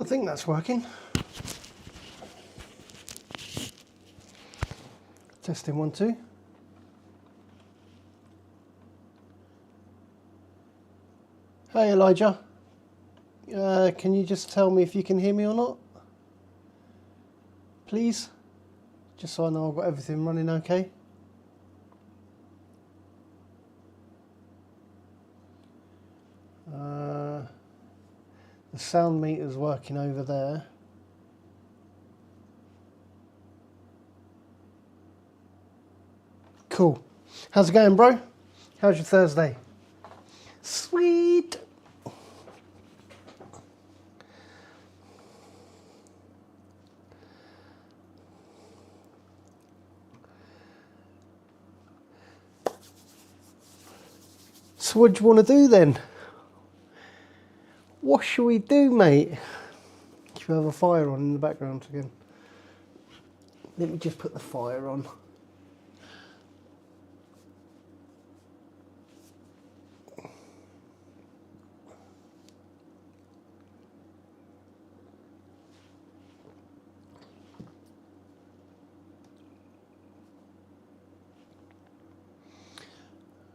I think that's working. Testing 1, 2. Hey Elijah, can you just tell me if you can hear me or not? Please? Just so I know I've got everything running okay. The sound meter's working over there. Cool. How's it going, bro? How's your Thursday? Sweet. So what do you want to do then? What shall we do, mate? Should we have a fire on in the background again? Let me just put the fire on.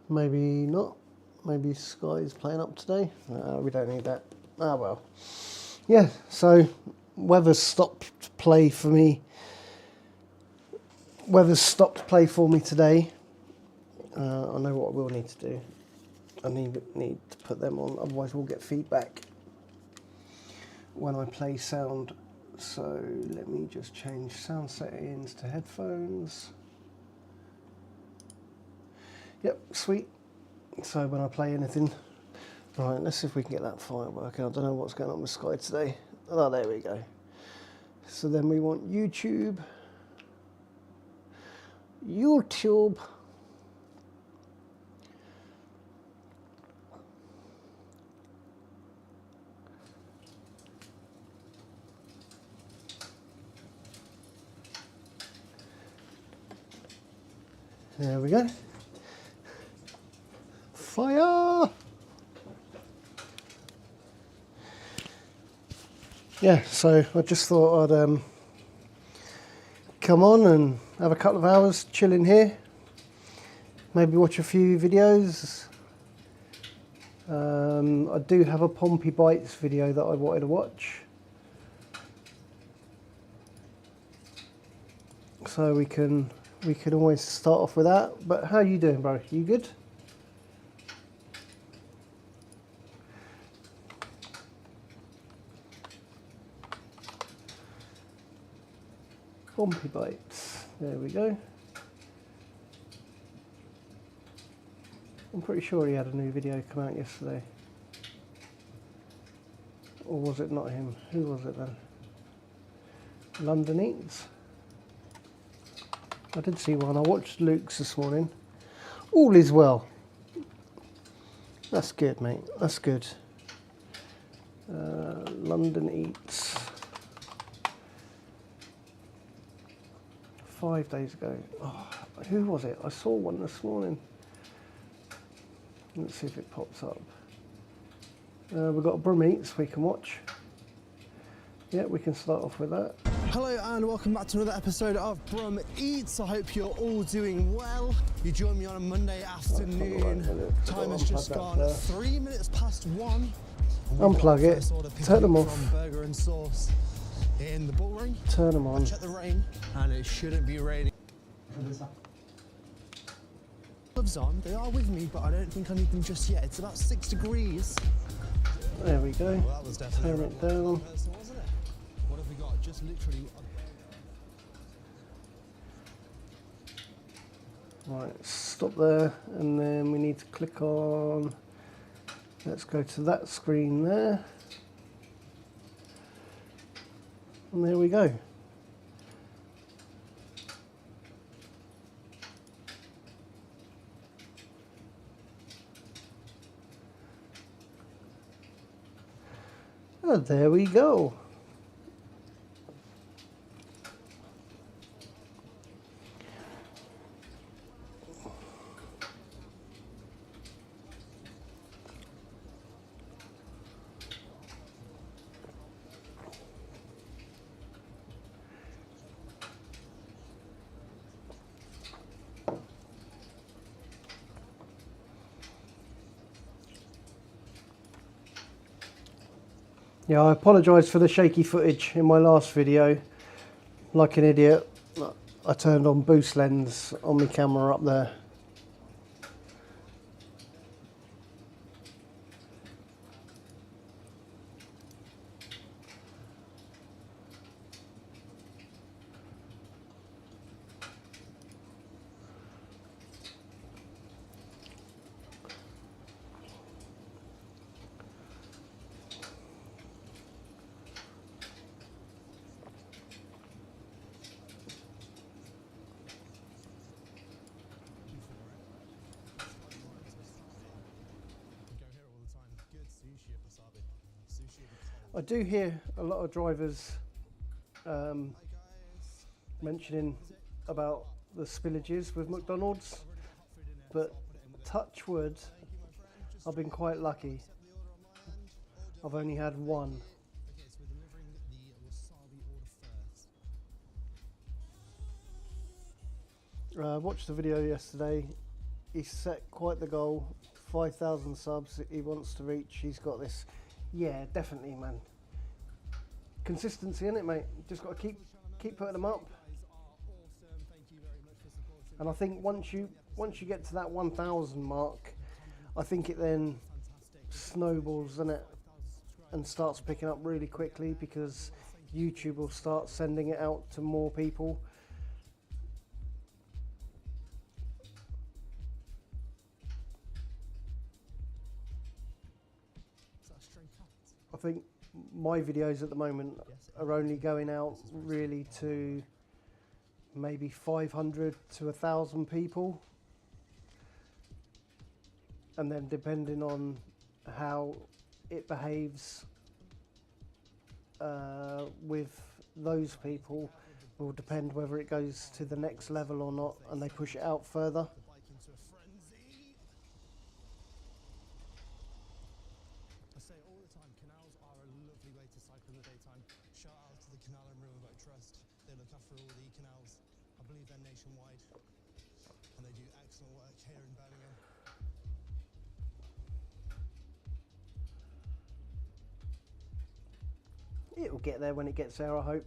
Maybe not. Maybe Sky's playing up today. We don't need that. Ah well. Yeah, so weather's stopped play for me. Weather's stopped play for me today. I know what I will need to do. I need to put them on, otherwise we'll get feedback when I play sound. So let me just change sound settings to headphones. Yep, sweet. So when I play anything, right, let's see if we can get that fire working. I don't know what's going on with Sky today. Oh, there we go. So then we want YouTube. There we go. Fire! Yeah, so I just thought I'd come on and have a couple of hours chilling here. Maybe watch a few videos. I do have a Pompey Bites video that I wanted to watch. So we can always start off with that. But how are you doing, bro? You good? Pompey Bites. There we go. I'm pretty sure he had a new video come out yesterday. Or was it not him? Who was it then? London Eats? I did see one. I watched Luke's this morning. All is well. That's good, mate. That's good. London Eats. 5 days ago. Oh, who was it? I saw one this morning. Let's see if it pops up. We've got Brum Eats we can watch. Yeah, we can start off with that. Hello and welcome back to another episode of Brum Eats. I hope you're all doing well. You join me on a Monday afternoon. Time has just gone 3 minutes past 1. Unplug it. Turn them off. From Burger and Sauce in the bullring. Turn them on. Check the rain, and it shouldn't be raining. Gloves on. They are with me, but I don't think I need them just yet. It's about 6 degrees. There we go. Well, that was definitely Turn it down. personal, wasn't it? What have we got? Just literally. Right, stop there, and then we need to click on. Let's go to that screen there. And there we go. And there we go. Yeah, I apologise for the shaky footage in my last video. Like an idiot, I turned on boost lens on my camera up there. I do hear a lot of drivers mentioning about the spillages with McDonald's, but touch wood, I've been quite lucky. I've only had one. Watched the video yesterday. He set quite the goal, 5,000 subs he wants to reach. He's got this. Yeah, definitely, man. Consistency in it, mate. Just got to keep putting them up. And I think once you get to that 1,000 mark, I think it then snowballs, doesn't it, and starts picking up really quickly because YouTube will start sending it out to more people. I think my videos at the moment are only going out really to maybe 500 to 1,000 people, and then depending on how it behaves with those people will depend whether it goes to the next level or not, and they push it out further. It'll get there when it gets there, I hope.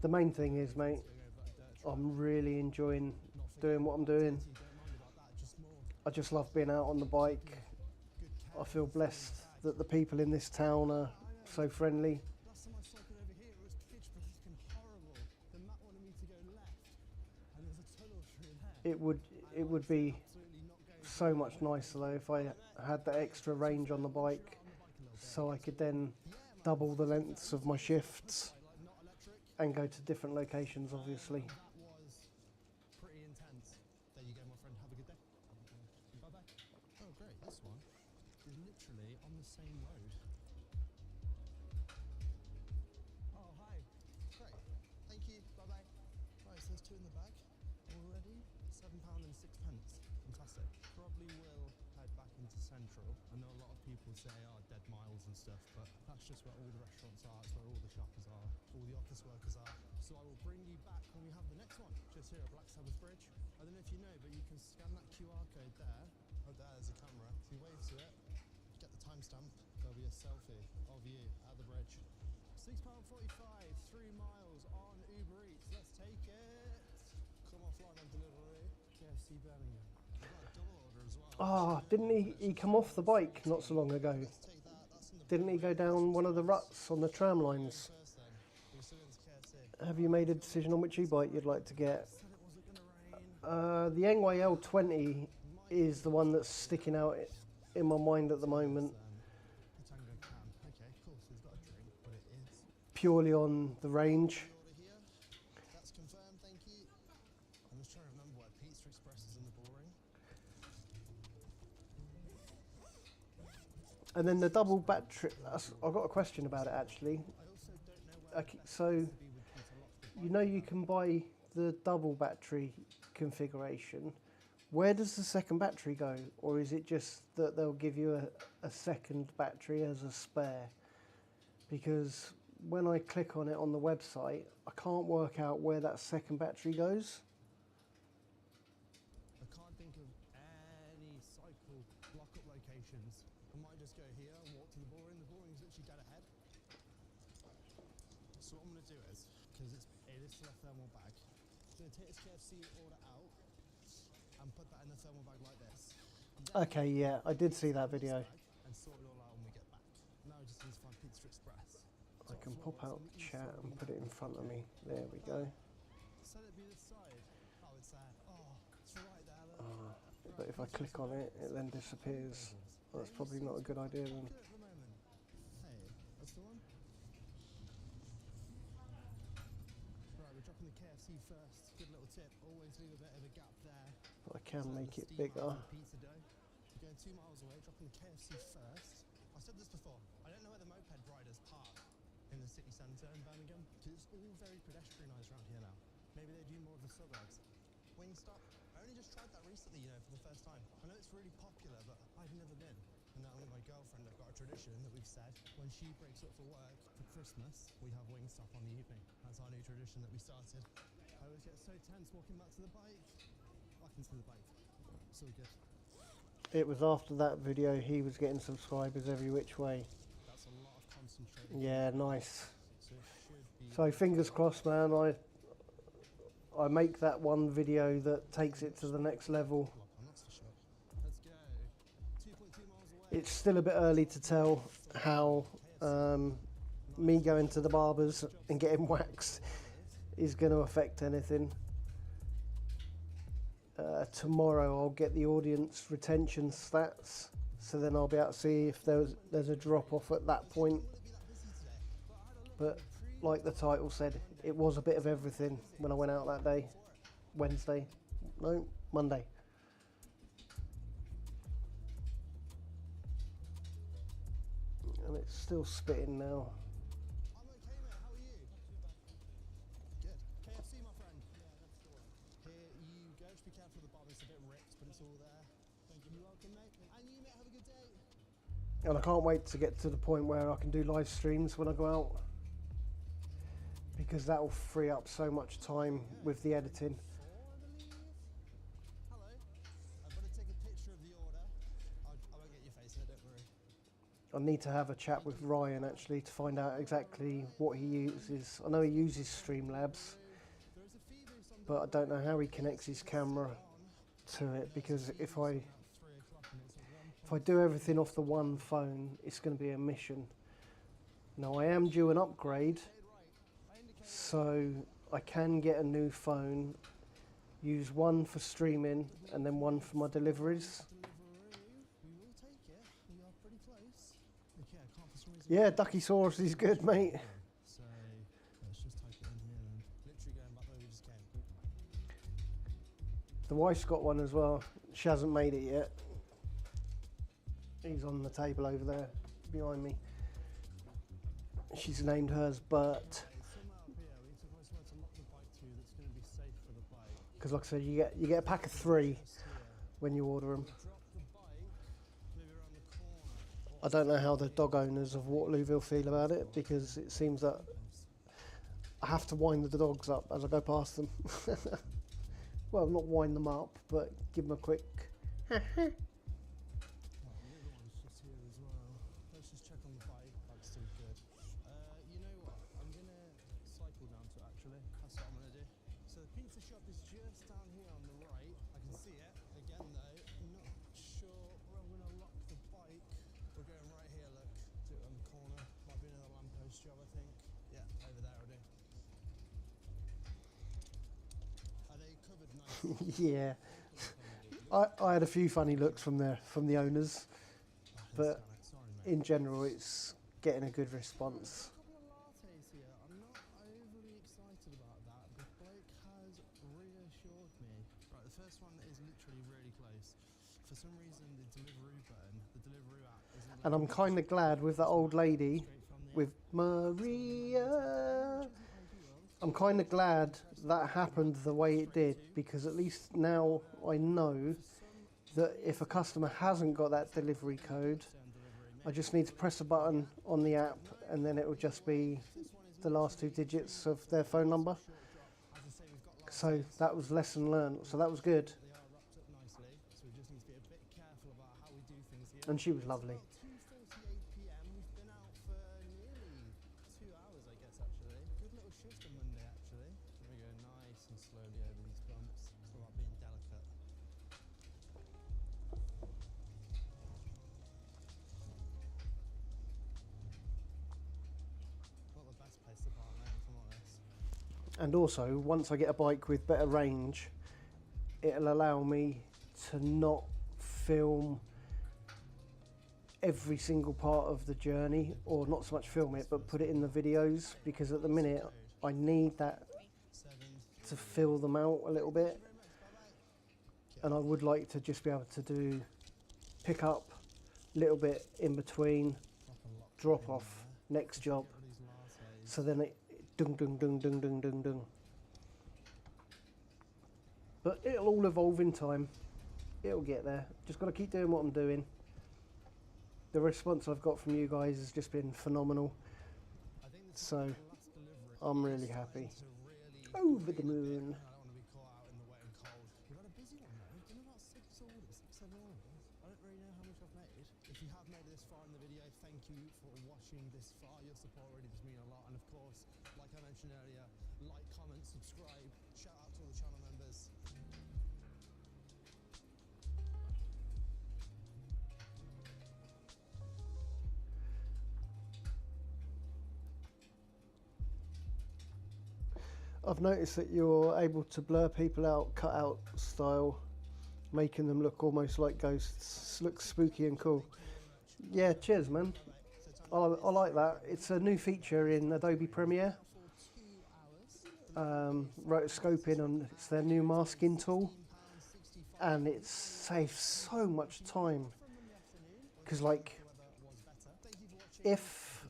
The main thing is, mate, I'm really enjoying doing what I'm doing. I just love being out on the bike. I feel blessed that the people in this town are so friendly. It would be so much nicer though if I had that extra range on the bike, so I could then double the lengths of my shifts and go to different locations, obviously. Didn't he come off the bike not so long ago? Didn't he go down one of the ruts on the tram lines? Have you made a decision on which e-bike you'd like to get? The NYL20 is the one that's sticking out in my mind at the moment. Purely on the range. And then the double battery, I've got a question about it actually. Okay, so, you know you can buy the double battery configuration. Where does the second battery go? Or is it just that they'll give you a second battery as a spare? Because when I click on it on the website, I can't work out where that second battery goes. So what I'm going to do is, because it is still a thermal bag, I'm going to take this KFC order out and put that in the thermal bag like this. Okay, yeah, I did see that video. And sort it all out when we get back. Now we just need to find Pizza Express. I can pop out the chat and put it in front of me. There we go. Said it'd be this side. Oh, it's there. Oh, it's right there. Look. But if I click on it, it then disappears. Well, that's probably not a good idea then. Look at the moment. Hey, that's the one. Right, we're dropping the KFC first. Good little tip. Always leave a bit of a gap there. But I can make it bigger. Pizza dough. We're going 2 miles away, dropping the KFC first. I said this before. I don't know where the moped riders park in the city centre in Birmingham, because it's all very pedestrianised around here now. Maybe they do more of the suburbs. Wingstop, I only just tried that recently, you know, for the first time. I know it's really popular, but I've never been. And now with my girlfriend, I've got a tradition that we've said, when she breaks up for work for Christmas, we have Wingstop on the evening. That's our new tradition that we started. I always get so tense walking back to the bike. Back into the bike. So good. It was after that video he was getting subscribers every which way. That's a lot of concentrated. Yeah, nice. So it should be. So fingers crossed, man. I make that one video that takes it to the next level. That's for sure. Let's go. 2.2 miles away. It's still a bit early to tell how me going to the barbers and getting waxed is going to affect anything. Tomorrow I'll get the audience retention stats, so then I'll be able to see if there's a drop off at that point. But like the title said, it was a bit of everything when I went out that day. Monday. And it's still spitting now. I'm okay, mate. How are you? Good. KFC, my friend. Yeah, that's the one. Here you go. Just be careful of the bottom. It's a bit ripped, but it's all there. Thank you. You're welcome, mate. And you, mate. Have a good day. And I can't wait to get to the point where I can do live streams when I go out, because that will free up so much time with the editing. Hello. I've got to take a picture of the order. I won't get your face in it, don't worry. I need to have a chat with Ryan actually to find out exactly what he uses. I know he uses Streamlabs, but I don't know how he connects his camera to it, because if I do everything off the one phone, it's going to be a mission. Now I am due an upgrade, so I can get a new phone, use one for streaming and then one for my deliveries. We will take it. We are pretty close. Okay, I can't for some reason. Yeah, Ducky Saurus is good, mate. So let's just type it in here and literally going back the way we just came. The wife's got one as well. She hasn't made it yet. He's on the table over there behind me. She's named hers Bert. Because like I said, you get a pack of 3 when you order them. I don't know how the dog owners of Waterlooville feel about it, because it seems that I have to wind the dogs up as I go past them. Well, not wind them up, but give them a quick Let's just check on the bike. Bike's still good. You know what? I'm gonna cycle down to it actually. That's what I'm gonna do. So the pizza shop is just down here on the right. I can see it. Again though, I'm not sure where I'm gonna lock the bike. We're going right here, look. Do it on the corner. Might be another lamppost job, I think. Yeah, over there I'll do. Are they covered nicely? yeah. I had a few funny looks from the owners, but in general it's getting a good response. A couple of lattes here. I'm not overly excited about that. The bloke has reassured me. Right, the first one is literally really close. For some reason, the Deliveroo button, the Deliveroo app isn't. And I'm kind of glad with that old lady, with Maria. I'm kind of glad that happened the way it did, because at least now I know that if a customer hasn't got that delivery code, I just need to press a button on the app and then it will just be the last 2 digits of their phone number. So that was lesson learned, so that was good. And she was lovely. 2:48 p.m. We've been out for nearly 2 hours, I guess, actually. Good shift on Monday actually. We go nice and slowly over these bumps. It's all about being delicate. Not the best place to park, mate, if I'm honest. And also, once I get a bike with better range, it'll allow me to not film every single part of the journey, or not so much film it, but put it in the videos, because at the minute I need that to fill them out a little bit, and I would like to just be able to pick up a little bit in between, drop off, next job, so then it dung dung dung dung dung dung dung. But it'll all evolve in time. It'll get there. Just got to keep doing what I'm doing. The response I've got from you guys has just been phenomenal. So I'm really happy. Over the moon. I don't want to be caught out in the wet and cold. We've had a busy one though. We've done about 6 orders, 6, 7 orders. I don't really know how much I've made. If you have made it this far in the video, thank you for watching this far. Your support really does mean a lot. And of course, like I mentioned earlier, like, comment, subscribe. Shout out to all the channel members. I've noticed that you're able to blur people out, cut out style, making them look almost like ghosts. Looks spooky and cool. Yeah, cheers, man. I like that. It's a new feature in Adobe Premiere. Rotoscoping, and it's their new masking tool, and it saves so much time. Because, like, if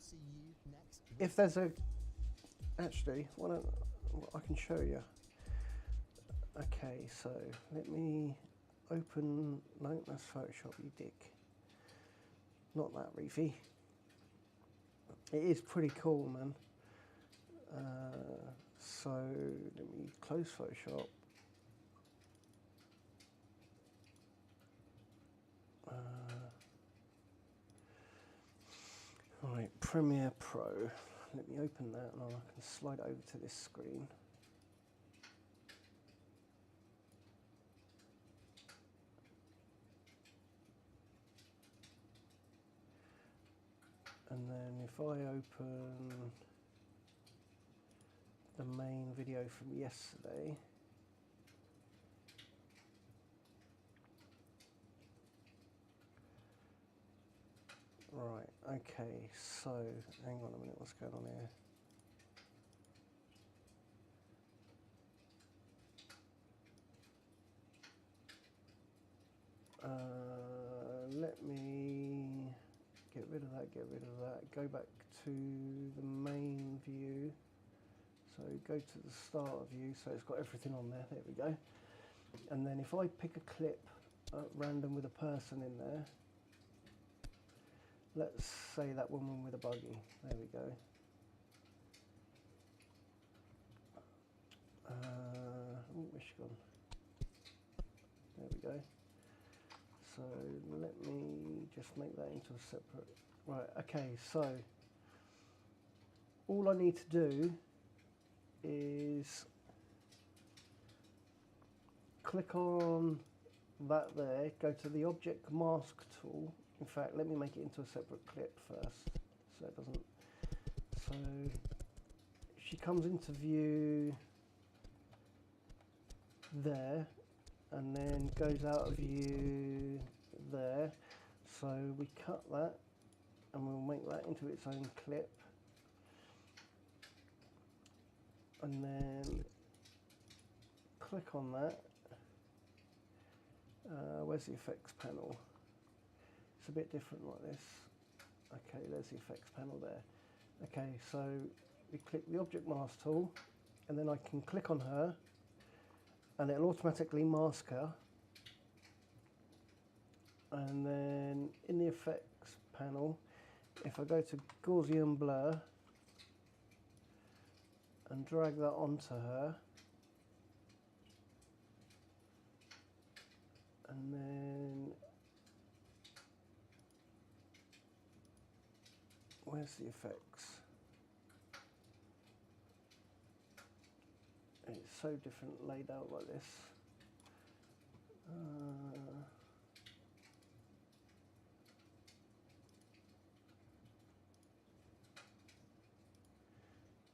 there's a actually, I can show you. Okay, so let me open. No, that's Photoshop, you dick. Not that, Reefy. It is pretty cool, man. So let me close Photoshop. Alright, Premiere Pro. Let me open that and I can slide it over to this screen. And then if I open the main video from yesterday, right, okay, so hang on a minute, what's going on here? Let me get rid of that, go back to the main view. So go to the start view, so it's got everything on there, there we go. And then if I pick a clip at random with a person in there, let's say that woman with a buggy, there we go. Oh, where's she gone? There we go. So let me just make that into a separate, right, okay, so all I need to do is click on that there, go to the object mask tool. In fact, let me make it into a separate clip first, so it doesn't, so she comes into view there, and then goes out of view there. So we cut that and we'll make that into its own clip, and then click on that. Where's the effects panel? It's a bit different like this. Okay, there's the effects panel there. Okay, so we click the object mask tool, and then I can click on her and it'll automatically mask her. And then in the effects panel, if I go to Gaussian blur and drag that onto her, and then where's the effects? It's so different laid out like this.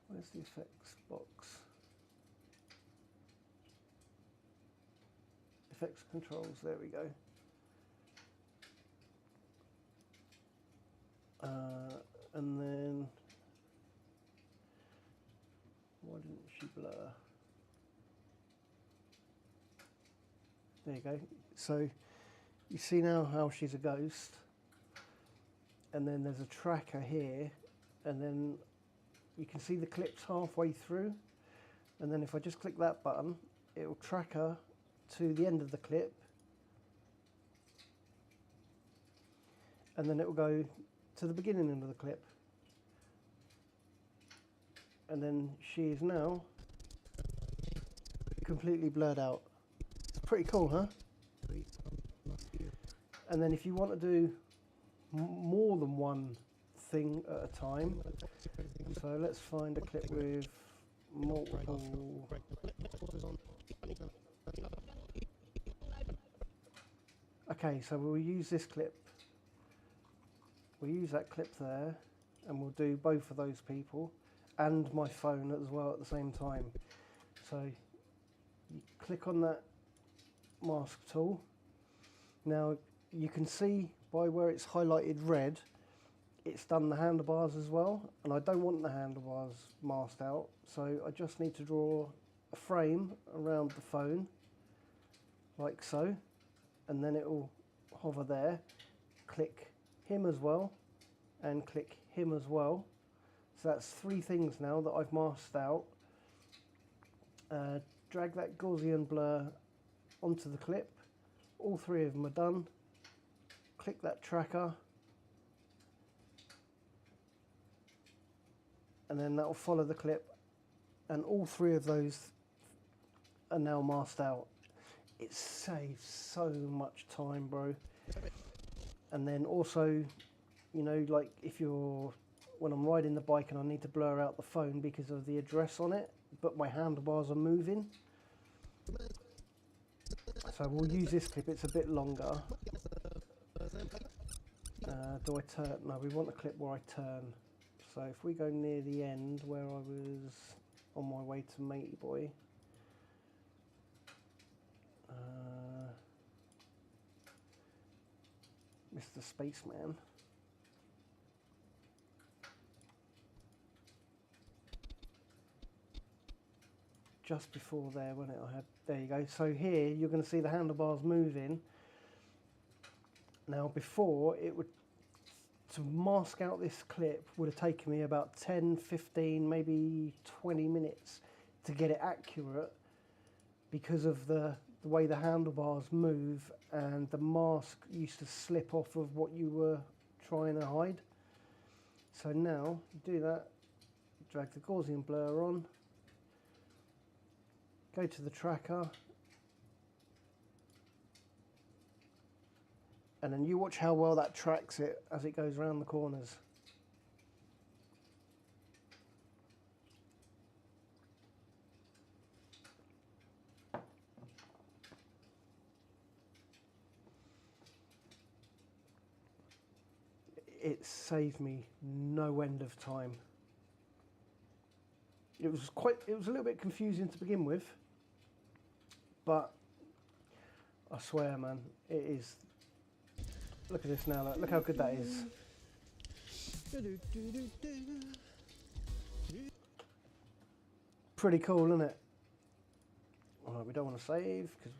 Where's the effects box? Effects controls, there we go. And then, why didn't she blur? There you go. So you see now how she's a ghost, and then there's a tracker here, and then you can see the clips halfway through, and then if I just click that button, it will track her to the end of the clip, and then it will go to the beginning of the clip, and then she is now completely blurred out. It's pretty cool, huh? And then if you want to do more than one thing at a time, so let's find a clip with multiple. Okay, so we'll use this clip. We'll use that clip there, and we'll do both of those people and my phone as well at the same time. So you click on that mask tool. Now you can see by where it's highlighted red, it's done the handlebars as well, and I don't want the handlebars masked out, so I just need to draw a frame around the phone like so, and then it will hover there, click him as well, and click him as well. So that's three things now that I've masked out. Drag that Gaussian blur onto the clip. All three of them are done. Click that tracker, and then that will follow the clip, and all three of those are now masked out. It saves so much time, bro. And then also, you know, like when I'm riding the bike and I need to blur out the phone because of the address on it, but my handlebars are moving. So we'll use this clip, it's a bit longer. Do I turn? No, we want a clip where I turn. So if we go near the end where I was on my way to Matey Boy, Mr. Spaceman. Just before there, wasn't it? There you go. So here you're going to see the handlebars moving. Now before, to mask out this clip would have taken me about 10, 15, maybe 20 minutes to get it accurate because of the way the handlebars move, and the mask used to slip off of what you were trying to hide. So now, you do that, drag the Gaussian blur on, go to the tracker, and then you watch how well that tracks it as it goes around the corners. It saved me no end of time. It was a little bit confusing to begin with, but I swear, man, it is. Look at this now, look how good that is. Pretty cool, isn't it? Alright, we don't want to save because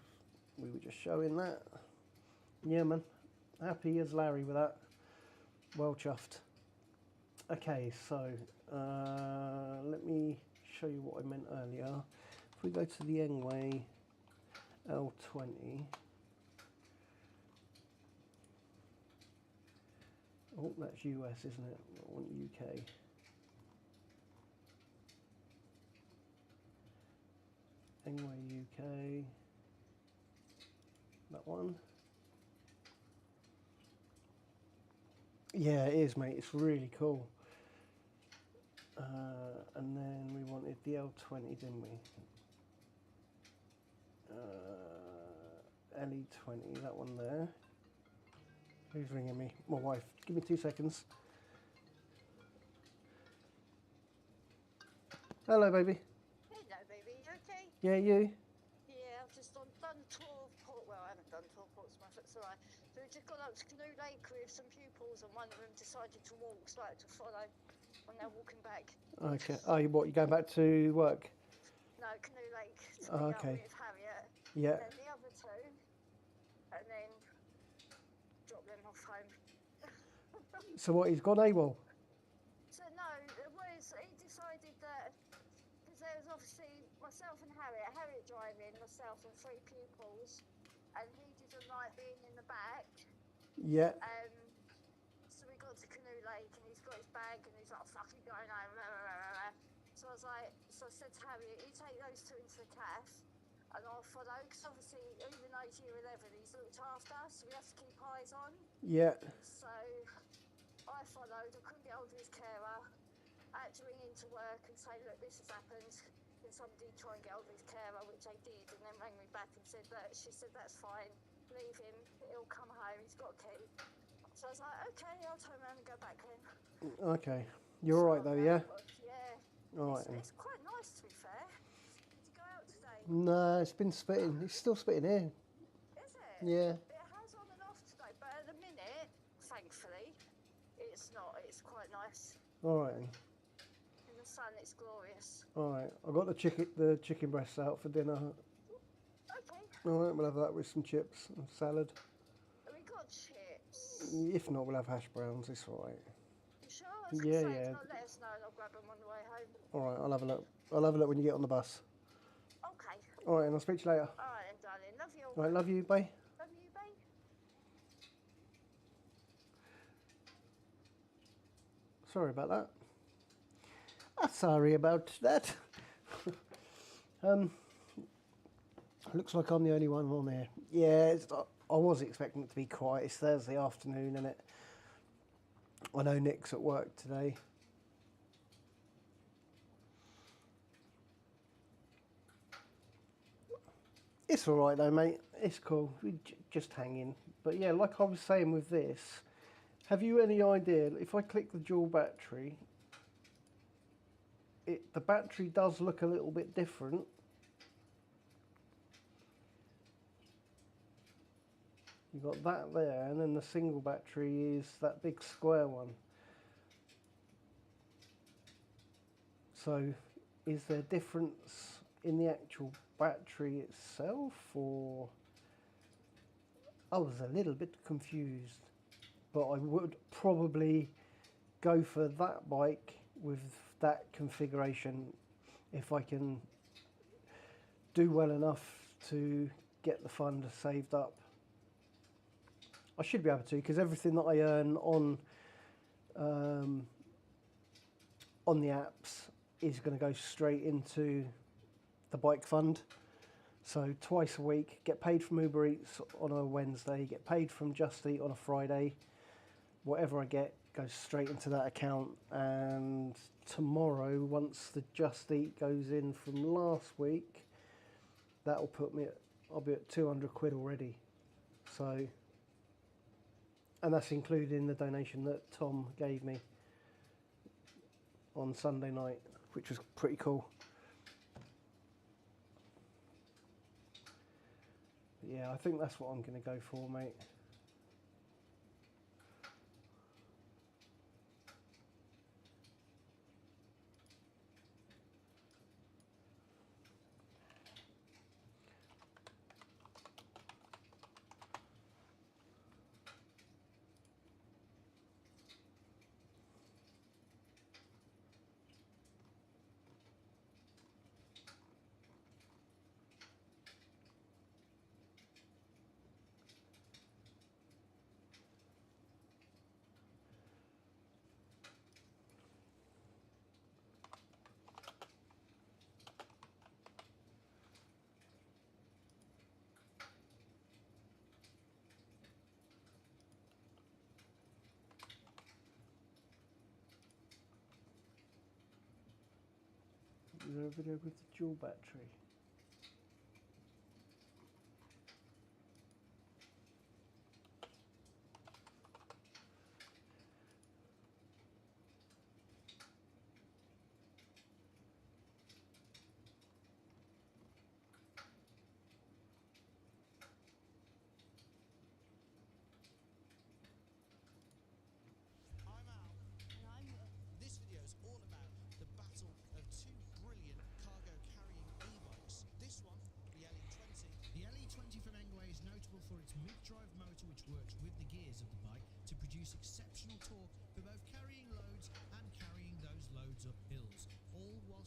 we were just showing that. Yeah, man, happy as Larry with that. Well chuffed. Okay, so let me show you what I meant earlier. If we go to the Engway L20, oh, that's US, isn't it? I want UK. Engway UK, that one. Yeah, it is, mate. It's really cool. And then we wanted the L20, didn't we? LE20, that one there. Who's ringing me? My wife. Give me 2 seconds. Hello, baby. Hello, baby. You okay? Yeah, you? Yeah, I've just done the tour of Port. Well, I haven't done the tour of Portsmouth. It's alright. So we just got up to Canoe Lake with some pupils, and one of them decided to walk, started to follow when they're walking back. Okay. Oh, you going back to work? No, Canoe Lake to Oh, meet up okay. with Harriet. Yeah. And then the other two, and then drop them off home. So what, he's gone AWOL? So no, he decided that, because there was obviously myself and Harriet driving, myself and 3 pupils, and he didn't like being in the back. Yeah. So we got to Canoe Lake and he's got his bag and he's like, fucking going home. Blah, blah, blah, blah. So I said to Harriet, you take those 2 into the cafe and I'll follow, because obviously even though he's year 11, he's looked after, so we have to keep eyes on. Yeah. So I followed, I couldn't get hold of his carer. I had to ring into work and say, look, this has happened. Can somebody try and get hold of his carer, which they did, and then rang me back and said that she said that's fine, leave him, he'll come home, he's got a key. So I was like, okay, I'll turn around and go back then. Okay. You're alright though, yeah? Yeah. Alright. It's quite nice, to be fair. Did you go out today? No, it's been spitting. It's still spitting here. Is it? Yeah. It has on and off today, but at the minute, thankfully, it's not. It's quite nice. Alright. In the sun, it's glorious. Alright. I got the chicken breasts out for dinner. Okay. Alright, we'll have that with some chips and salad. We got chips. If not, we'll have hash browns. It's alright. You sure? I was Yeah, gonna say, yeah. Let us know and I'll grab them on the way home. Alright, I'll have a look. I'll have a look when you get on the bus. Okay. Alright, and I'll speak to you later. Alright then, darling. Love you. Alright, love you. Bye. Love you, bye. Sorry about that. Sorry about that. Looks like I'm the only one on there. Yeah, I was expecting it to be quiet. It's Thursday afternoon, isn't it? I know Nick's at work today. It's alright though, mate. It's cool. We just hang in. But yeah, like I was saying with this, have you any idea, if I click the dual battery, the battery does look a little bit different. You've got that there, and then the single battery is that big square one. So, is there difference in the actual battery itself, or... I was a little bit confused, but I would probably go for that bike with that configuration if I can do well enough to get the fund saved up. I should be able to, because everything that I earn on the apps is going to go straight into the bike fund. So twice a week, get paid from Uber Eats on a Wednesday, get paid from Just Eat on a Friday. Whatever I get goes straight into that account. And tomorrow, once the Just Eat goes in from last week, that'll put me at, I'll be at 200 quid already. So, and that's including the donation that Tom gave me on Sunday night, which was pretty cool. But yeah, I think that's what I'm going to go for, mate. Is there a video with the dual battery?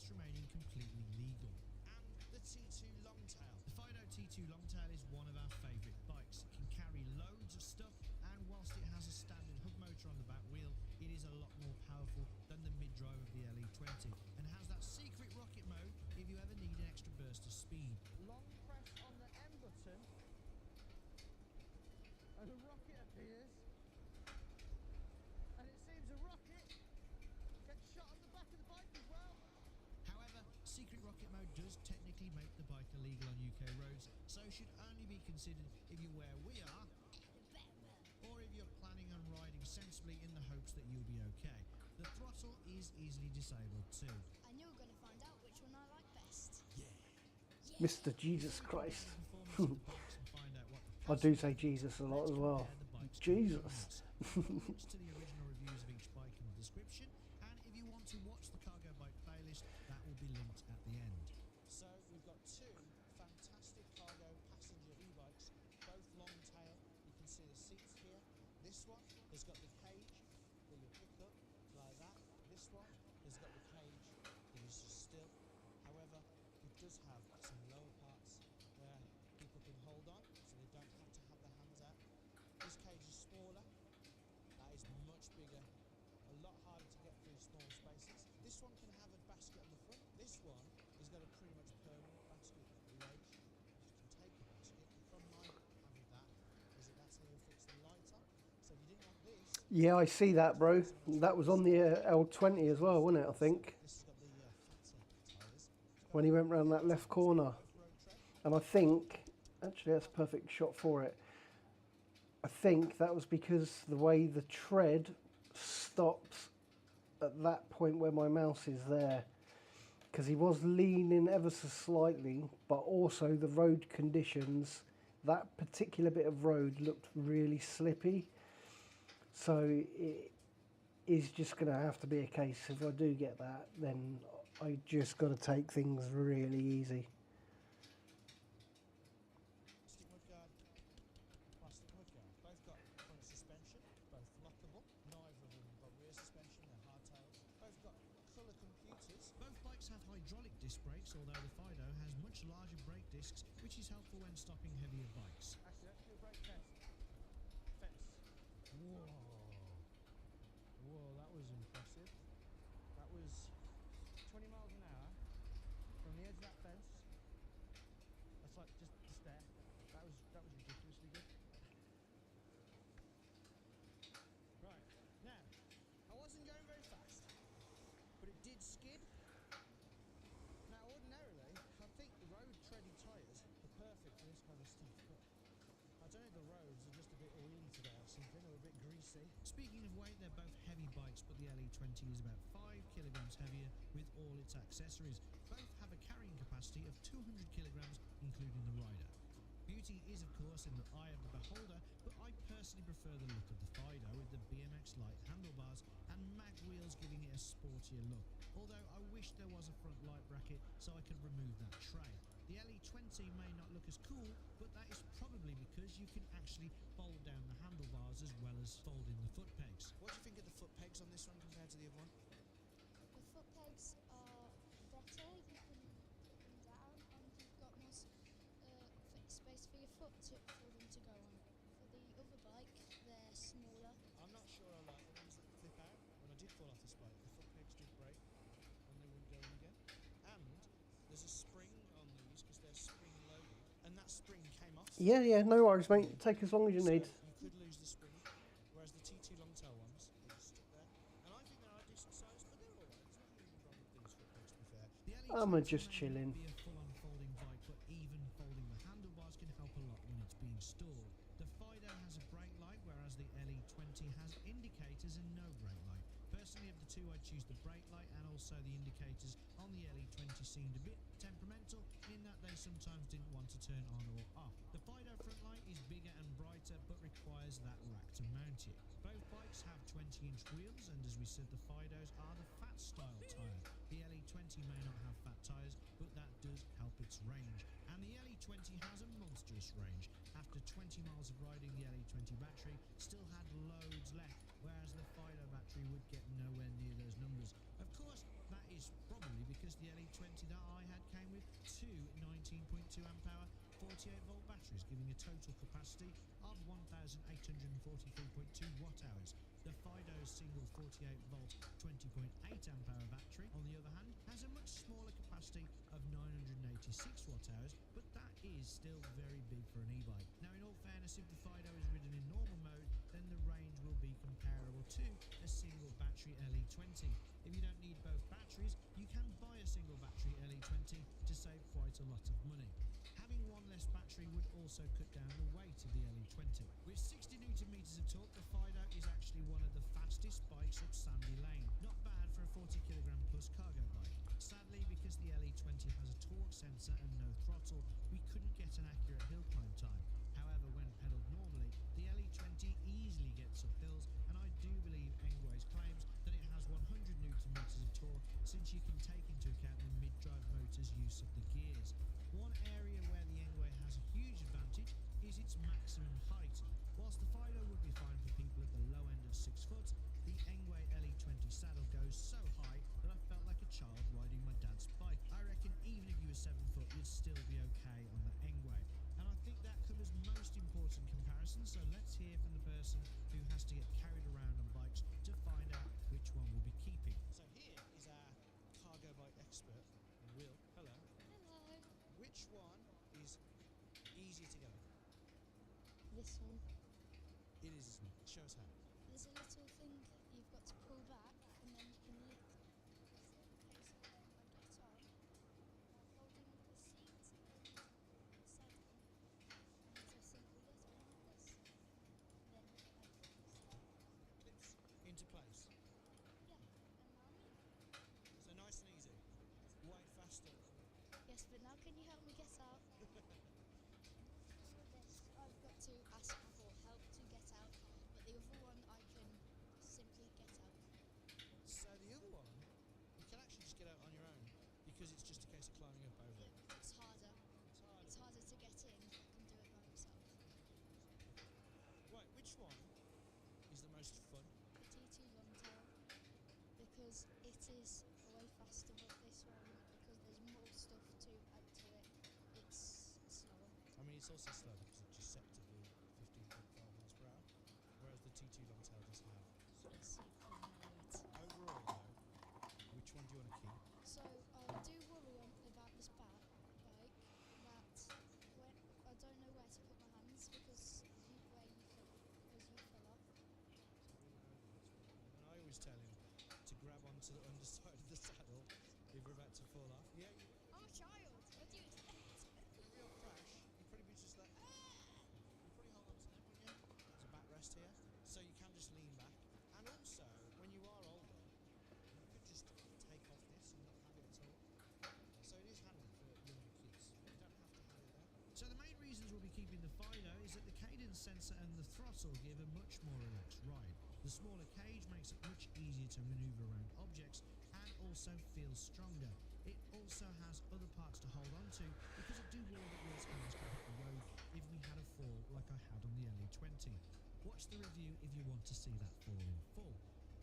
whilst remaining completely legal. And the T2 Longtail. The Fido T2 Longtail is one of our favourite bikes. It can carry loads of stuff, and whilst it has a standard hub motor on the back wheel, it is a lot more powerful than the mid-drive of the LE20 and has that secret rocket mode if you ever need an extra burst of speed. Long press on the M button and a rocket appears, and it seems a rocket gets shot on the back of the bike as well. However, secret rocket mode does technically make the bike illegal on UK roads, so should only be considered if you're where we are, or if you're planning on riding sensibly in the hopes that you'll be okay. The throttle is easily disabled too. And you're going to find out which one I like best. Mr. Jesus Christ. Performance of the bikes and find out what the I do say Jesus a lot as well. Jesus. Links to the original reviews of each bike in the description, and if you want to watch the Cargo Bike playlist, that will be linked at the end. So we've got two fantastic cargo passenger e-bikes, both long tail. You can see the seats here. This one has got the cage that you pick up like that. This one has got the cage that is just still. However, it does have some lower parts where people can hold on, so they don't have to have their hands out. This cage is smaller, that is much bigger, a lot harder to get through small spaces. This one can have a basket on the front. This one has got a pretty much permanent basket at the edge. You can take a basket. The front line having that is that that's how you'll fix the light on. So if you didn't want this, Yeah, I see that, bro. That was on the L20 as well, wasn't it, I think? this has got the fatter tyres. When he went round that left corner. And I think, actually that's a perfect shot for it. I think that was because the way the tread stops at that point where my mouse is there. Because he was leaning ever so slightly, but also the road conditions, that particular bit of road looked really slippy. So it is just going to have to be a case, if I do get that, then I just got to take things really easy. Plastic mudguard, plastic mudguard. Both got front suspension, both lockable. Neither of them got rear suspension, they're hardtails. Both got colour computers. Both bikes have hydraulic disc brakes, although the Fido has much larger brake discs, which is helpful when stopping heavier bikes. Actually, let's do a brake test. Fence. Whoa. Whoa, that was impressive. That was 20 miles an hour from the edge of that fence. That's like just there. That was ridiculously good. Right, now, I wasn't going very fast, but it did skid. Now, ordinarily, I think the road tready tyres are perfect for this kind of stuff, but I don't know if the roads are just a bit oily today or something, or a bit greasy. Speaking of weight, they're both heavy bikes, but the LE20 is about 5 kilograms heavier with all its accessories. Both have a carrying capacity of 200 kilograms, including the rider. Beauty is, of course, in the eye of the beholder, but I personally prefer the look of the Fido with the BMX light handlebars and mag wheels giving it a sportier look. Although I wish there was a front light bracket so I could remove that tray. The LE20 may not look as cool, but that is probably because you can actually fold down the handlebars as well as fold in the foot pegs. What do you think of the foot pegs on this one compared to the other one? The foot pegs are better, you can put them down and you've got more space for your foot for them to go on. For the other bike, they're smaller. I'm not sure I like the ones that flip out. When I did fall off this bike, the foot pegs did break and they wouldn't go in again. And there's a spring on these because they're spring loaded, and that spring came off. Yeah, no worries, mate. Take as long as you need. You could lose the spring, whereas the T2 Longtail ones, they just stuck there. And I think they are decent size, but they're alright. There's nothing really wrong with these foot pegs, to be fair. The I'm LE20 just may chilling. not be a full-on folding bike, but even folding the handlebars can help a lot when it's being stored. The Fido has a brake light, whereas the LE20 has indicators and no brake light. Personally, of the two, I'd choose the brake light, and also the indicators on the LE20 seemed a bit temperamental in that they sometimes didn't want to turn on or off. The Fido front light is bigger and brighter, but requires that rack to mount it. Both bikes have 20-inch wheels, and as we said, the Fidos are the fat style tyre. The LE20 may not have fat tyres, but that does help its range. And the LE20 has a monstrous range. After 20 miles of riding, the LE20 battery still had loads left, whereas the Fido battery would get nowhere near those numbers. Of course, That is probably because the LE20 that I had came with two 19.2 amp hour 48 volt batteries, giving a total capacity of 1843.2 watt hours. The Fido's single 48 volt 20.8 amp hour battery, on the other hand, has a much smaller capacity of 986 watt hours, but that is still very big for an e-bike. Now, in all fairness, if the Fido is ridden in normal mode, then the range will be comparable to a single battery LE20. If you don't need both batteries, you can buy a single battery LE20 to save quite a lot of money. Having one less battery would also cut down the weight of the LE20. With 60 Nm of torque, the Fido is actually one of the fastest bikes up Sandy Lane. Not bad for a 40 kg plus cargo bike. Sadly, because the LE20 has a torque sensor and no throttle, we couldn't get an accurate hill climb time. However, when pedalled normally, the LE20 easily gets up hills, and I do believe Engway's claims that it has 100 Nm of torque, since you can take into account the mid-drive motor's use of the gears. One area where the Engway has a huge advantage is its maximum height. Whilst the Fido would be fine for people at the low end of 6 foot, the Engway LE20 saddle goes so high that I felt like a child riding my dad's bike. I reckon even if you were 7 foot, you'd still be okay on the Engway. And I think that covers most important comparisons, so let's hear from the person who has to get carried around on bikes to find out which one we'll be keeping. So here is our cargo bike expert, Will. Hello. Hello. Which one is easier to get on? This one. It is, isn't it? Show us how. There's a little thing you've got to pull back, and then you can lift. So, okay, so I get on by holding the seat and the saddle, and it's as simple as going like this. Then I Clips into place. yeah, and now I'm in. So nice and easy. Way faster. Yes, but now can you help me get out? For this, I've got to ask for help to get out, but the other one I can simply get out. So the other one, you can actually just get out on your own because it's just a case of climbing up over Yeah, it. but it's harder. It's hard. It's harder to get in. I can do it by myself. Right, which one is the most fun? The T2 Longtail, because it is way faster, but this one, because there's more stuff to add to it, it's slower. I mean, it's also slow because it's just set to be 15.5 miles per hour, whereas the T2 Longtail does have. Super mode. Overall, though, which one do you want to keep? So I do worry about this bike that when I don't know where to put my hands because you fell off. And I always tell him to grab onto the underside of the saddle if you're about to fall off. Yeah, I'm a child. What do you expect? if you'll crash, you'd probably be just like, you'd probably hold on to that, wouldn't you? There's a backrest here, so you can just lean back. And also, when you are older, you could just take off this and not have it at all. So it is handy for younger kids. You don't have to have it there. So the main reasons we'll be keeping the Fido is that the cadence sensor and the throttle give a much more relaxed ride. The smaller cage makes it much easier to manoeuvre around objects and also feels stronger. It also has other parts to hold on to because it do warn that Will's hands can hit the road if we had a fall like I had on the LE20. Watch the review if you want to see that fall in full.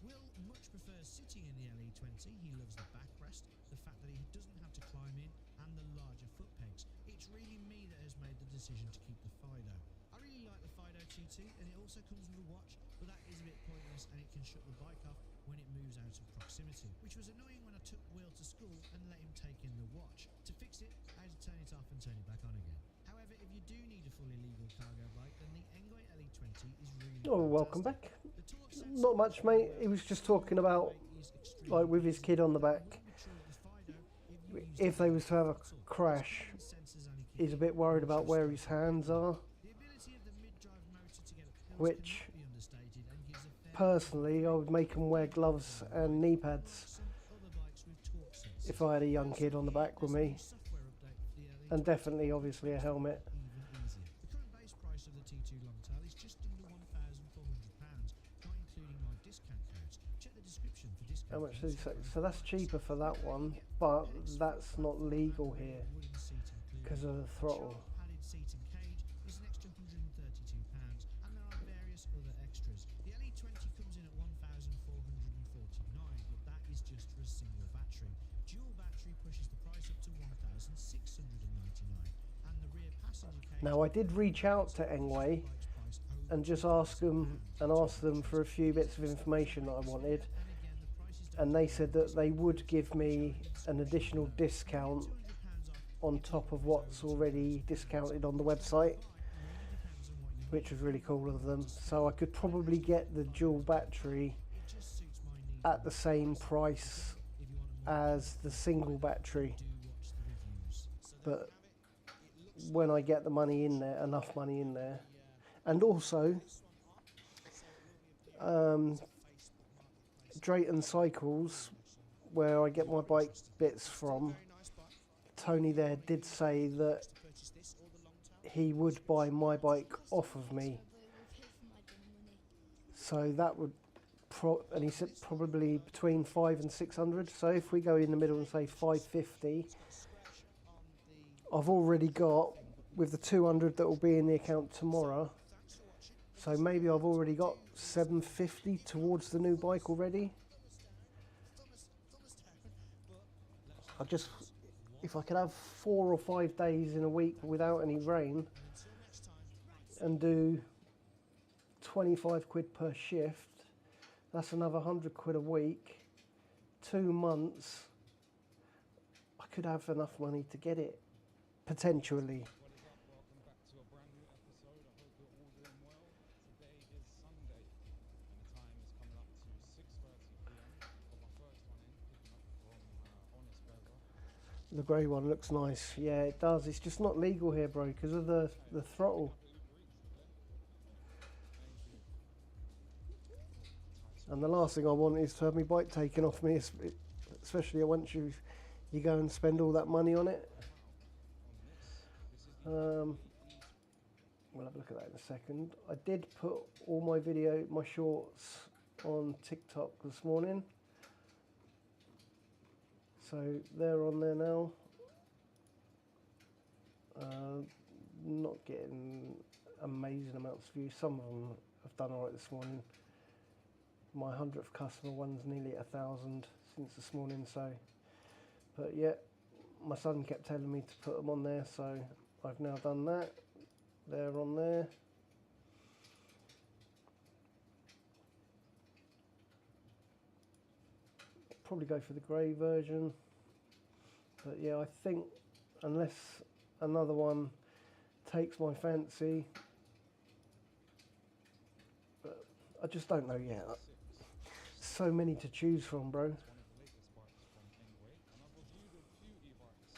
Will much prefers sitting in the LE20. He loves the backrest, the fact that he doesn't have to climb in, and the larger foot pegs. It's really me that has made the decision to keep the Fido. I really like the Fido T2, and it also comes with a watch, but that is a bit pointless and it can shut the bike off when it moves out of proximity, which was annoying when I took Will to school and let him take in the watch. To fix it, I had to turn it off and turn it back on again. However, if you do need a fully legal cargo bike, then the Engway LE20 is really Oh, welcome fantastic. back. The torque sensor Not much, mate. He was just talking about, is extremely like, with his kid on the easy. back, It would be true of the Fido if you used if the they was to have a throttle. crash, Its sensors only kick he's a in bit worried once about you where start his hands are, the ability of the mid-drive motor to get up hills which, cannot be understated and gives a fair personally, I would make him wear gloves and knee pads some other bikes with torque sensors. if I had a young kid on the back with me, Software update for the LE and definitely, obviously, a helmet. even easier. The current base price of the T2 Longtail is just under £1,400, not including my discount codes. Check the description for discount How much codes. did he say? So that's cheaper for that one, but that's not legal here Wooden seat included. because of the throttle. Sharp padded seat and cage is an extra £132, and there are various other extras. The LE20 comes in at £1,449, but that is just for a single battery. Now I did reach out to Engway and just ask them for a few bits of information that I wanted, and they said that they would give me an additional discount on top of what's already discounted on the website, which was really cool of them. So I could probably get the dual battery at the same price as the single battery, but when I get the money in there, enough money in there. And also Drayton Cycles, where I get my bike bits from, Tony there did say that he would buy my bike off of me, so that would and he said probably between 500 and 600. So if we go in the middle and say 550, I've already got, with the 200 that will be in the account tomorrow, so maybe I've already got 750 towards the new bike already. If I could have 4 or 5 days in a week without any rain and do 25 quid per shift, that's another 100 quid a week. 2 months, I could have enough money to get it, potentially. What is up? Welcome back to a brand new episode. I hope you're all doing well. Today is Sunday and the time is coming up to 6:30 p.m. Got my first one in, picking up from Honest Burger. The grey one looks nice. Yeah, it does. It's just not legal here, bro, because of the throttle. And the last thing I want is to have my bike taken off me, especially once you go and spend all that money on it. We'll have a look at that in a second. I did put all my shorts on TikTok this morning, so they're on there now. Not getting amazing amounts of views. Some of them have done alright this morning. My 100th customer one's nearly 1,000 since this morning, so, but yeah, my son kept telling me to put them on there, so I've now done that. They're on there. Probably go for the grey version, but yeah, I think unless another one takes my fancy, but I just don't know yet. So many to choose from, bro. It's one of the latest bikes from Engway, and I've reviewed a few e-bikes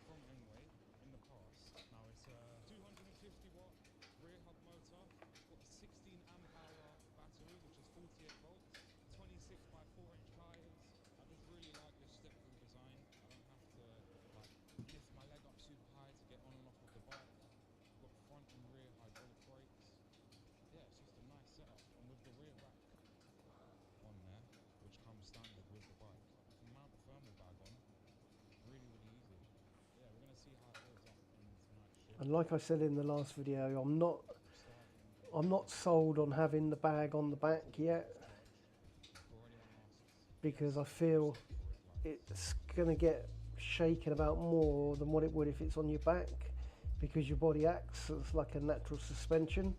from Engway in the past. Now it's a 250 watt rear hub motor. It's got a 16 amp hour battery, which is 48 volts, 26 by 4-inch tires. I just really like this step through design. I don't have to like lift my leg up super high to get on and off of the bike. I've got front and rear hydraulic brakes. Yeah, it's just a nice setup, and with the rear rack on there, which comes standard with the bike, you can mount a thermal bag on really easy. Yeah, we're going to see how it holds up in tonight's shift. And like I said in the last video, I'm not sold on having the bag on the back yet, because I feel it's going to get shaken about more than what it would if it's on your back, because your body acts as like a natural suspension.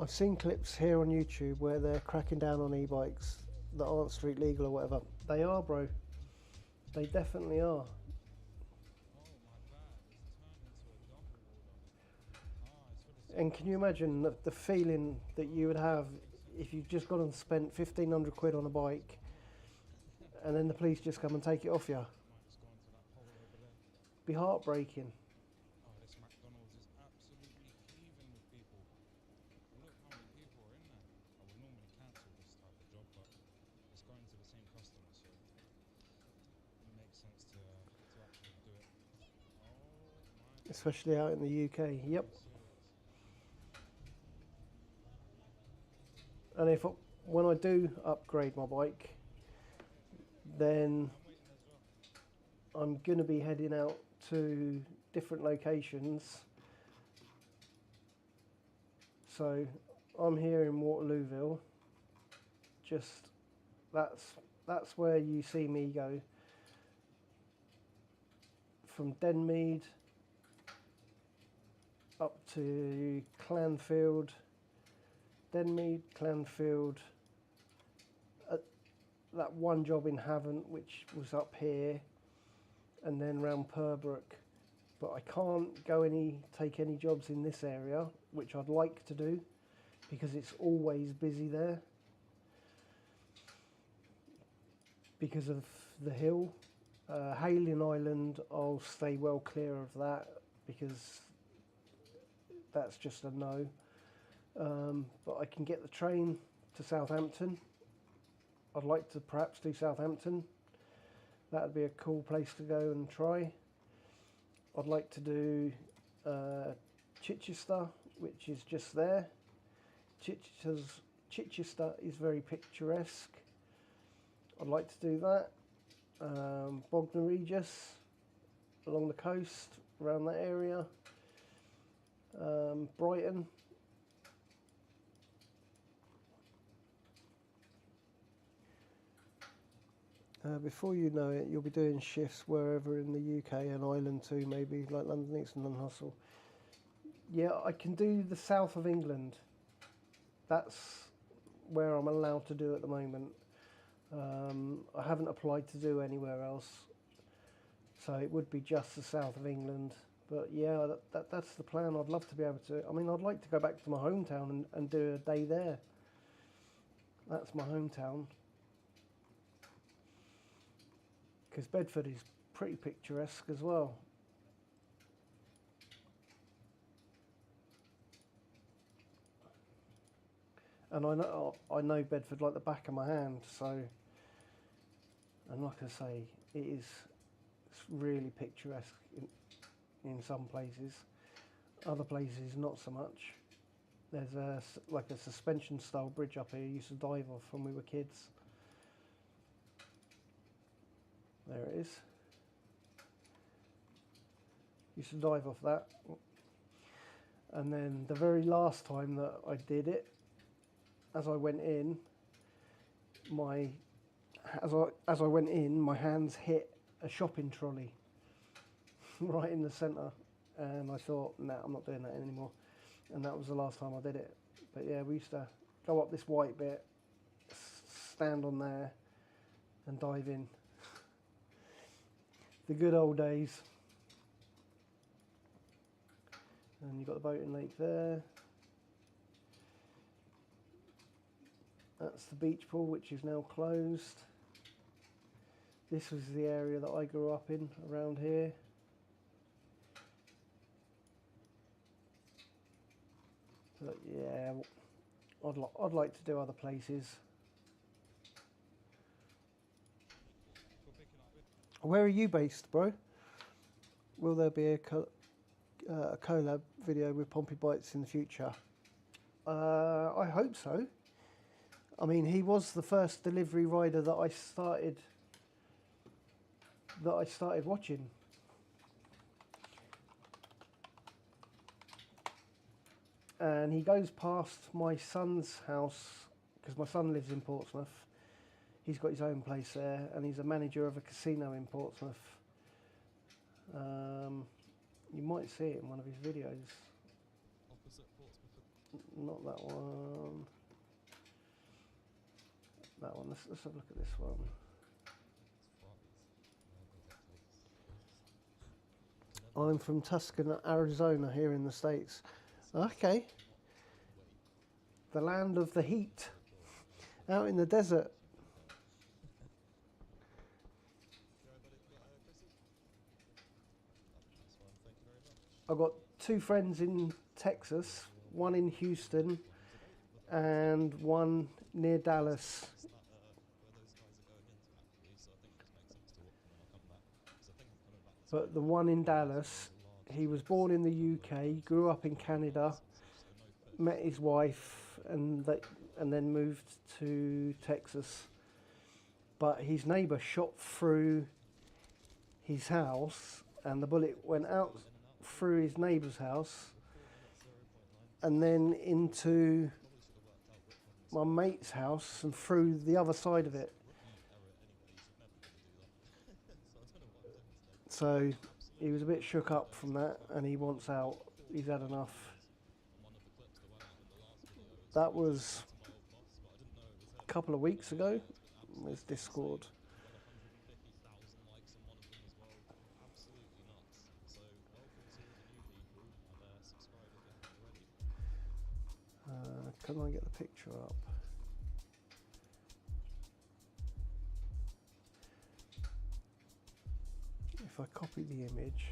I've seen clips here on YouTube where they're cracking down on e-bikes that aren't street legal or whatever. They are, bro. They definitely are. And can you imagine the feeling that you would have if you just got and spent 1,500 quid on a bike and then the police just come and take it off you? Be heartbreaking. Oh, this McDonald's is absolutely heaving with people. Look how many people are in there. I would normally cancel this type of job, but it's going to the same customer, so it makes sense to actually do it. Oh my. Especially out in the UK. Yep. And when I do upgrade my bike, then I'm going to be heading out to different locations. So I'm here in Waterlooville. Just that's where you see me go. from Denmead up to Clanfield, Denmead, Clanfield, that one job in Havant which was up here, and then round Purbrook. But I can't take any jobs in this area, which I'd like to do, because it's always busy there because of the hill. Hayling Island, I'll stay well clear of that because that's just a no. But I can get the train to Southampton. I'd like to perhaps do Southampton. That would be a cool place to go and try. I'd like to do Chichester, which is just there. Chichester is very picturesque. I'd like to do that. Bognor Regis, along the coast, around that area. Brighton. Before you know it, you'll be doing shifts wherever in the UK and Ireland too, maybe, like London Eastern and Hustle. Yeah, I can do the south of England. That's where I'm allowed to do at the moment. I haven't applied to do anywhere else, so it would be just the south of England. But yeah, that's the plan. I'd love to be able to. I mean, I'd like to go back to my hometown and do a day there. That's my hometown. Because Bedford is pretty picturesque as well. And I know Bedford like the back of my hand, so, and like I say, it's really picturesque in some places. Other places not so much. There's like a suspension style bridge up here we used to dive off when we were kids. There it is. Used to dive off that. And then the very last time that I did it, as I went in, my hands hit a shopping trolley right in the centre, and I thought, nah, I'm not doing that anymore. And that was the last time I did it. But yeah, we used to go up this white bit, stand on there, and dive in. The good old days. And you've got the boating lake there. That's the beach pool, which is now closed. This was the area that I grew up in, around here. But yeah, I'd like to do other places. Where are you based, bro? Will there be a collab video with Pompey Bites in the future? I hope so. I mean, he was the first delivery rider that I started watching. And he goes past my son's house, because my son lives in Portsmouth. He's got his own place there, and he's a manager of a casino in Portsmouth. You might see it in one of his videos. Opposite Portsmouth. Not that one. That one. Let's have a look at this one. I'm from Tucson, Arizona, here in the States. Okay. The land of the heat. Out in the desert. I've got two friends in Texas, one in Houston and one near Dallas. But the one in Dallas, he was born in the UK, grew up in Canada, met his wife, and then moved to Texas. But his neighbour shot through his house, and the bullet went out through his neighbour's house and then into my mate's house and through the other side of it. So he was a bit shook up from that, and he wants out. He's had enough. That was a couple of weeks ago. His Discord. Can I get the picture up? If I copy the image,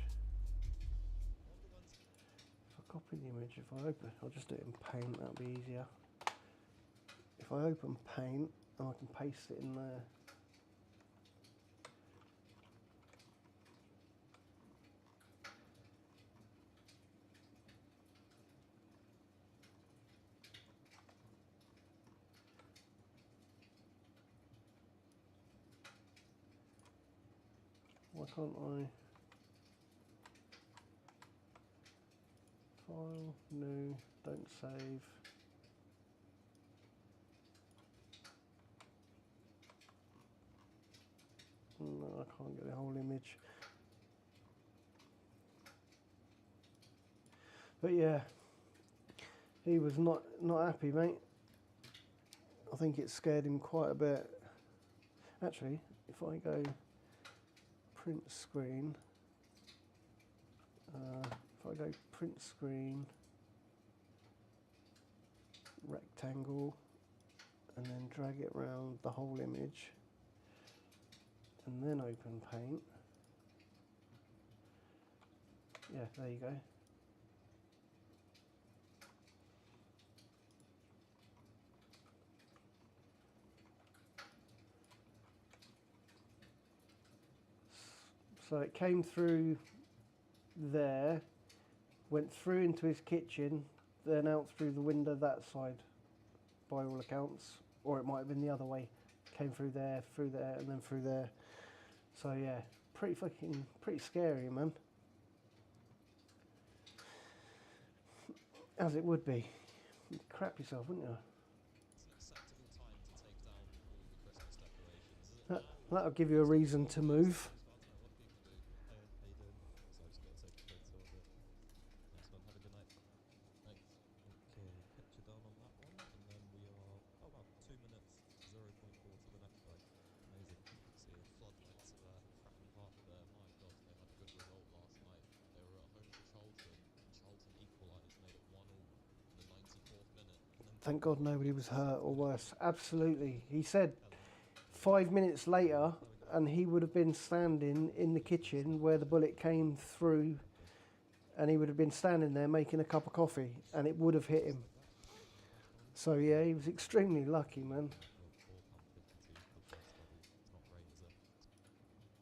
if I open, I'll just do it in Paint, that'll be easier. If I open Paint, and I can paste it in there. Why can't I? File, new, don't save. No, I can't get the whole image. But yeah, he was not happy, mate. I think it scared him quite a bit. Actually, if I go print screen, if I go print screen, rectangle, and then drag it around the whole image, and then open Paint. Yeah, there you go. So it came through there, went through into his kitchen, then out through the window that side, by all accounts. Or it might have been the other way. Came through there, and then through there. So yeah, pretty scary, man. As it would be. You'd crap yourself, wouldn't you? That'll give you a reason to move. Thank God nobody was hurt or worse. Absolutely. He said 5 minutes later, and he would have been standing in the kitchen where the bullet came through, and he would have been standing there making a cup of coffee, and it would have hit him. So yeah, he was extremely lucky, man.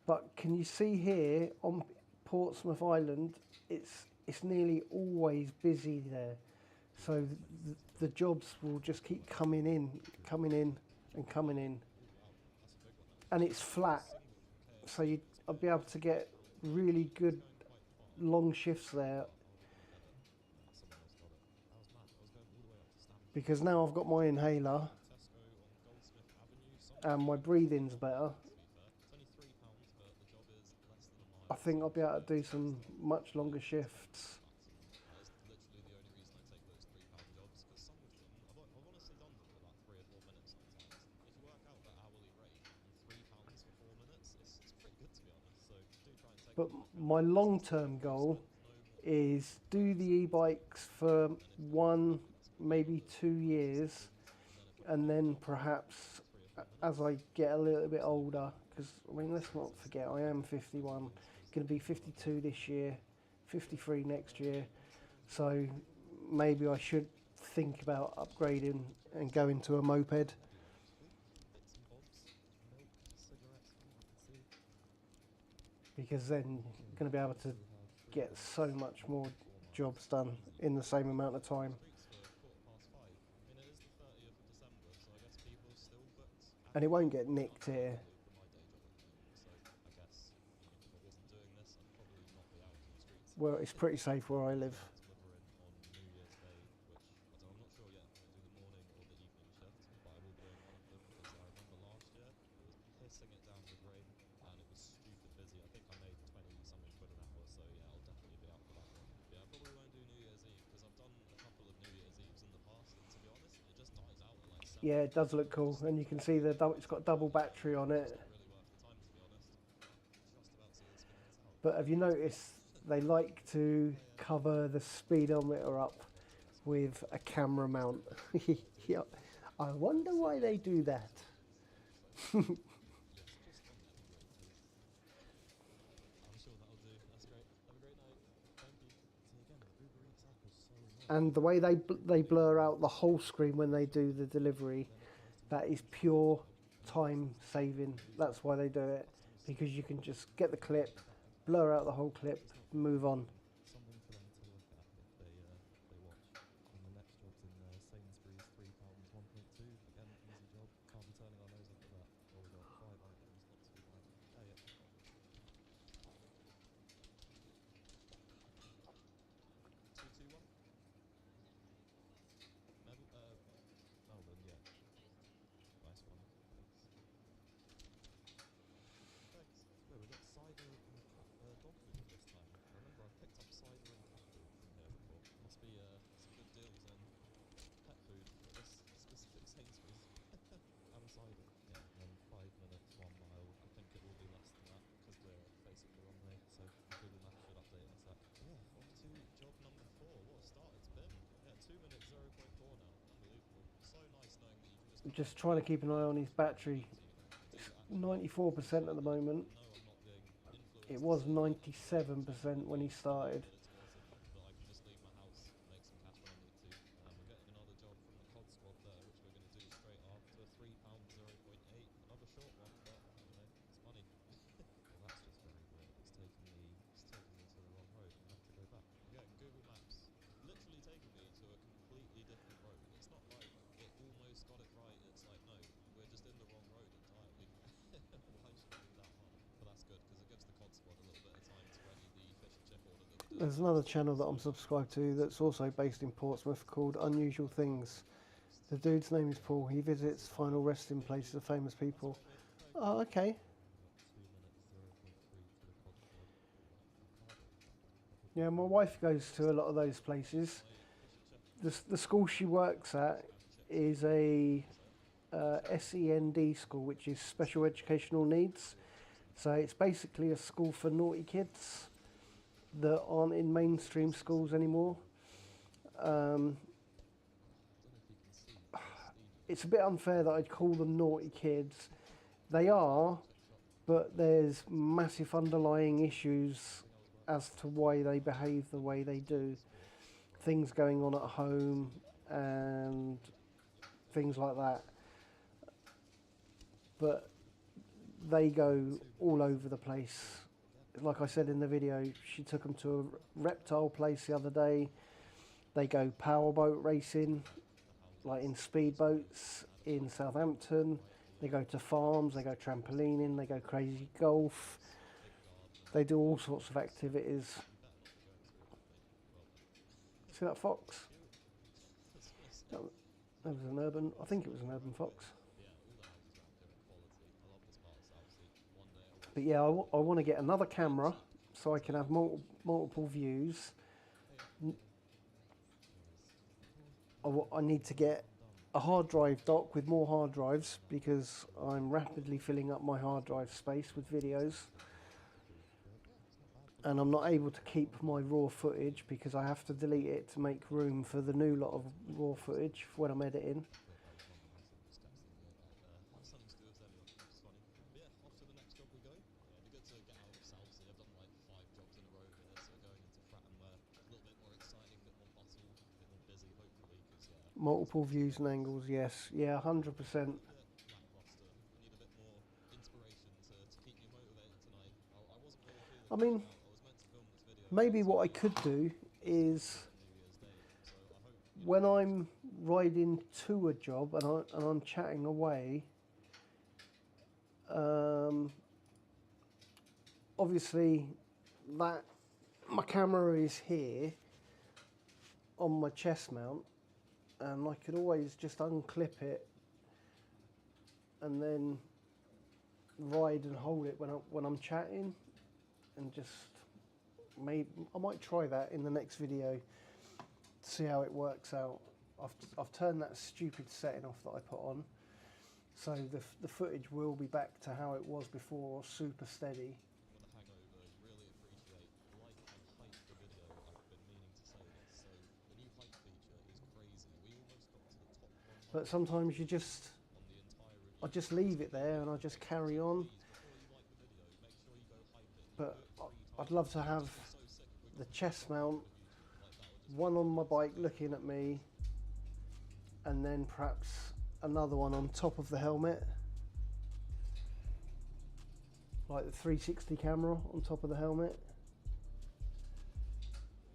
But can you see here on Portsmouth Island, it's nearly always busy there. So the jobs will just keep coming in, and coming in. And it's flat, so I'll be able to get really good long shifts there. Because now I've got my inhaler, and my breathing's better. I think I'll be able to do some much longer shifts. But my long-term goal is do the e-bikes for 1, maybe 2 years, and then perhaps as I get a little bit older, because I mean, let's not forget, I am 51, going to be 52 this year, 53 next year, so maybe I should think about upgrading and going to a moped. Because then you're going to be able to get so much more jobs done in the same amount of time. And it won't get nicked here. Well, it's pretty safe where I live. So yeah, I'll definitely be out for that one. Yeah, I probably won't do New Year's Eve because I've done a couple of New Year's Eves in the past, and to be honest, it just dies out at like 7 Yeah, it does o'clock. look cool, and you can see it's got double battery on It's it. not really worth the time, to be honest. Just about to spin this out. But have you noticed they like to cover the speedometer up with a camera mount? Yeah. I wonder why they do that. Yes, just on the actuators. I'm sure that'll do. That's great. Have a great night. Thank you. See again, the Uber Eats app is so annoying. And the way they blur out the whole screen when they do the delivery, that is pure time saving. That's why they do it, because you can just get the clip, blur out the whole clip, move on. Something for them to look at if they watch. And the next job's in Sainsbury's, £3, 1.2. Again, easy job. Can't be turning our nose up at that. Oh, we got 5 items, not too bad. Oh yeah. 221. Melbourne, yeah. Nice one. Thanks. Thanks. Wait, we got cider and dog food this time. I remember I picked up cider and cat food from here before. Must be some good deals on pet food at this specific Sainsbury's. And cider. Yeah, and then 5 minutes, 1 mile. I think it will be less than that because we're basically on there. So Google Maps should update in a sec. Yeah, off to job number 4. What a start it's been. Yeah, 2 minutes 0.4 now. Unbelievable. So nice knowing that you can just Just trying to keep an eye on his battery. It's 94% at the moment. No, I'm not being influenced. It was 97% when he started. But it's awesome. But I can just leave my house, make some cash when I need to. We're getting another job from the COD squad there, which we're going to do straight after. £3, 0.8. Another short one, but you know, it's money. Well, that's just very weird. It's taking me to the wrong road. I have to go back. Yeah, Google Maps literally taking me to a completely different road. It's not like it almost got it right. It's like, no, we're just in the wrong road entirely. Why should it be that hard? But that's good because it gives the COD squad a little bit of time to ready the fish and chip order that we're doing. There's another channel that I'm subscribed to that's also based in Portsmouth called Unusual Things. The dude's name is Paul. He visits final resting places of famous people. Oh, okay. 2 minutes 0.3 to the COD squad. Yeah, my wife goes to a lot of those places. The school she works at is a SEND school, which is special educational needs. So it's basically a school for naughty kids that aren't in mainstream schools anymore. It's a bit unfair that I'd call them naughty kids. They are, but there's massive underlying issues as to why they behave the way they do. Things going on at home and things like that. But they go all over the place. Like I said in the video, she took them to a reptile place the other day. They go powerboat racing, like in speedboats in Southampton. They go to farms, they go trampolining, they go crazy golf. They do all sorts of activities. See that fox? That was an urban, I think it was an urban fox. But yeah, I want to get another camera so I can have multiple views. I need to get a hard drive dock with more hard drives because I'm rapidly filling up my hard drive space with videos. And I'm not able to keep my raw footage because I have to delete it to make room for the new lot of raw footage when I'm editing. Multiple views and angles, yes. Yeah, 100%. I mean, maybe what I could do is when I'm riding to a job and I'm chatting away, obviously that my camera is here on my chest mount, and I could always just unclip it and then ride and hold it when I'm chatting and just maybe I might try that in the next video, see how it works out. I've turned that stupid setting off that I put on, so the footage will be back to how it was before, super steady. With the hangover, really appreciate like and hype the video. I've been meaning to say this. So the new hype feature is crazy. We almost got to the top 100 But sometimes you just, on the entire review. I just leave it there and I just carry on. Please, before you like the video, make sure you go hype it. But Do it 3 times. I'd love to have I'm so sick if we the got chest 100 mount, on YouTube. Like that would just one on my bike looking at me, and then perhaps another one on top of the helmet, like the 360 camera on top of the helmet.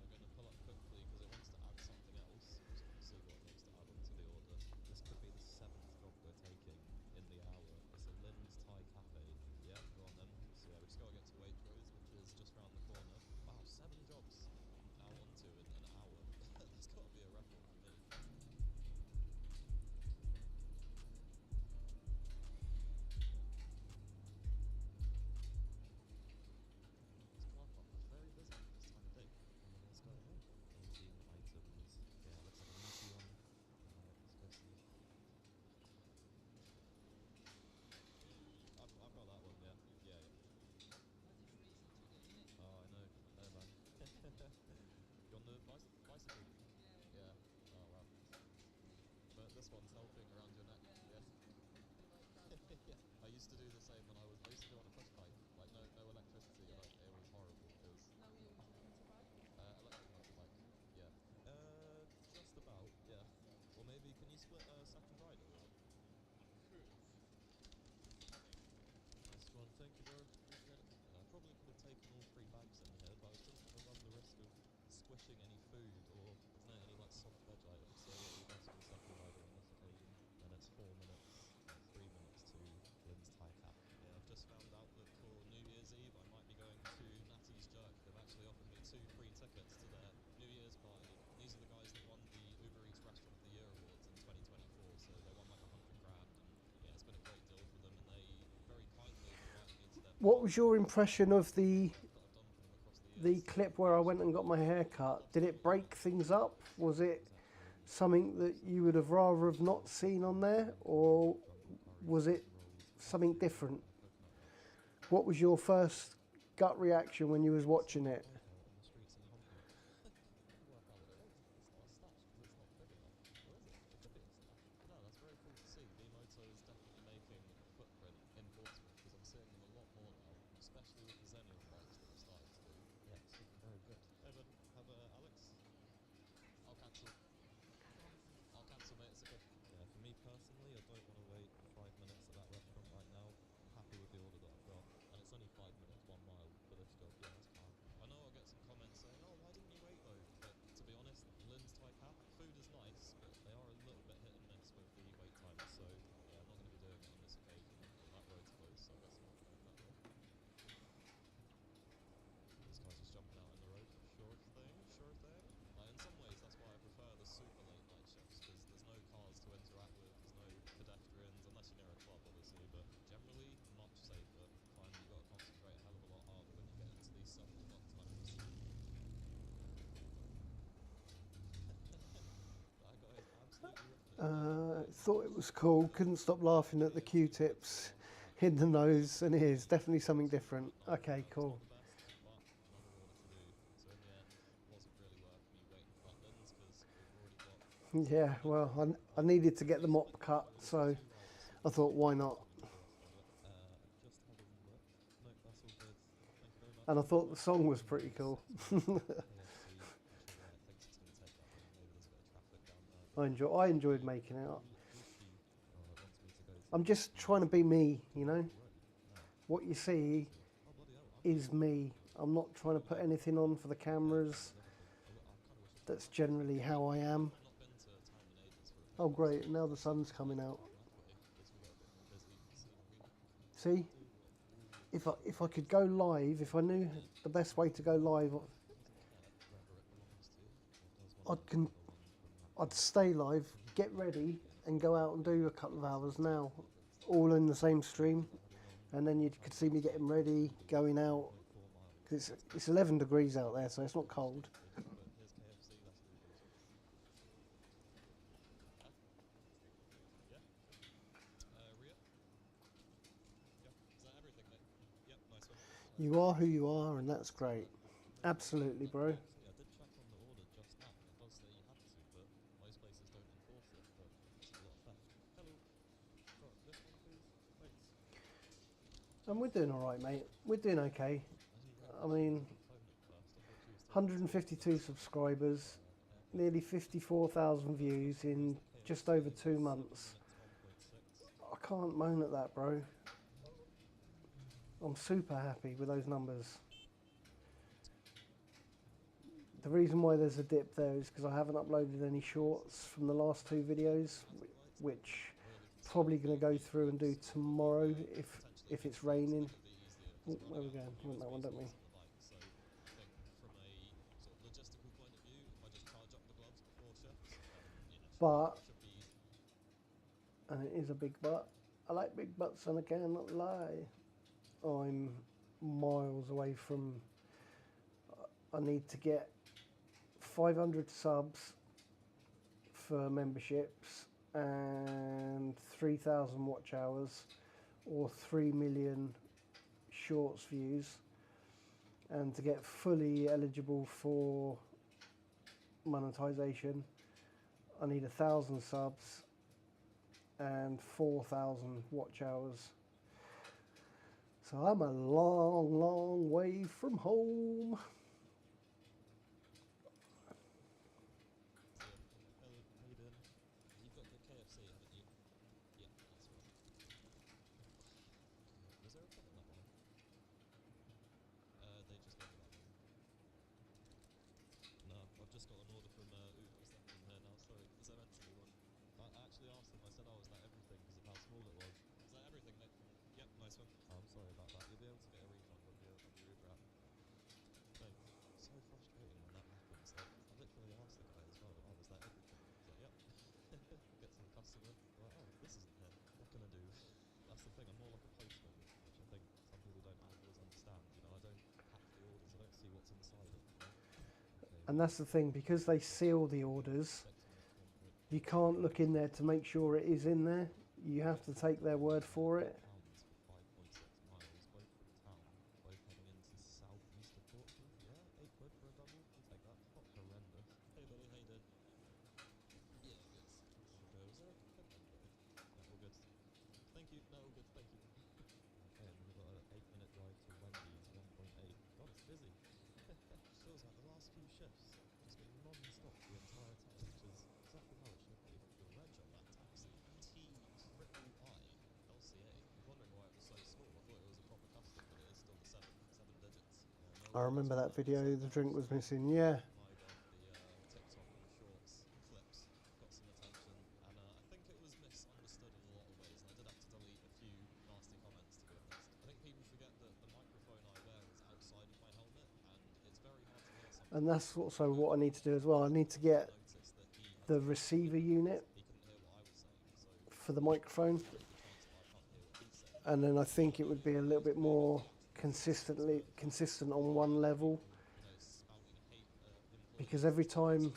We're going to pull up quickly because it wants to add something else. I'm just going to see what it wants to add onto the order. This could be the 7th job we're taking in the hour. It's a Lynn's Thai Cafe. Yeah, go on then. So yeah, we've just got to get to Waitrose, which is just round the corner. Wow, 7 jobs now onto in an hour. That's got to be a record for me. This car park is very busy this time of day. Let's go. 18 items. Yeah, looks like an easy one. Let's go see. I've got that one, yeah. Yeah, yeah. Oh, I know, man. You on the bicycle? Yeah. Oh, wow. But this one's helping around your neck, yes? Yeah. I used to do the same when I used to do on a push bike. Like, no electricity, like, it was horrible. It was... electric motorbike, yeah. Just about, yeah. Or maybe, can you split a second rider, or...? Nice one, thank you, bro. Appreciate it. I probably could have taken all 3 bags in here, but I didn't want to run the risk of squishing any food or, I don't know, any like soft veg items. So what we best for the second rider on this occasion. And it's 4 minutes, 3 minutes to Lynn's Thai Cap. Yeah, I've just found out that for New Year's Eve I might be going to Natty's Jerk. They've actually offered me 2 free tickets to their New Year's party. And these are the guys that won the Uber Eats Restaurant of the Year awards in 2024. So they won like 100 grand. And yeah, it's been a great deal for them. And they very kindly have invited me to their What was your impression of the that I've done for them across the years. clip where I went and got my hair cut? Did it break things up? Was it something that you would have rather have not seen on there, or was it something different? What was your first gut reaction when you was watching it? On the streets in Hong Kong. Work out what it is. It's not a stash because it's not big enough. Or is it? It could be a stash. No, that's very cool to see. B-Moto is definitely making a footprint in Portsmouth because I'm seeing them a lot more now, especially with the Xenion bikes that they're starting to do. Yeah, it's looking very good. Hey, bud, have Alex? I'll cancel. I'll cancel, mate. It's okay. Yeah, for me personally, I don't want to wait 5 minutes at that restaurant right now. I'm happy with the order that I've got, and it's only 5 minutes, 1 mile for this job. Yeah, it's fine. I know I'll get some comments saying, "Oh, why didn't you wait though?" But to be honest, Lynn's Thai Cap food is nice, but they are a little bit hit and miss with the wait times. So yeah, I'm not going to be doing it on this occasion. Well, that road's closed, so I guess I'm not going that way. This guy's just jumping out in the road. Sure thing, sure thing. Like, in some ways, that's why I prefer the super late night shifts, because there's no cars to interact with, there's no pedestrians, unless you're near a club, obviously, but generally, much safer. Find you've got to concentrate a hell of a lot harder when you get into these self-conduct times. That guy is absolutely ripping it. Thought it was cool, couldn't stop laughing at the Q-tips in the nose and ears. Definitely something different. Okay, cool. The best, but another order to do. So in the end, wasn't really worth me waiting for that Lynn's because we've already got. Yeah, well, I needed to get the mop cut, so I thought, why not? Just have a look. No, that's all good. Thank you very much. And I thought the song was pretty cool. KFC, actually, thinks it's going to take that long. Maybe there's a bit of traffic down there. I enjoyed making it up. Sushi, wants me to go to. I'm just trying to be me, you know? Right. No. What you see Oh, bloody hell. is me. I'm not trying to put anything on for the cameras. That's generally how I am. I've not been to town in ages for a Oh great, now the sun's coming out. way because we got a bit more busy. See? If I could go live, if I knew the best way to go live, Wherever it belongs to. I'd stay live, get ready, and go out and do a couple of hours now, all in the same stream, and then you could see me getting ready, going out, 'Cause it's 11 degrees out there, so it's not cold. But here's KFC, that's really good. Yeah, sure. Ria? Yep. Is that everything, mate? Yep, nice one. You are who you are, and that's great. Absolutely, bro. Actually, I did check on the order just now, and it does say you had to, but most places don't enforce it, but it's a lot of theft. Hello. Got this one, please. Thanks. And we're doing all right, mate. We're doing okay. I mean, 152 subscribers, nearly 54,000 views in just over 2 months. I can't moan at that, bro. I'm super happy with those numbers. The reason why there's a dip there is because I haven't uploaded any shorts from the last 2 videos, which probably going to go through and do tomorrow if it's raining. Oh, where are we going? We want that one, don't we? So I think from a sort of logistical point of view, if I just charge up the gloves before shifts, But, should be easy. and it is a big butt, I like big butts and I cannot lie. I'm miles away from, I need to get 500 subs for memberships and 3,000 watch hours or 3 million shorts views, and to get fully eligible for monetization I need 1,000 subs and 4,000 watch hours. So I'm a long, long way from home. Hello, how you doing? You've got the KFC, haven't you? Yeah, that's right. Was there a pin in that one? They just gave me that one. No, I've just got an order from reception here now, sorry. Is there meant to be one? I actually asked them, I said, oh, is that everything because of how small it was? Is that everything, mate? Yep, nice one. Oh, I'm sorry about that. You'll be able to get a refund on your Uber app. Thanks. So frustrating when that happens. I literally asked the guy as well, oh, is that everything? He's like, yep. Get to the customer, like, oh, this isn't here. What can I do? That's the thing, I'm more like a postman, which I think some people don't always understand. You know, I don't pack the orders, I don't see what's inside it, you know? Okay, And that's the thing, because they seal the orders, you can't look in there to make sure it is in there. You have to take their word for it. pounds for 5.6 miles, both from town, both heading into southeast of Portsmouth. Yeah, £8 for a double. We'll take that. Not horrendous. Hey buddy, how you doing? Yeah, good. Okay, was there a pin then, buddy? No, all good. Thank you. No, all good. Thank you. Okay, and then we've got an 8-minute drive to Wendy's, 1.8. God, it's busy. Feels like the last few shifts just been non-stop the entire time, which is exactly how it should be. The reg on that taxi, T-triple-I LCA. I was wondering why it was so small. I thought it was a proper custom, but it is still the seven digits. I remember that video, the drink was missing, yeah. My God, the TikTok and shorts clips got some attention, and I think it was misunderstood in a lot of ways, and I did have to delete a few nasty comments, to be honest. I think people forget that the microphone I wear is outside of my helmet, and it's very hard to hear something. And that's also what I need to do as well. I need to get Notice that the receiver unit he couldn't hear what I was saying, so for the microphone, there's a chance that I can't hear what he's saying. and then I think it would be a little bit more consistent on one level, You know, spouting hate employees, because every time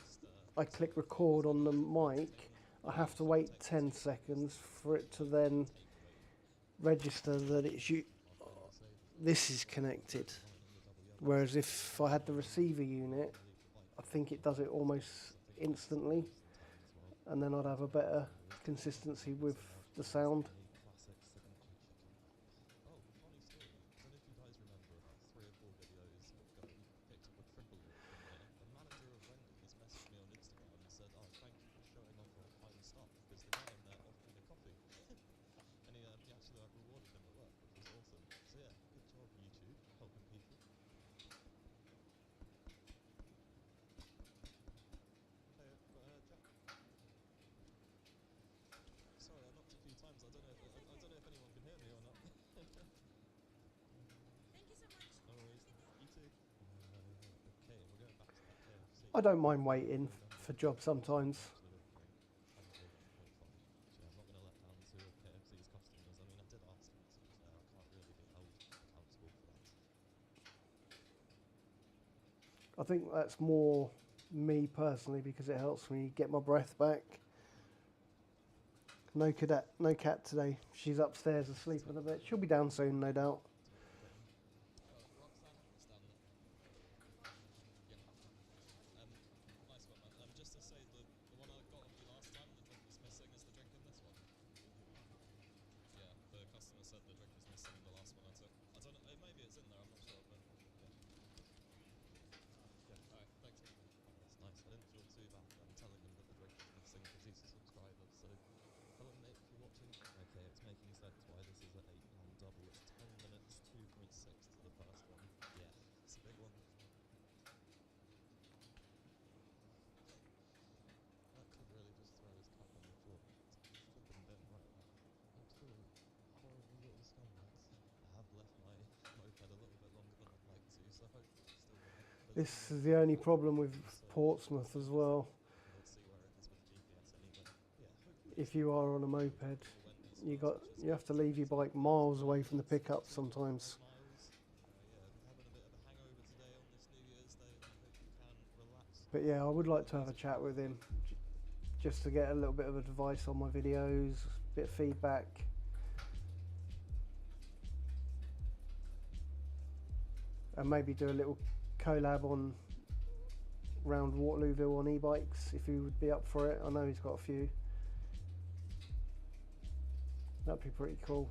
I click record on the mic, I have to wait 10 seconds for it to then register that it's you. This is connected. Whereas if I had the receiver unit, I think it does it almost instantly, and then I'd have a better consistency with the sound. Classic signature chicken. Oh, funny story. I don't know if you guys remember about 3 or 4 videos ago, picked up a triple order from here. The manager of Wendy's messaged me on Instagram and said, oh, thank you for showing off our fine stuff, because the guy in there offered me a coffee. And he actually rewarded him at work, which was awesome. So yeah, good job YouTube, helping people. Hey, got Jack. Sorry, I knocked a few times. I don't know if anyone can hear me or not. Thank you so much. No worries. You too. Okay, we're going back to that KFC. I don't mind waiting for jobs sometimes. Actually, I'm not going to let down to KFC's customers. I mean, I did ask them, to be fair. I can't really be held accountable for that. I think that's more me personally because it helps me get my breath back. No cat today. She's upstairs asleep in a bit. She'll be down soon, no doubt. Roxanne, it's down there. Yeah. Nice one, man. Just to say, the one I got of you last time, the drink that's missing, is the drink in this one? Yeah, the customer said the drink was missing in the last one I took. I don't know, maybe it's in there, I'm not sure, but yeah. Yeah, alright, thanks. That's nice. I didn't feel too bad telling him that the drink was missing because he's a subscriber, so hello mate, if you're watching. Okay, it's making sense why this is an £8 double. It's 10 minutes, 2.6 to the first one. Yeah, it's a big one. That could really just throw his cup on the floor. It's flipping bin right there. Absolute horrible little scumbags. I have left my moped a little bit longer than I'd like to, so hopefully it's still there. This is the only problem with Portsmouth as well. Let's see where it is with GPS anyway. Yeah, hopefully If you are on a moped, you have to leave your bike miles away from the pickup sometimes. miles. Yeah, having a bit of a hangover today on this New Year's Day, and I hope you can relax. But yeah, I would like to have a chat with him just to get a little bit of advice on my videos, a bit of feedback. And maybe do a little collab on round Waterlooville on e-bikes if he would be up for it. I know he's got a few. That'd be pretty cool.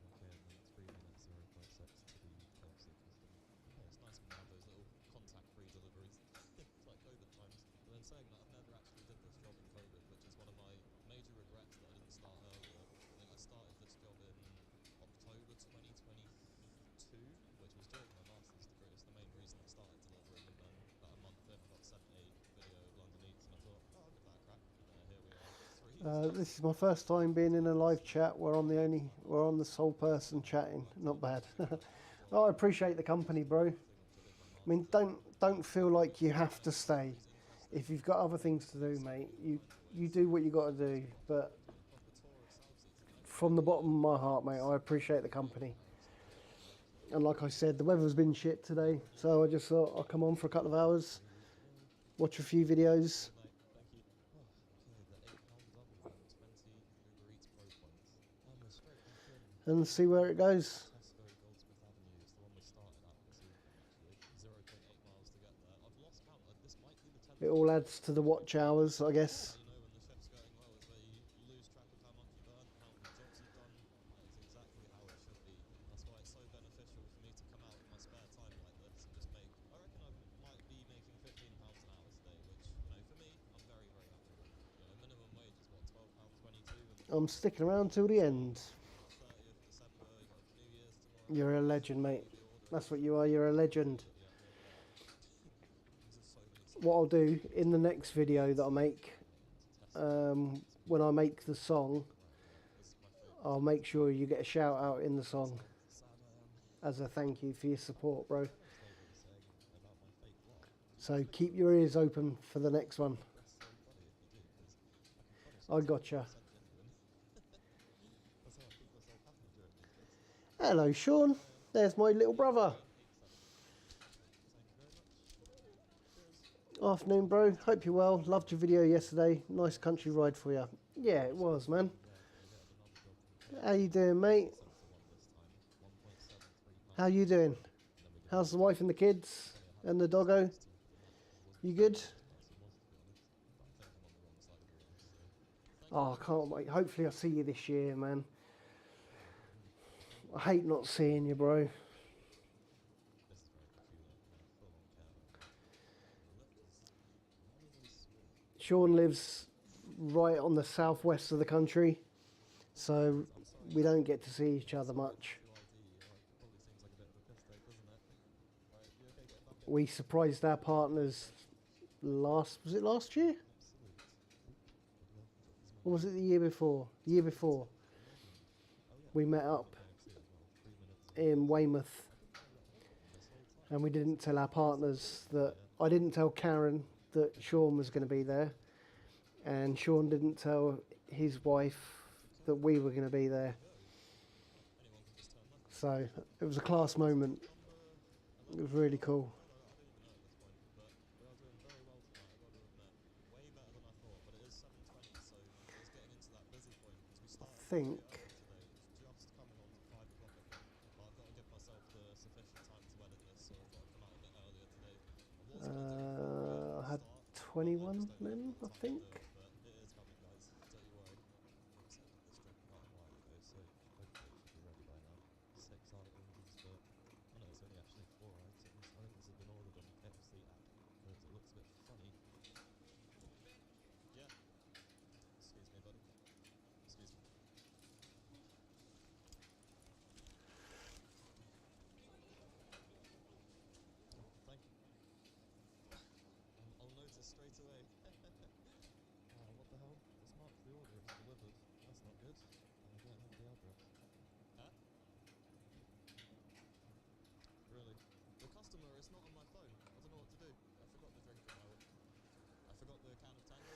Okay, and then 3 minutes 0.6 to the KFC customer. Yeah, it's nice when we have those little contact-free deliveries. It's like COVID times. But then saying that, I've never actually did this job in COVID, which is one of my major regrets that I didn't start earlier. I think I started this job in October 2022, which was during my master's degree. It's the main reason I started delivering, and then about a month in, I got sent a video of London Eats, and I thought, oh, I'll give that a crack. And here we are, 3 This is my first time being in a live chat where I'm the sole person chatting. Not bad. Oh, I appreciate the company, bro. I mean, don't feel like you have to stay. If you've got other things to do, mate, you do what you got to do. But from the bottom of my heart, mate, I appreciate the company. And like I said, the weather's been shit today, so I just thought I'll come on for a couple of hours, watch a few videos. Thank you. Oh, okay, the £8 double and 20 Uber Eats Pro points. And we're straight back in. And see where it goes. Tesco Goldsmith Avenue is the one we started at this evening, actually. 0.8 miles to get there. I've lost count. This might be the 10th. It all adds to the watch hours, I guess. You know, when the shift's going well, is where you lose track of how much you've earned, how many jobs you've done. It's exactly how it should be. That's why it's so beneficial for me to come out in my spare time like this and just make. I reckon I might be making £15 an hour today, which, you know, for me, I'm very, very happy with. You know, minimum wage is what, £12.22. I'm sticking around till the end. 30th December, you got New Year's tomorrow. You're a legend, mate. That's what you are, you're a legend. What I'll do in the next video that I make, when I make the song, I'll make sure you get a shout out in the song as a thank you for your support, bro. So keep your ears open for the next one. I gotcha. Hello, Sean. There's my little brother. Afternoon, bro. Hope you're well. Loved your video yesterday. Nice country ride for you. Yeah, it was, man. How you doing, mate? How you doing? How's the wife and the kids and the doggo? You good? Oh, I can't wait. Hopefully I'll see you this year, man. I hate not seeing you, bro. Sean lives right on the southwest of the country, so we don't get to see each other much. We surprised our partners was it last year? Or was it the year before? The year before. We met up in Weymouth, and we didn't tell our partners that. I didn't tell Karen that Sean was going to be there, and Sean didn't tell his wife that we were going to be there. Anyone can just turn left. So it was a class moment. It was really cool. I don't even know at this point, but we are doing very well tonight, I've got to admit. Way better than I thought, but it is 7:20, so it's getting into that busy point, because we started a think- bit early today. It's just coming on to 5 o'clock, I think. But I've got to give myself the sufficient time to edit this, so I thought I'd come out a bit earlier today. I was going to do it from I had start, but I 21 just don't then, have I the time to think. do it, but it is coming, guys, don't you worry. Oops, I did this job quite a while ago, so hopefully it should be ready by now. 6 items, but oh no, it's only actually 4 items. I think this has been ordered on the KFC app because it looks a bit funny. Yeah. Excuse me, buddy. Excuse me. Oh, thank you. I'll notice straight away. What the hell? It's marked the order, it's delivered. That's not good. I don't have the address. Huh? Really? The customer is not on my phone. I don't know what to do. I forgot the drink in my order. I forgot the can of Tango.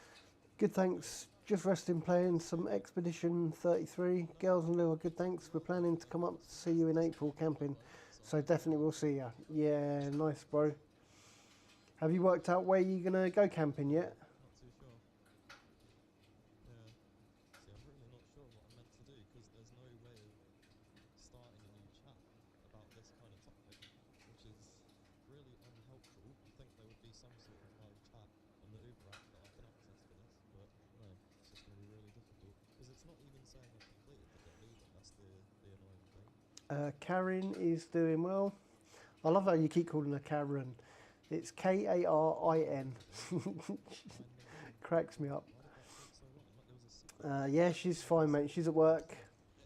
Good thanks. Just resting playing some Expedition 33. Girls and Lou, good thanks. We're planning to come up to see you in April camping. So definitely we'll see you. Yeah, nice bro. Have you worked out where you're going to go camping yet? Not too sure. Yeah. See, I'm really not sure what I'm meant to do, because there's no way of starting a new chat about this kind of topic, which is really unhelpful. I think there would be some sort of live chat on the Uber app that I can access for this, but no, it's just going to be really difficult, because it's not even saying I've completed the job either. That's the annoying thing. Karen is doing well. I love how you keep calling her Karen. It's Karin. Cracks me up. Why did that take so long? Like, there was a secret. Yeah, she's fine, mate. She's at work. It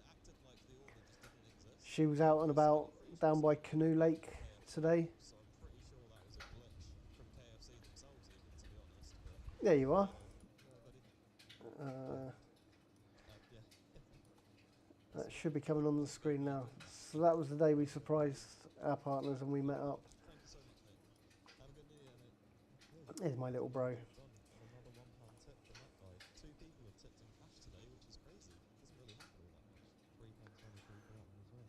acted like the order just didn't exist. She was out and about down by Canoe Lake today. So I'm pretty sure that was a glitch from KFC themselves, even, to be honest. But There you are. yeah, buddy. Yeah. That should be coming on the screen now. So that was the day we surprised our partners and we met up. Thank you so much, mate. Have a good New Year, mate. Yeah, There's my little bro. done. Another £1 tip from that guy. 2 people have tipped in cash today, which is crazy. Doesn't really happen all that much. £3.23 for that one as well.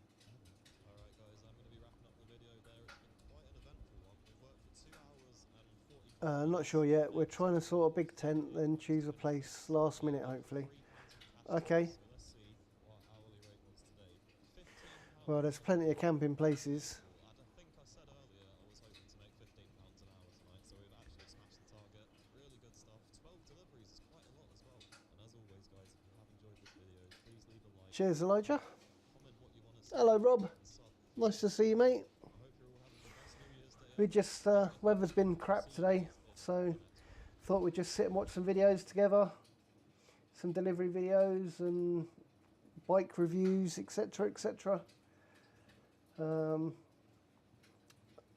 Alright guys, I'm going to be wrapping up the video there. It's been quite an eventful one. We've worked for 2 hours and 40 Not sure yet. We're trying to sort a big tent, then choose a place last minute, hopefully. Okay. So let's see what hourly rate was today. £15. Well, there's plenty of camping places. I think I said earlier I was hoping to make £15 an hour tonight, so we've actually smashed the target. Really good stuff. 12 deliveries is quite a lot as well. And as always, guys, if you have enjoyed this video, please leave a like. Cheers, Elijah. Comment what you want to see. Hello, Rob. And sub. Nice to see you, mate. I hope you're all having the best New Year's Day. We just, weather's been crap today, so thought we'd just sit and watch some videos together. Some delivery videos and bike reviews, etc, etc.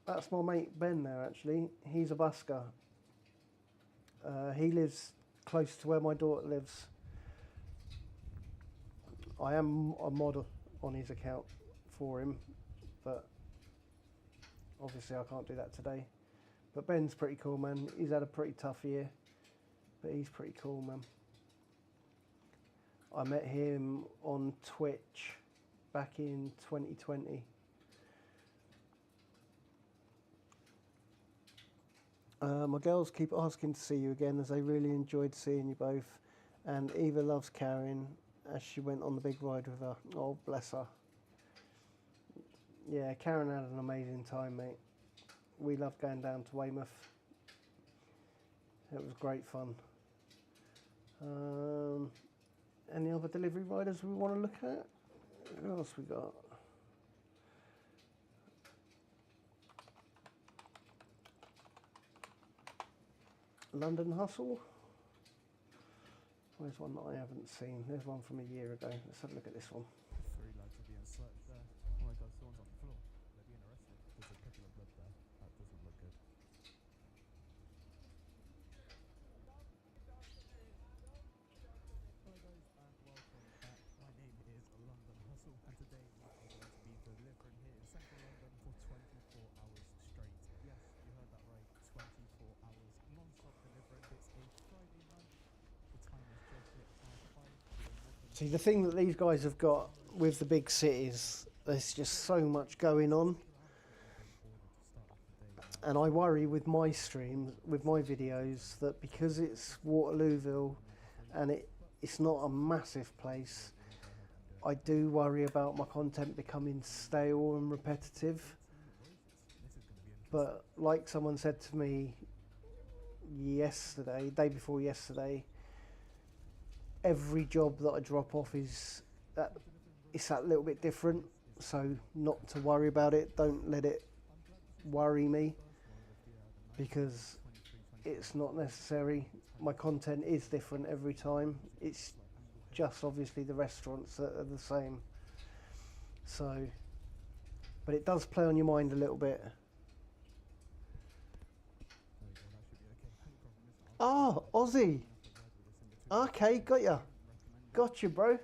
That's my mate Ben there, actually. He's a busker. He lives close to where my daughter lives. I am a mod on his account for him, but obviously I can't do that today. But Ben's pretty cool, man. He's had a pretty tough year, but he's pretty cool, man. I met him on Twitch back in 2020. My girls keep asking to see you again, as they really enjoyed seeing you both. And Eva loves Karen, as she went on the big ride with her. Oh, bless her. Yeah, Karen had an amazing time, mate. We loved going down to Weymouth. It was great fun. Any other delivery riders we want to look at? Who else we got? London Hustle. Where's one that I haven't seen? There's one from a year ago. Let's have a look at this one. 3 lads are being searched there. Oh my god, someone's on the floor. They're being arrested. There's a trickle of blood there. That doesn't look good. Hello guys and welcome back. My name is London Hustle and today we are going to be delivering here in central London for 24 hours straight. Yes, you heard that right. 24 hours non-stop delivering. It's a Friday night. The time is just hit 5:05. We are more than See, the thing that these guys have got with the big cities, there's just so much going on. And I worry with my streams, with my videos, that because it's Waterlooville and it's not a massive place, I do worry about my content becoming stale and repetitive. But like someone said to me yesterday, day before yesterday, every job that I drop off is that it's that little bit different, so not to worry about it. Don't let it worry me, because it's not necessary. My content is different every time. It's just obviously the restaurants that are the same. So, but it does play on your mind a little bit. Oh, Aussie. Okay, got ya. Got you, bro.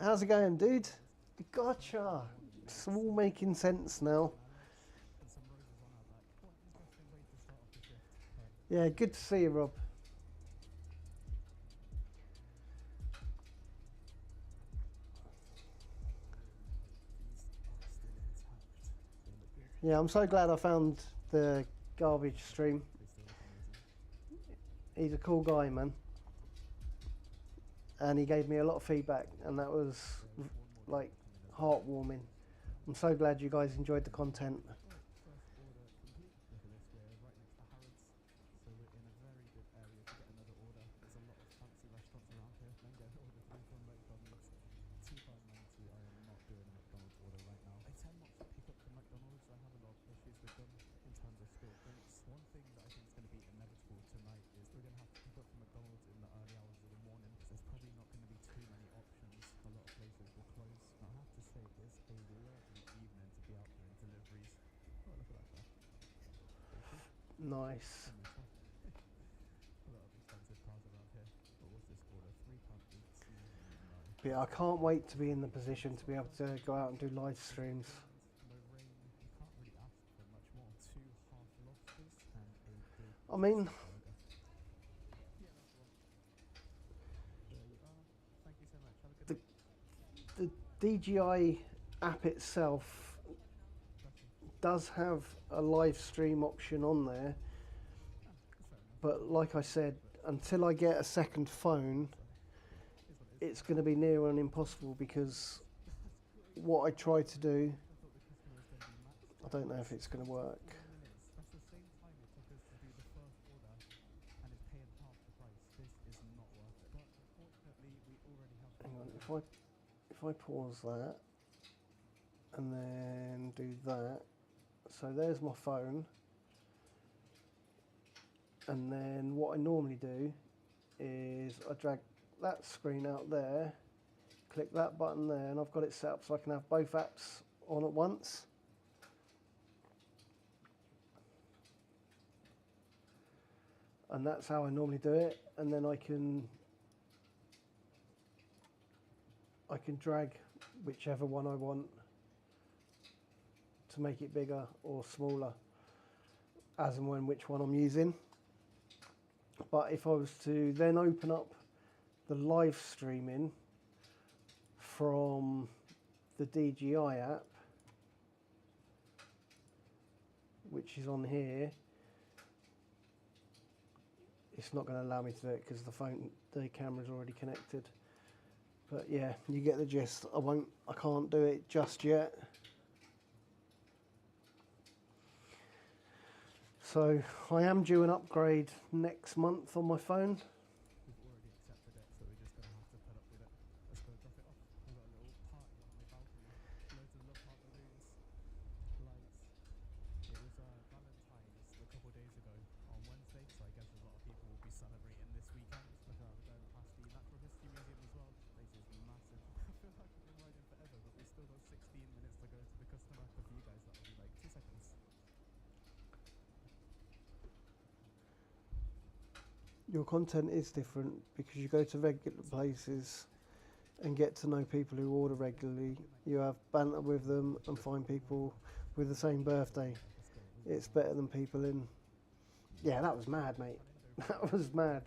How's it going, dude? Gotcha. It's all making sense now. Yeah, good to see you, Rob. Yeah, I'm so glad I found the garbage stream. He's a cool guy, man. And he gave me a lot of feedback, and that was like heartwarming. I'm so glad you guys enjoyed the content. Nice. But yeah, I can't wait to be in the position to be able to go out and do live streams. I mean, the DJI app itself does have a live stream option on there, but like I said, until I get a second phone, it's going to be near on impossible, because what I try to do, I don't know if it's going to work. Hang on, if I pause that and then do that, so there's my phone, and then what I normally do is I drag that screen out there, click that button there, and I've got it set up so I can have both apps on at once. And that's how I normally do it, and then I can drag whichever one I want to make it bigger or smaller, as and when which one I'm using. But if I was to then open up the live streaming from the DJI app, which is on here, it's not going to allow me to do it because the camera's already connected. But yeah, you get the gist. I can't do it just yet. So I am due an upgrade next month on my phone. Your content is different because you go to regular places and get to know people who order regularly. You have banter with them and find people with the same birthday. It's better than people in... Yeah, that was mad, mate. That was mad.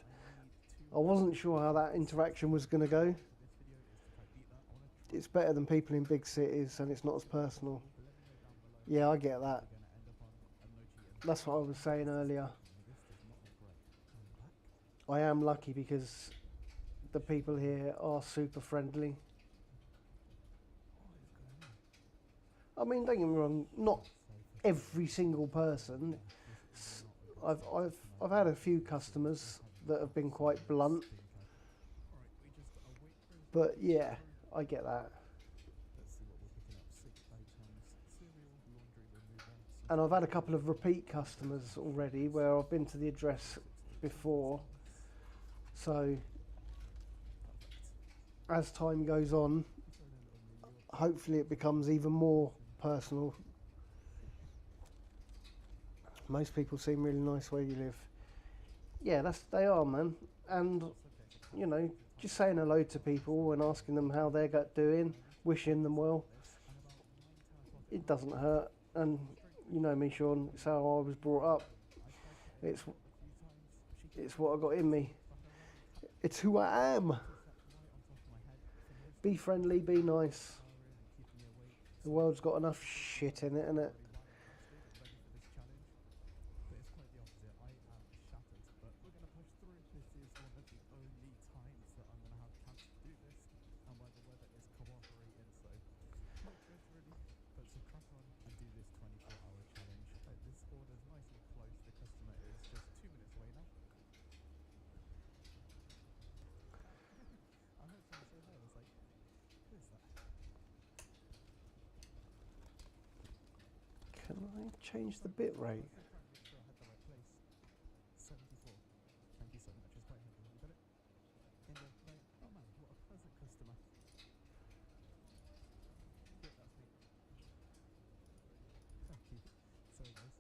I wasn't sure how that interaction was going to go. for this video is to try beat that. I want to try It's better than people in big cities and it's not as personal. but let me know down below Yeah, I get that. what you're gonna end up on and no cheating. That's what I was saying earlier. This does not look right. Going back. I am lucky because the people here are super friendly. What is going on? I mean, don't get me wrong, not every single person. I've had a few customers that have been quite blunt, Alright, we just gotta wait for his but yeah, I get that. Let's see what we're picking up. 6 items, cereal, laundry remover. And I've had a couple of repeat customers already where I've been to the address before. So as time goes on, hopefully it becomes even more personal. Most people seem really nice where you live. Yeah, they are, man. And you know, just saying hello to people and asking them how they're doing, wishing them well, it doesn't hurt. And you know me, Sean, it's how I was brought up. It's what I got in me. It's who I am. Be friendly, be nice. The world's got enough shit in it, innit? But it's quite the opposite. I am shattered, but we're going to push through. This is one of the only times that I'm going to have a chance to do this, and where the weather is cooperating, so not just really, but to crack on and do this 24-hour challenge. This order's nice and close. The customer is just 2 minutes away now. I heard someone say that. I was like, who is that? Can I change the bit rate? Trying to make sure I had the right place. 74. Thank you so much. It's quite heavy. You got it? In the right. Oh man, what a pleasant customer. Yeah, that's me. Thank you. Sorry guys.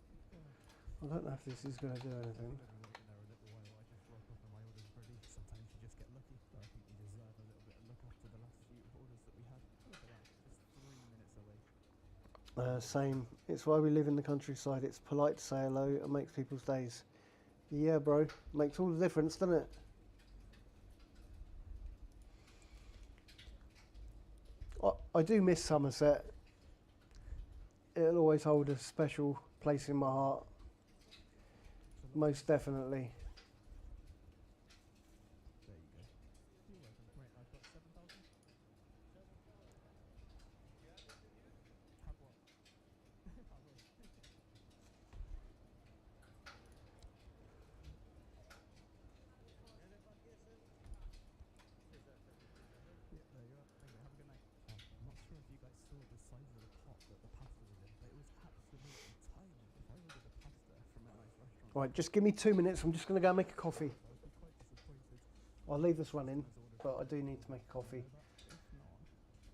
I don't know if this is going to do anything. I've been waiting there a little while. I just rock up and my order's ready. Sometimes you just get lucky, but I think we deserve a little bit of luck after the last few orders that we had. Look at that. Just 3 minutes away. Same. It's why we live in the countryside. It's polite to say hello and makes people's days. Yeah, bro. Makes all the difference, doesn't it? I do miss Somerset. It'll always hold a special place in my heart. Most definitely. There you go. You're welcome. Right, I've got 7,000. Have what? I will. Yeah, there you are. Thank you. Have a good night. I'm not sure if you guys saw the size of the pot that the pasta was in, but it was absolutely tiny. If I ordered a pasta from a nice restaurant, Right, just give me 2 minutes. I'm just going to go make a coffee. I would be quite disappointed. I'll leave this running, but I do need to make a coffee. If not,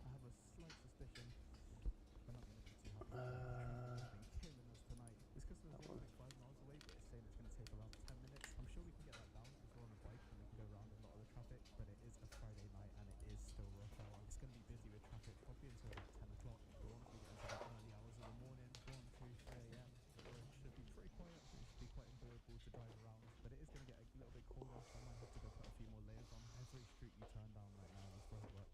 I have a slight suspicion we're not going to be too happy. It's been killing us tonight. This customer's 1.5 miles away, but it's saying it's going to take around 10 minutes. I'm sure we can get that down because we're on a bike and we can go around a lot of the traffic, but it is a Friday night and it is still rush hour. It's going to be busy with traffic probably until about 10 o'clock. We'll honestly get into the early hours of the morning, 1, 2, 3 a.m. The road should be pretty quiet. It should be quite enjoyable to drive around, but it is going to get a little bit colder, so I might have to go put a few more layers on. Every street you turn down right now is roadwork.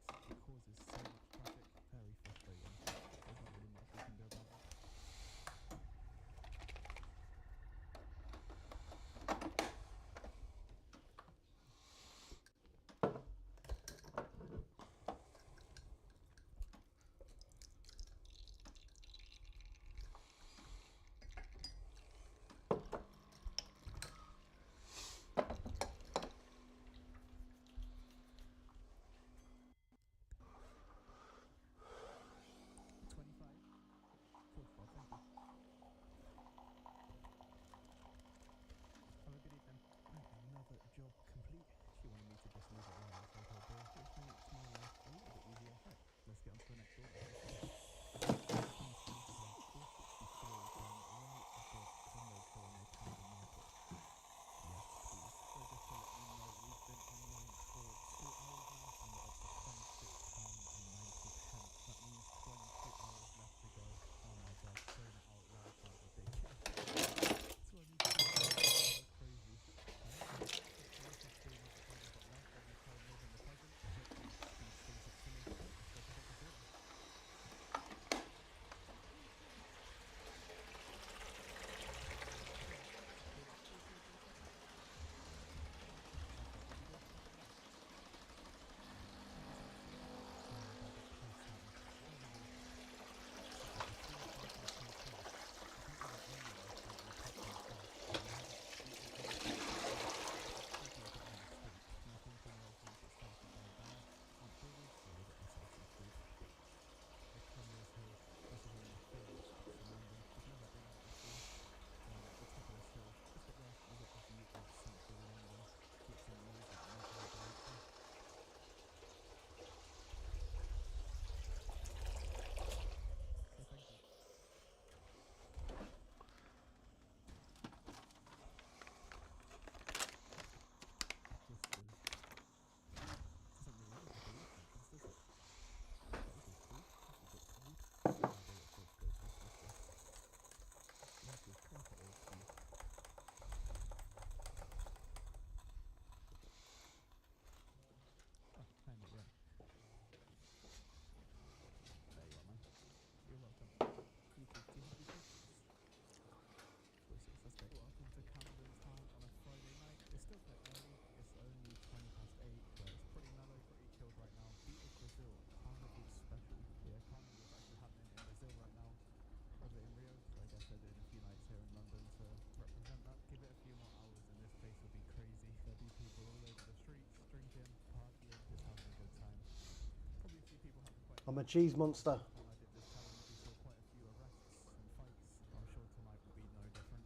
I'm a cheese monster. I did just tell him that we saw quite a few arrests and fights. I'm sure tonight will be no different.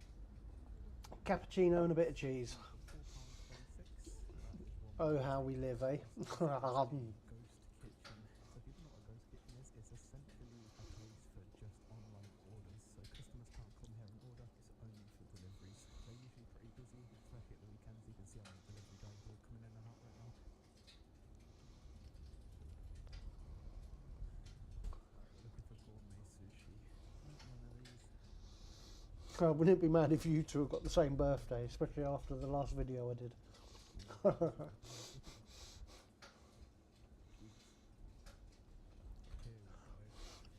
Cappuccino and a bit of cheese. £4.26. Oh, how we live, eh? Ghost kitchen. So if you don't know what a ghost kitchen is, it's essentially a place for just online orders. So customers can't come here and order, it's only for deliveries. They're usually pretty busy, especially at the weekends. You can see how many delivery drivers are coming in and out right now. Looking for gourmet sushi. Not one of these. I wouldn't be mad if you two have got the same birthday, especially after the last video I did. Jeez. Here we go.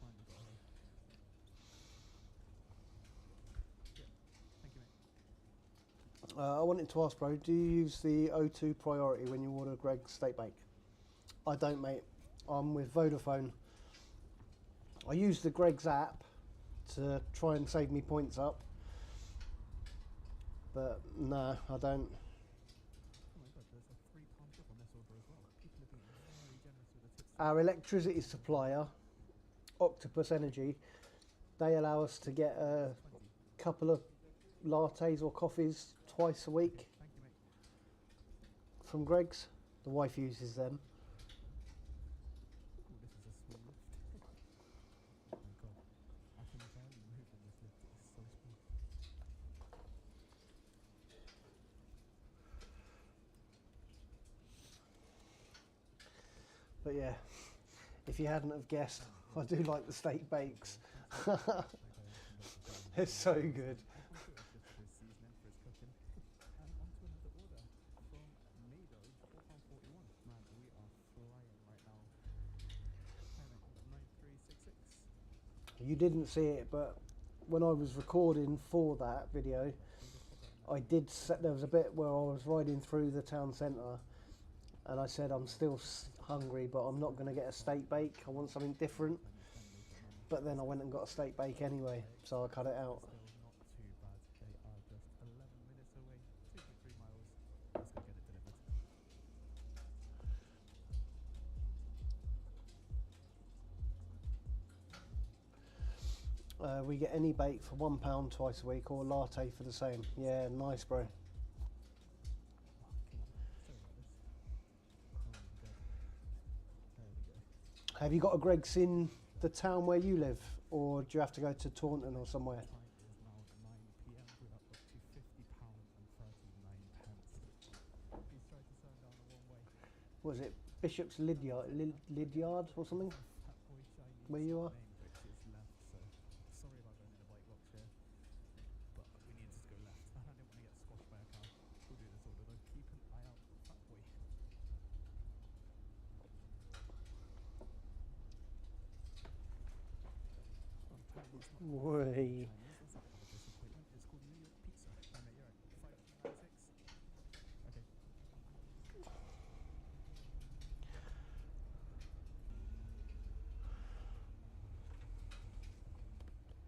Finally got her. Yeah. Thank you, mate. I wanted to ask, bro, do you use the O2 priority when you order Greg's steak bake? I don't, mate. I'm with Vodafone. I use the Greg's app to try and save me points up. But no, I don't. Oh my god, there's a £3 tip on this order as well. People are being very generous with the tips. Our electricity supplier, Octopus Energy, they allow us to get a 20. couple of lattes or coffees twice a week Thank you, mate. from Greg's. The wife uses them. Ooh, this is a small lift. Oh my god. I can barely move in this lift. It is so small. But yeah, if you hadn't have guessed, I do like the steak bakes. They're so good. I'm sure it's just for his seasoning, for his cooking. And on to another order from Mado, £4.41. Man, we are flying right now. Hey mate, we've got 9366. You didn't see it, but when I was recording for that video, I did set, there was a bit where I was riding through the town centre and I said I'm still hungry, but I'm not going to get a steak bake. I want something different. But then I went and got a steak bake anyway, so I cut it out. Still not too bad. They are just 11 minutes away, 2.3 miles. Let's go get it delivered. We get any bake for £1 twice a week or latte for the same. Yeah, nice, bro. Oh, come on. Sorry about this. Oh my god. There we go. Have you got a Greg's in the town where you live, or do you have to go to Taunton or somewhere? Time is now 9 PM. We are up to £50.39. He's tried to turn down a one-way. Was it Bishop's Lydyard or something? Fat boy Chinese Where you are? name, which is left. So sorry about going in the bike box here, but we needed to go left. And I didn't want to get squashed by a car. We'll do this order though. Keep an eye out for Fat Boy. Apparently it's not Way. Chinese. That's a bit of a disappointment. It's called New York Pizza. Oh mate, you're right. 5396. Okay.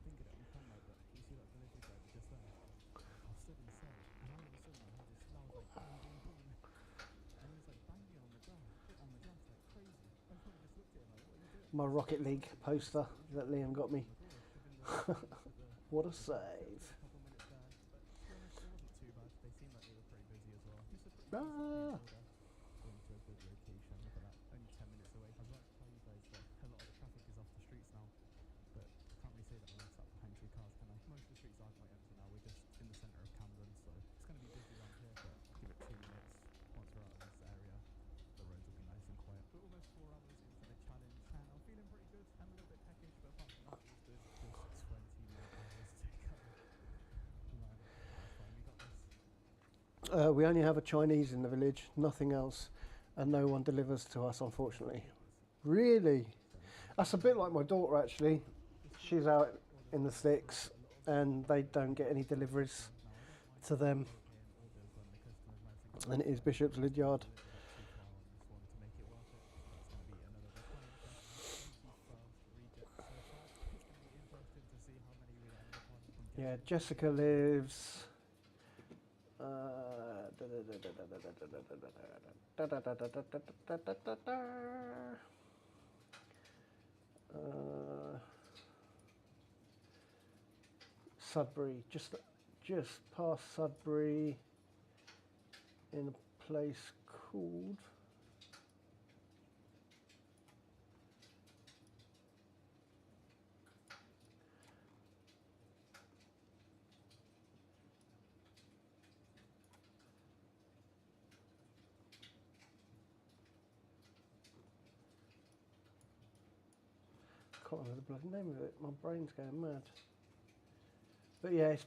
Thinking it on camera, but you see that delivery driver just there? I stood inside, and all of a sudden I heard this loud like boom, boom, boom, and he was like banging on the ground, foot on the gas like crazy. Everyone just looked at him like, what are you doing? My Rocket League poster that Liam got me. On the door, giving the What a save. a couple minutes there, but to be honest, it wasn't too bad. They seemed like they were pretty busy as well. Just a pretty decent Ah. order. Going to a good location. Look at that, only 10 minutes away. I was about to tell you guys that a lot of the traffic is off the streets now, but I can't really say that when I'm sat behind two cars, can I? Most of the streets are quite empty now. We're just in the centre of Camden, so it's going to be busy around here, but give it 2 minutes. Once we're out of this area, the roads will be nice and quiet. We're almost 4 hours into the challenge, and I'm feeling pretty good. I'm a little bit peckish, but apart from that, it's good. Just 20 more hours to go. Man, I finally got this. We only have a Chinese in the village, nothing else, and no one delivers to us, unfortunately. Really? That's a bit like my daughter, actually. She's out in the sticks, and they don't get any deliveries to them, and it is Bishop's Lydyard. Yeah, Jessica lives. Sudbury, just past Sudbury, in a place called can't remember the bloody name of it. My brain's going mad. But yeah, it's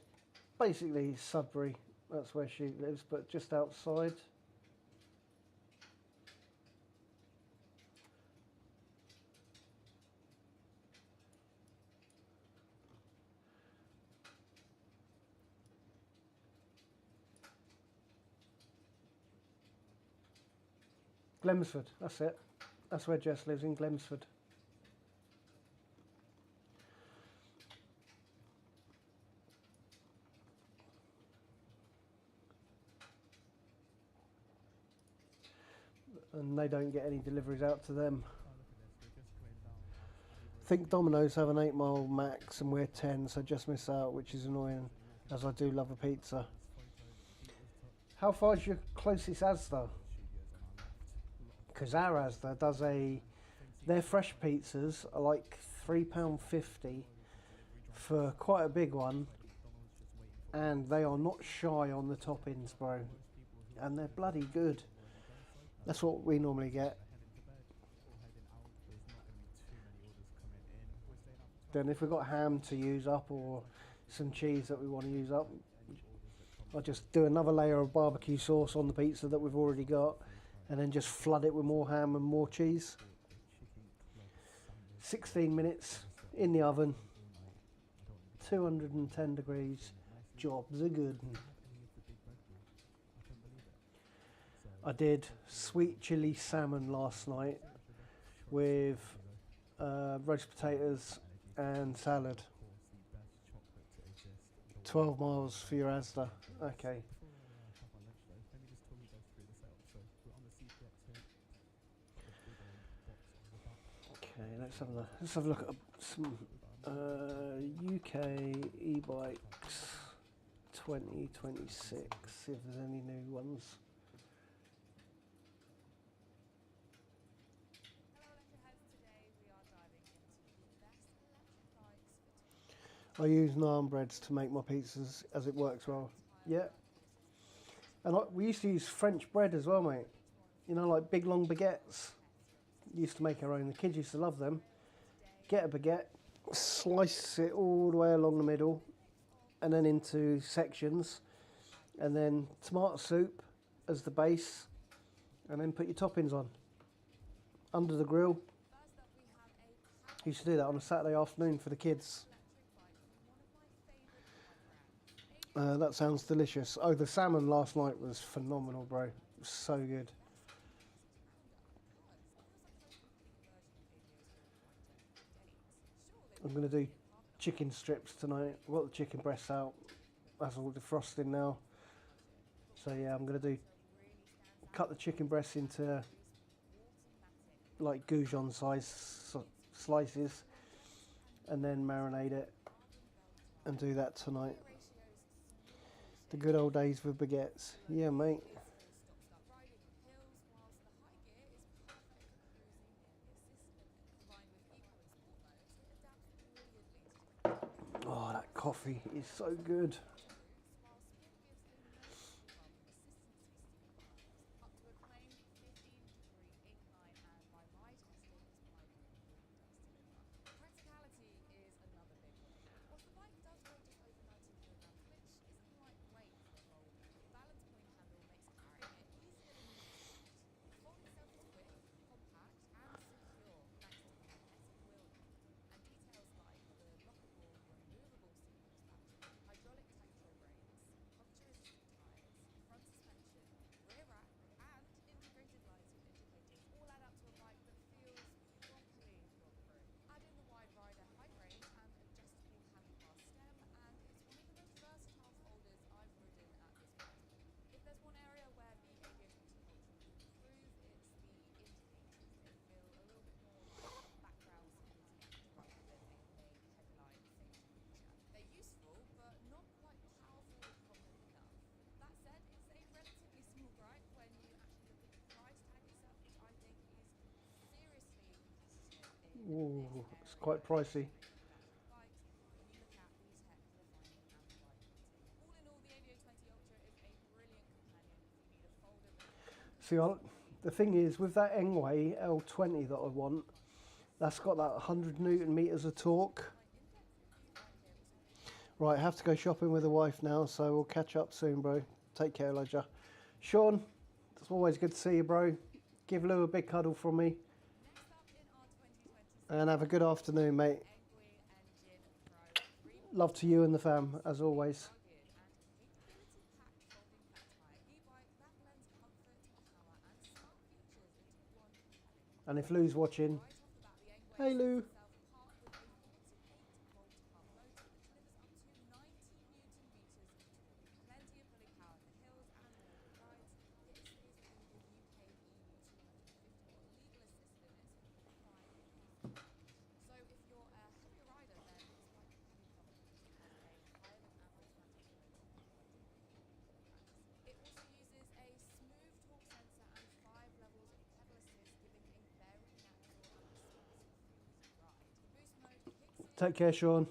basically Sudbury. That's where she lives, but just outside. Glemsford, that's it. That's where Jess lives, in Glemsford. And they don't get any deliveries out to them. Oh, look at this. We're just going down I think Domino's have an 8 mile max and we're 10, so just miss out, which is annoying, as I do love a pizza. How far is your closest Asda? Because our Asda does their fresh pizzas are like £3.50 for quite a big one, and they are not shy on the toppings, bro, and they're bloody good. That's what we normally get. Then if we've got ham to use up or some cheese that we want to use up, I'll just do another layer of barbecue sauce on the pizza that we've already got, and then just flood it with more ham and more cheese. 16 minutes in the oven, 210 degrees, jobs are good. I did sweet chili salmon last night with roast potatoes and salad. 12 miles for your Asda. Okay. Okay, let's have a look at some UK e-bikes 2026. See if there's any new ones. I use naan breads to make my pizzas, as it works well. Yeah. And we used to use French bread as well, mate. You know, like big long baguettes. Used to make our own. The kids used to love them. Get a baguette, slice it all the way along the middle, and then into sections, and then tomato soup as the base, and then put your toppings on. Under the grill. Used to do that on a Saturday afternoon for the kids. That sounds delicious. Oh, the salmon last night was phenomenal, bro. It was so good. I'm going to do chicken strips tonight. I've got the chicken breasts out. That's all defrosting now. So yeah, I'm going to cut the chicken breasts into like goujon size slices, and then marinate it and do that tonight. The good old days with baguettes. Yeah, mate. Oh, that coffee is so good. expensive. It's quite pricey. Bikes, when you look at the tech, refinement and reliability. All in all, the Avio 20 Ultra is a brilliant companion if you need a folder with compact See, the thing is, with that Engway L20 that I want, that's got that 100 Newton meters of torque. Right, I have to go shopping with the wife now, so we'll catch up soon, bro. Take care, Elijah. Sean, it's always good to see you, bro. Give Lou a big cuddle from me. Next up in our 2026 And have a good afternoon, mate. Engwe Engine Pro 3 Love to you and the fam, as always. rugged and capability-packed folding flat tire e-bike that blends comfort, power and smart features into one compelling. And if Lou's watching, Right off the bat, the Engwe hey Lou. sets itself apart with a 48-volt hub motor that delivers up to 90 newton meters of torque. Plenty of pulling power for hills and longer rides, yet it stays within the UK EU 250 watt legal assist limits for 5 years. So if you're a heavier rider, then this bike can be covered because it has a higher than average frantic load of 120 kilograms. It also uses a smooth torque sensor and 5 levels of pedal assist, giving a very natural and responsive feel to ride. The boost mode kicks in Take care, Sean. grunt,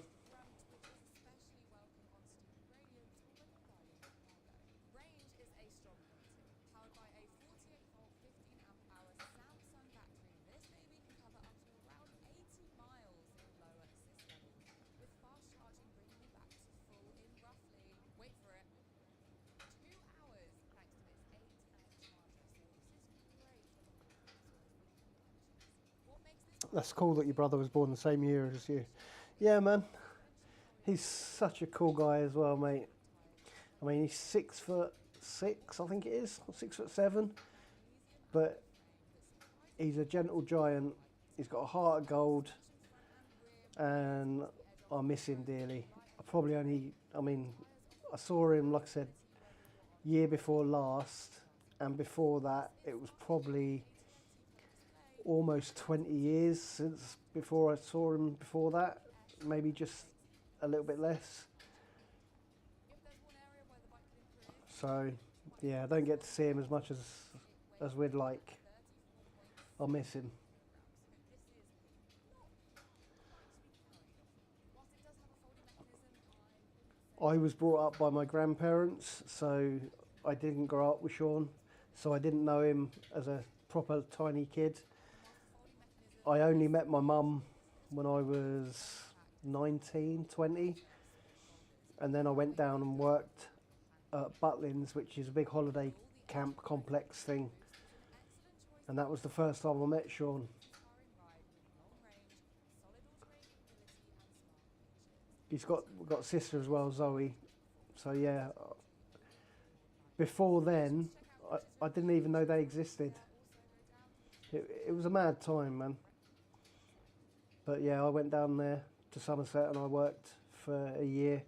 which is especially welcome on steep gradients or when you're riding with cargo. Range is a strong point too. Powered by a 48-volt, 15-amp-hour Samsung battery, this baby can cover up to around 80 miles in lower assist levels, with fast charging bringing you back to full in roughly, wait for it, 2 hours thanks to its 8-amp charger. So this is great for longer rides or those weekend adventures. What makes this That's cool that your brother was born the same year as you. Yeah, man. He's such a cool guy as well, mate. I mean, he's 6'6", I think it is, or 6'7", but he's a gentle giant. He's got a heart of gold, and I miss him dearly. I saw him, like I said, year before last, and before that, it was probably almost 20 years since before I saw him before that, maybe just a little bit less. So yeah, I don't get to see him as much as we'd like. I'll miss him. I was brought up by my grandparents, so I didn't grow up with Sean, so I didn't know him as a proper tiny kid. I only met my mum when I was 19, 20, and then I went down and worked at Butlins, which is a big holiday camp complex thing, and that was the first time I met Sean. We've got a sister as well, Zoe. So yeah, before then, I didn't even know they existed. It was a mad time, man. But yeah, I went down there to Somerset and I worked for a year.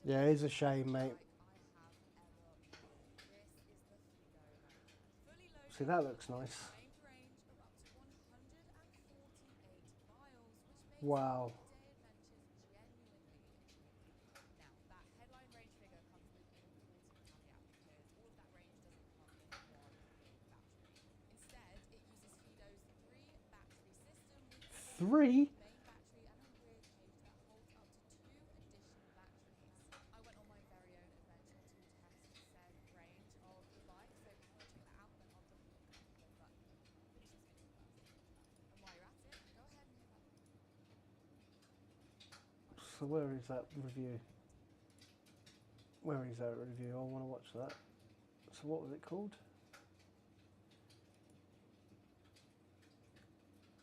Yeah, it's a shame, mate. See, that looks nice. Wow. Now, that headline range figure comes with an important caveat because all of that range doesn't come in one big battery. Instead, it uses Fido's 3-battery system with a main battery and a rear cage that holds up to 2 additional batteries. I went on my very own adventure to test said range of the bike, so if you want to check that out, then I'll drop a link below. But finish this video first. And while you're at it, go ahead and hit that like. So where is that review? Where is that review? I want to watch that. So what was it called?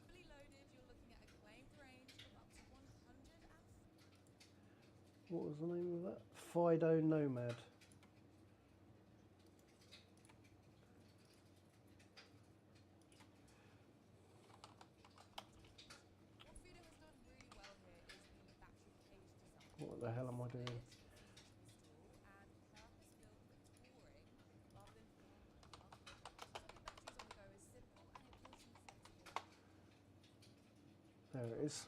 Fully loaded, you're looking at a claimed range of up to 100 and... What was the name of that? Fido Nomad. What Fido has done really well here is the battery cage design. What the hell am I doing? There it is.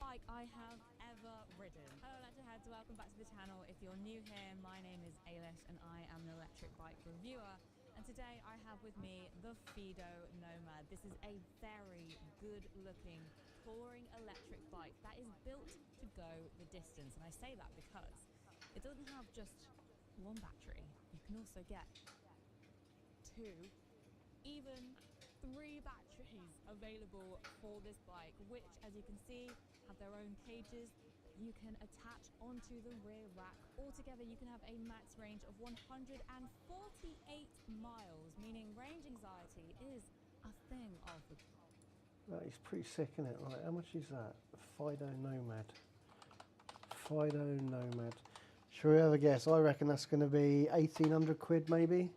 Bike I have ever ridden. Hello electric heads, welcome back to the channel. If you're new here, my name is Ailish and I am an electric bike reviewer. And today I have with me the Fido Nomad. This is a very good looking touring electric bike that is built to go the distance. And I say that because it doesn't have just one battery. You can also get 2, even 3 batteries available for this bike, which, as you can see, have their own cages that you can attach onto the rear rack. Altogether, you can have a max range of 148 miles, meaning range anxiety is a thing of the... That is pretty sick, isn't it? Right, how much is that? Fido Nomad. Fido Nomad. Should we have a guess? I reckon that's going to be 1,800 quid, maybe.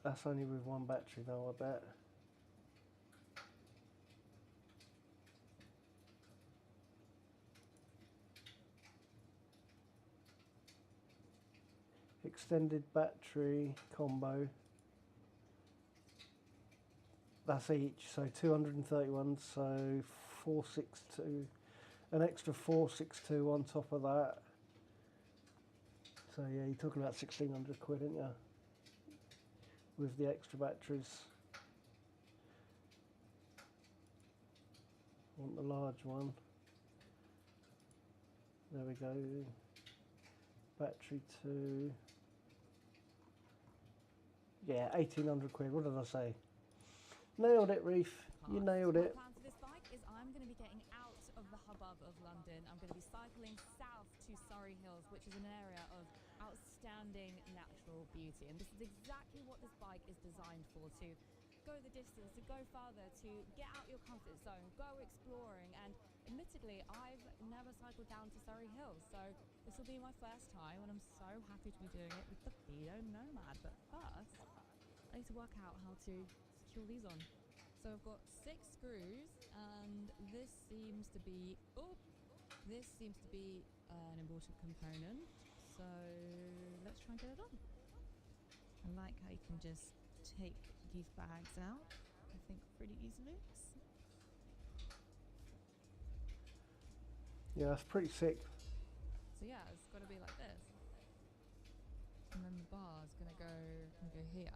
That's only with one battery though, I bet. Extended battery combo. That's each, so 231, so 462. An extra 462 on top of that. So yeah, you're talking about 1,600 quid, aren't you? With the extra batteries. Want the large one. There we go. Battery 2. Yeah, 1,800 quid. What did I say? Nailed it, Reef. You nailed it. My plan for this bike is I'm going to be getting out of the hubbub of London. I'm going to be cycling south to Surrey Hills, which is an area of outstanding natural beauty. And this is exactly what this bike is designed for, to go the distance, to go farther, to get out your comfort zone, go exploring. And admittedly, I've never cycled down to Surrey Hills, so this will be my first time, and I'm so happy to be doing it with the Fido Nomad. But first, I need to work out how to secure these on. So I've got 6 screws, and this seems to be, an important component. So let's try and get it on. I like how you can just take these bags out, I think, pretty easily. Yeah, that's pretty sick. So yeah, it's got to be like this. And then the bar is going to go here.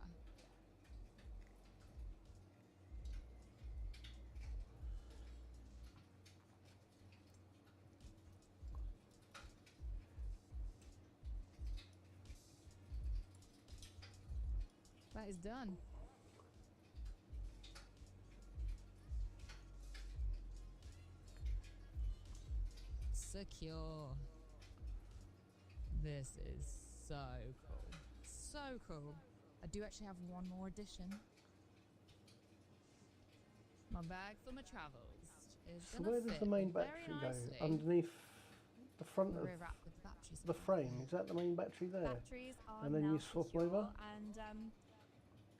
That is done. Secure. This is so cool. So cool. I do actually have one more addition. My bag for my travels is So gonna where does fit the main very battery nicely go? Underneath the front the of rear rack with the batteries. the frame? Is that the main battery there? Batteries are And then now you swap secure, over? and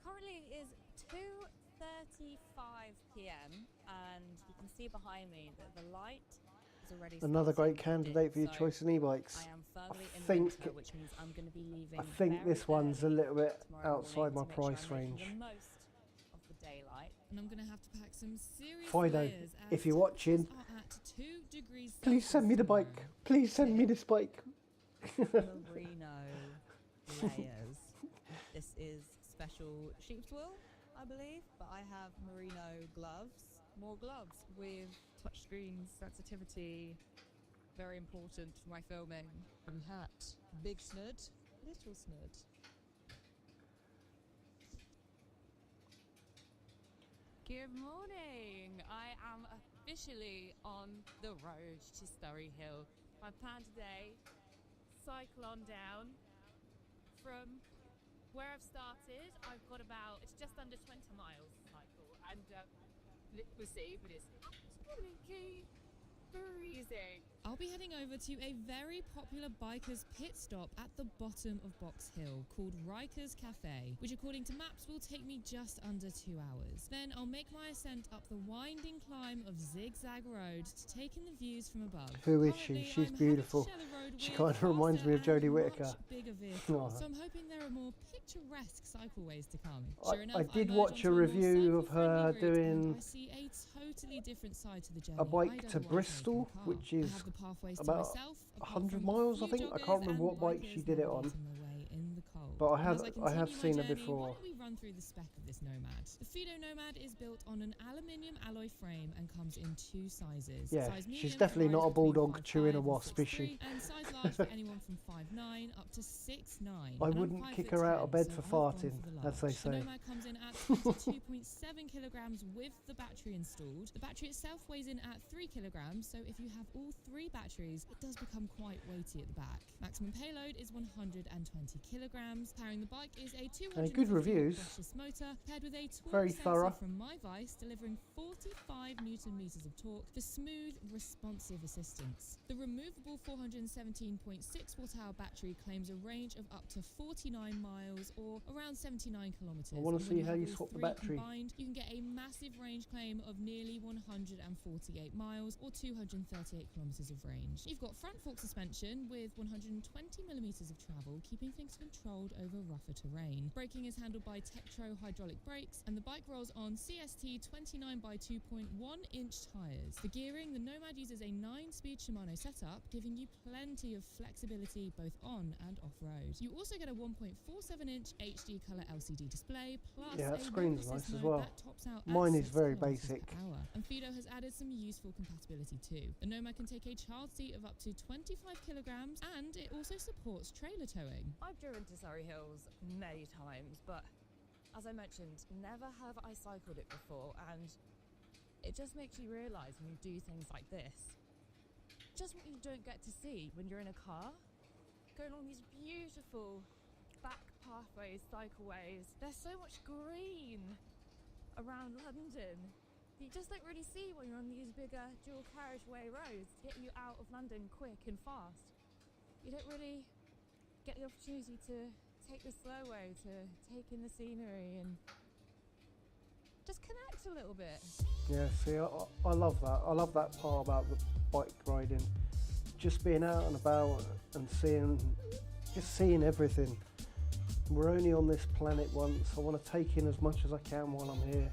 currently it is 2:35 p.m. and you can see behind me that the light is already Another starting great to candidate for your dim. choice in e-bikes. I am firmly in think- winter, which means I'm going to be leaving. I think very this one's a early little bit tomorrow outside my morning to make sure price I'm making range. the most of the daylight, and I'm going to have to pack some serious Fido, layers as if you're temperatures watching, are at 2 degrees please send me the Celsius bike. Please send me this bike. Merino layers. This is special sheep's wool, I believe, but I have merino gloves. More gloves with touchscreen sensitivity. Very important for my filming. And hat. Big snud, little snud. Good morning. I am officially on the road to Surrey Hill. My plan today, cycle on down from where I've started. I've got it's just under 20 miles to cycle, and we'll see, but it's blinky freezing. I'll be heading over to a very popular bikers pit stop at the bottom of Box Hill called Rikers Cafe, which according to maps will take me just under 2 hours. Then I'll make my ascent up the winding climb of Zigzag Road to take in the views from above. Who is she? Currently, She's I'm beautiful. happy to share the road She with kind of reminds me of faster Jodie and Whittaker. much bigger vehicles, Oh. so I'm hoping there are more picturesque cycleways to come. I- Sure enough, I did merge watch onto a more review of cycle-friendly her route, and doing I see a totally different side to the journey a bike I'd to otherwise make Bristol, in a car. which I is have the pathways to about myself, apart 100 from a miles, I few think. I joggers can't remember what and bike she bikers did it on. navigating their way in the cold. But I And as have continue seen my her journey, before. Why don't we run through the spec of this Nomad? The Fido Nomad is built on an aluminium alloy frame and comes in 2 sizes. Yeah, Size medium she's for definitely not a riders between bulldog 5'5" chewing a and wasp, is she? 6'3", and size large for anyone from 5'9" up to 6'9". I And I'm wouldn't 5'10", kick her out of bed so for I've gone farting, for the as they large. say. The Nomad comes in at 22.7 kilograms with the battery installed. The battery itself weighs in at 3 kilograms, so if you have all 3 batteries, it does become quite weighty at the back. Maximum payload is 120 kilograms. Powering the bike is a 250 good reviews. brushless motor paired with a torque Very sensor thorough. from my Vice, delivering 45 newton meters of torque for smooth, responsive assistance. The removable 417.6 watt-hour battery claims a range of up to 49 miles or around 79 kilometers. I wanna And see when how have you all swap the 3 battery. combined, you can get a massive range claim of nearly 148 miles or 238 kilometers of range. You've got front fork suspension with 120 millimeters of travel, keeping things controlled over rougher terrain. Braking is handled by Tektro hydraulic brakes, and the bike rolls on CST 29 by 2.1 inch tyres. For gearing, the Nomad uses a 9-speed Shimano setup, giving you plenty of flexibility both on and off-road. You also get a 1.47 inch HD colour LCD display, plus Yeah, that a screen's wireless nice as mode well. that tops out at Mine is 6 very kilometers basic. per hour. And Fido has added some useful compatibility too. The Nomad can take a child seat of up to 25 kilograms, and it also supports trailer towing. I've driven to Surrey Hills many times, but as I mentioned, never have I cycled it before, and it just makes you realise when you do things like this, just what you don't get to see when you're in a car. Going along these beautiful back pathways, cycleways. There's so much green around London that you just don't really see when you're on these bigger dual carriageway roads to get you out of London quick and fast. You don't really get the opportunity to take the slow way, to take in the scenery and just connect a little bit. Yeah, see, I love that. I love that part about the bike riding. Just being out and about and seeing everything. We're only on this planet once. I want to take in as much as I can while I'm here.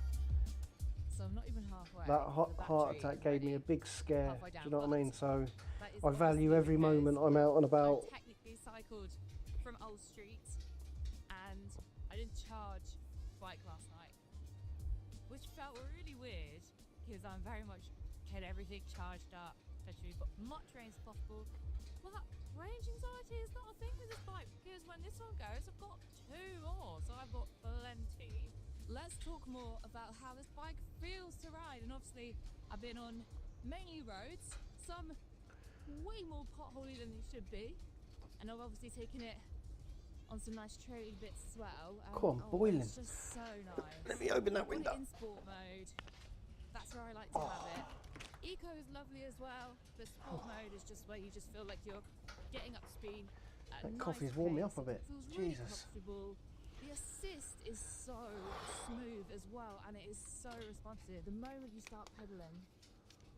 So I'm not even halfway. That The heart battery attack gave me a already big scare. halfway Do down, you know what I but mean? So that is I value obviously every because moment I'm out and about. I technically cycled from Old Street and I didn't charge bike last night, which felt really weird because I'm very much get everything charged up, literally got much range as possible. Well, that range anxiety is not a thing with this bike because when this one goes, I've got 2 more, so I've got plenty. Let's talk more about how this bike feels to ride, and obviously I've been on mainly roads, some way more potholy than they should be, and I've obviously taken it on some nice trail bits as well. Come on, boiling. It's just so nice. Let me open that I've got it window. in sport mode. That's where I like to have it. Eco is lovely as well, but sport mode is just where you just feel like you're getting up to speed at a That nice coffee's warmed me pace. up a bit. It feels really Jesus. comfortable. The assist is so smooth as well, and it is so responsive. The moment you start pedaling,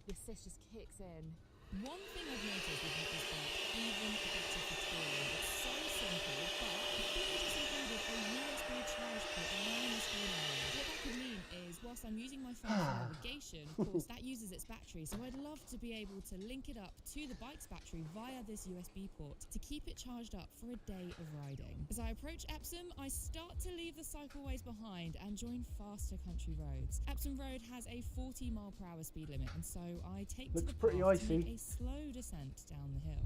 the assist just kicks in. One thing I've noticed with this bike, even better for touring, it's so simple, but the features included a USB charge port around the screen area. What that could mean is, whilst I'm using my phone for navigation, of course that uses its battery, so I'd love to be able to link it up to the bike's battery via this USB port to keep it charged up for a day of riding. As I approach Epsom, I start to leave the cycleways behind and join faster country roads. Epsom Road has a 40 mile/hour speed limit, and so I take to Looks the pretty path to icy. make a slow descent down the hill.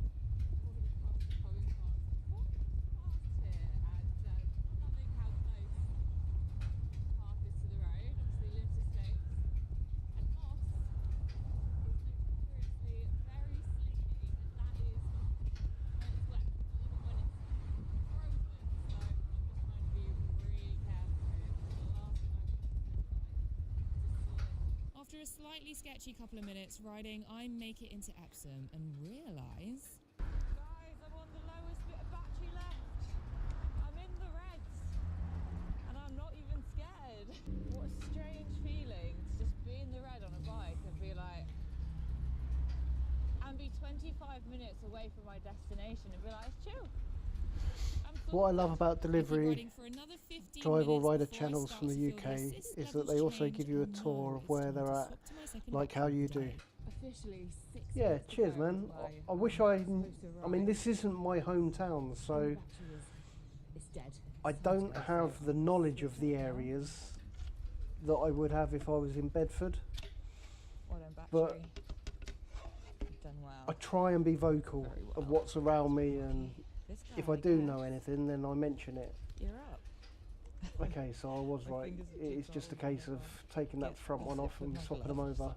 After a slightly sketchy couple of minutes riding, I make it into Epsom and realise... Guys, I'm on the lowest bit of battery left. I'm in the reds. And I'm not even scared. What a strange feeling to just be in the red on a bike and be like... and be 25 minutes away from my destination and be like, it's chill. What I love about delivery Riding for another 15 driver minutes rider before I channels start from to the feel UK the assist is that levels they also change give you a and tour know of it's where time to they're at, swap to my second like how battery you for do. the day. Officially 6 Yeah, minutes to cheers, go man. to my, I wish I mean, this isn't my hometown, so it's dead. I don't have the knowledge of the areas that I would have if I was in Bedford. Well done, battery. But You've done well. I try and be vocal Very well. of what's around me, and This if guy, I do guess, know anything, then I mention it. You're up. Okay, so I was My right. fingers are It's too just a cold, case my of God. taking that Get front one off off it with and my swapping them gloves. over.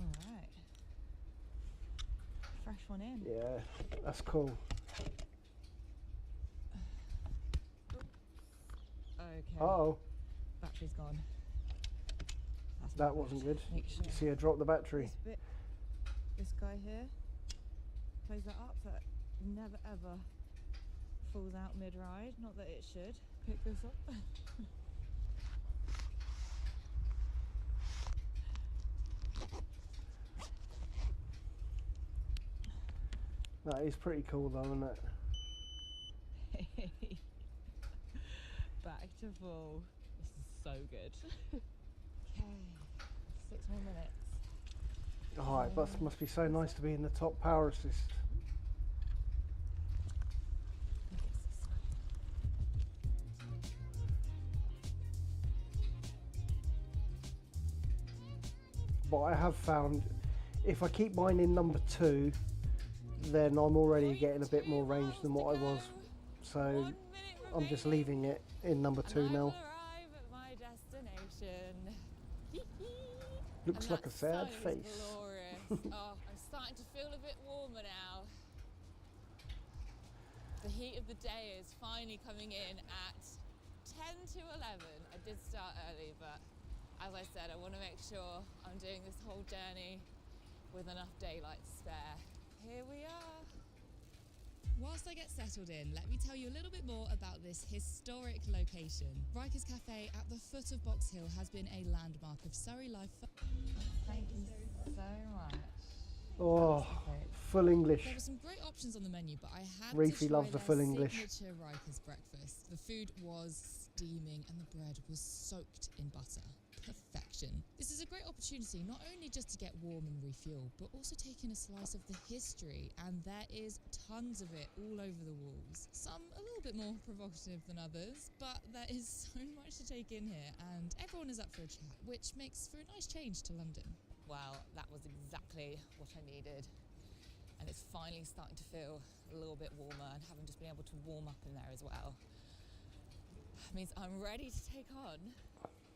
Alright. Fresh one in. Yeah, that's cool. Okay. Uh-oh, Battery's gone. That's that not wasn't good. Make sure You see her drop the battery. this bit, this guy here, plays that up so it never ever falls out mid-ride. Not that it should. Pick this up. That is pretty cool though, isn't it? Back to full. This is so good. Okay, 6 more minutes. Oh, it must be so nice to be in the top power assist. But I have found if I keep mine in number 2, then I'm already getting a bit more range than what I was. So I'm just leaving it in number 2 now. Arrive at my destination. Looks And like a that sad sun is face. glorious. Oh, I'm starting to feel a bit warmer now. The heat of the day is finally coming in at 10 to 11. I did start early, but as I said, I want to make sure I'm doing this whole journey with enough daylight to spare. Here we are. Whilst I get settled in, let me tell you a little bit more about this historic location. Rikers Cafe at the foot of Box Hill has been a landmark of Surrey life for... Thank you so much. Oh, full English. There were some great options on the menu, but I had Reefy to try loves the their full English. signature Rikers breakfast. The food was steaming and the bread was soaked in butter. Perfection. This is a great opportunity not only just to get warm and refuel, but also take in a slice of the history, and there is tons of it all over the walls. Some a little bit more provocative than others, but there is so much to take in here, and everyone is up for a chat, which makes for a nice change to London. Well, that was exactly what I needed. And it's finally starting to feel a little bit warmer, and having just been able to warm up in there as well means I'm ready to take on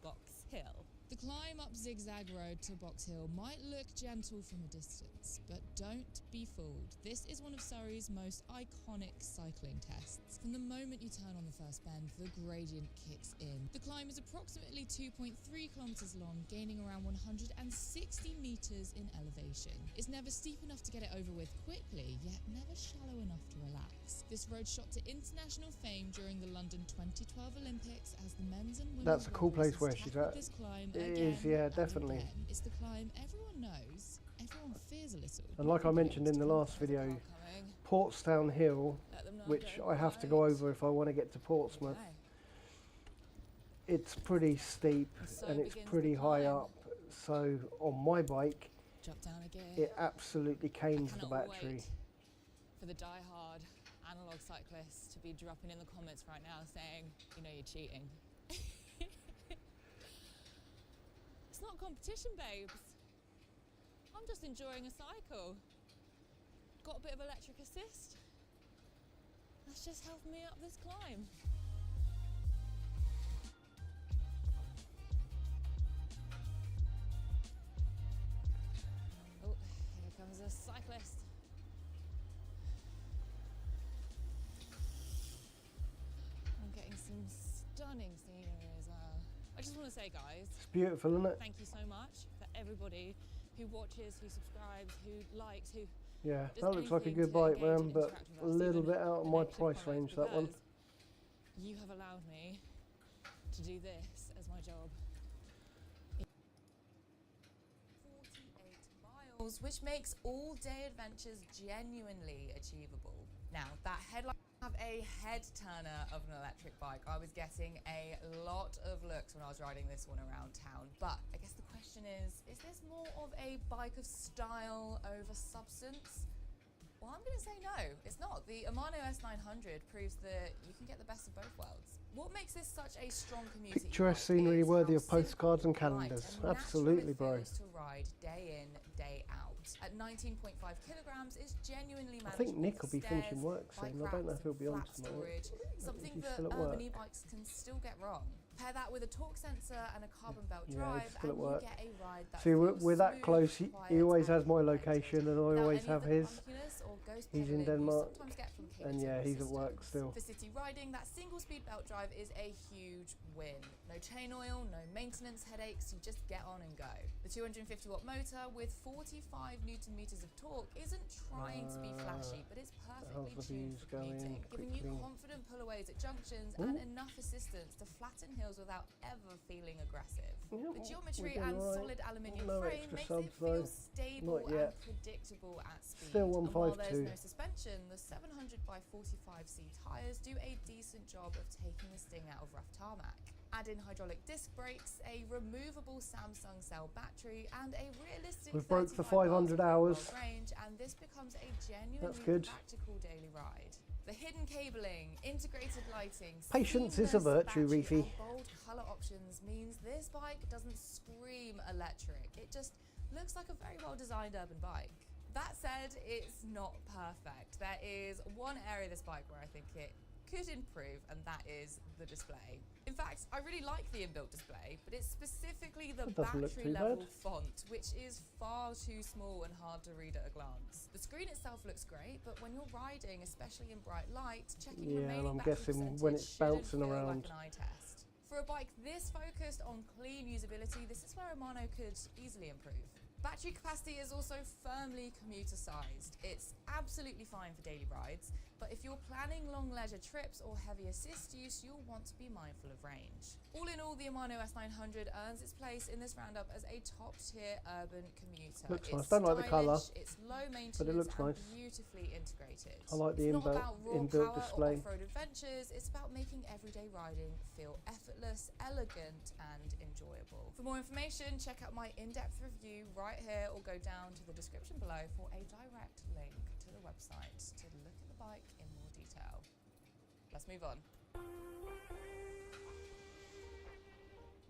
Box Hill. The climb up Zigzag Road to Box Hill might look gentle from a distance, but don't be fooled. This is one of Surrey's most iconic cycling tests. From the moment you turn on the first bend, the gradient kicks in. The climb is approximately 2.3 kilometres long, gaining around 160 metres in elevation. It's never steep enough to get it over with quickly, yet never shallow enough to relax. This road shot to international fame during the London 2012 Olympics as the men's and women's That's a cool place rowers where tackled she's at. this climb It again is, yeah, and definitely. again. It's the climb everyone knows, everyone fears a little. And like I mentioned in the last video, Portstown Hill, which I have to go over if I want to get to Portsmouth, it's pretty steep and it's pretty high up. So on my bike, Drop down again. it absolutely canes the Cannot battery. wait for the die-hard analog cyclists to be dropping in the comments right now saying, you know, you're cheating. It's not a competition, babes. I'm just enjoying a cycle. Got a bit of electric assist. That's just helping me up this climb. Oh, here comes a cyclist. I'm getting some stunning scenery as well. I just want to say, guys, It's beautiful, isn't it? thank you so much for everybody who watches, who subscribes, who likes, who Yeah, does that looks like a anything good to bike, engage and man, but interact with a us, little even bit out of the my negative price comments, range, that one. because you have allowed me to do this as my job. 48 miles, which makes all-day adventures genuinely achievable. Now, that headline have a head turner of an electric bike. I was getting a lot of looks when I was riding this one around town, but I guess the question is this more of a bike of style over substance? Well, I'm going to say no, it's not. The Amano S900 proves that you can get the best of both worlds. What makes this such a strong community Picturesque bike scenery is worthy how of postcards and simple, light, calendars. and natural Absolutely, it bro. feels to ride day in, day out. At 19.5 kilograms, it's genuinely I manageable. think Nick will be for finishing stairs, work bike soon. I don't know racks, if he'll be on flat tonight. storage, something he's that still at urban work. e-bikes can still get wrong. Pair that with a torque sensor and a carbon belt Yeah, drive, he's still and at work. you get a ride that See, feels we're that smooth, close. He quiet, always has and my collected. location, and I Without always any have of the his. clunkiness or ghost He's in pedaling you Denmark, sometimes get from and yeah, cable he's at work systems. still. For city riding, that single-speed belt drive is a huge win. No chain oil, no maintenance headaches, you just get on and go. The 250-watt motor with 45 newton meters of torque isn't trying to be flashy, but it's perfectly how's the tuned views for commuting, going giving you quickly? confident pullaways at junctions and enough assistance to flatten hills without ever feeling aggressive. Yeah, The geometry we're doing and alright. solid aluminium No frame extra makes subs, it feel though. stable Not yet. and predictable at speed. Still And while there's 152. no suspension, the 700 by 45C tyres do a decent job of taking the sting out of rough tarmac. Add in hydraulic disc brakes, a removable Samsung cell battery, and a realistic We've broke the 35 miles 500 of real-world hours. range, and this becomes a That's genuinely good. practical daily ride. The hidden cabling, integrated lighting, Patience is a seamless virtue, battery, Reefy. and bold colour options means this bike doesn't scream electric. It just looks like a very well designed urban bike. That said, it's not perfect. There is one area of this bike where I think it could improve, and that is the display. In fact, I really like the inbuilt display, but it's specifically the It doesn't look battery too level bad. font, which is far too small and hard to read at a glance. The screen itself looks great, but when you're riding, especially in bright light, checking Yeah, remaining and I'm battery guessing percentage when it's shouldn't bouncing feel around. like an eye test. For a bike this focused on clean usability, this is where Amano could easily improve. Battery capacity is also firmly commuter-sized. It's absolutely fine for daily rides, but if you're planning long leisure trips or heavy assist use, you'll want to be mindful of range. All in all, the Amano S900 earns its place in this roundup as a top-tier urban commuter. Looks It's nice. Don't like the colour, stylish, it's low maintenance, but it looks and nice. beautifully integrated. I like the It's not inbuilt- about raw inbuilt power display. or off-road adventures, it's about making everyday riding feel effortless, elegant, and enjoyable. For more information, check out my in-depth review right here or go down to the description below for a direct link to the website to look at the bike in more detail. Let's move on.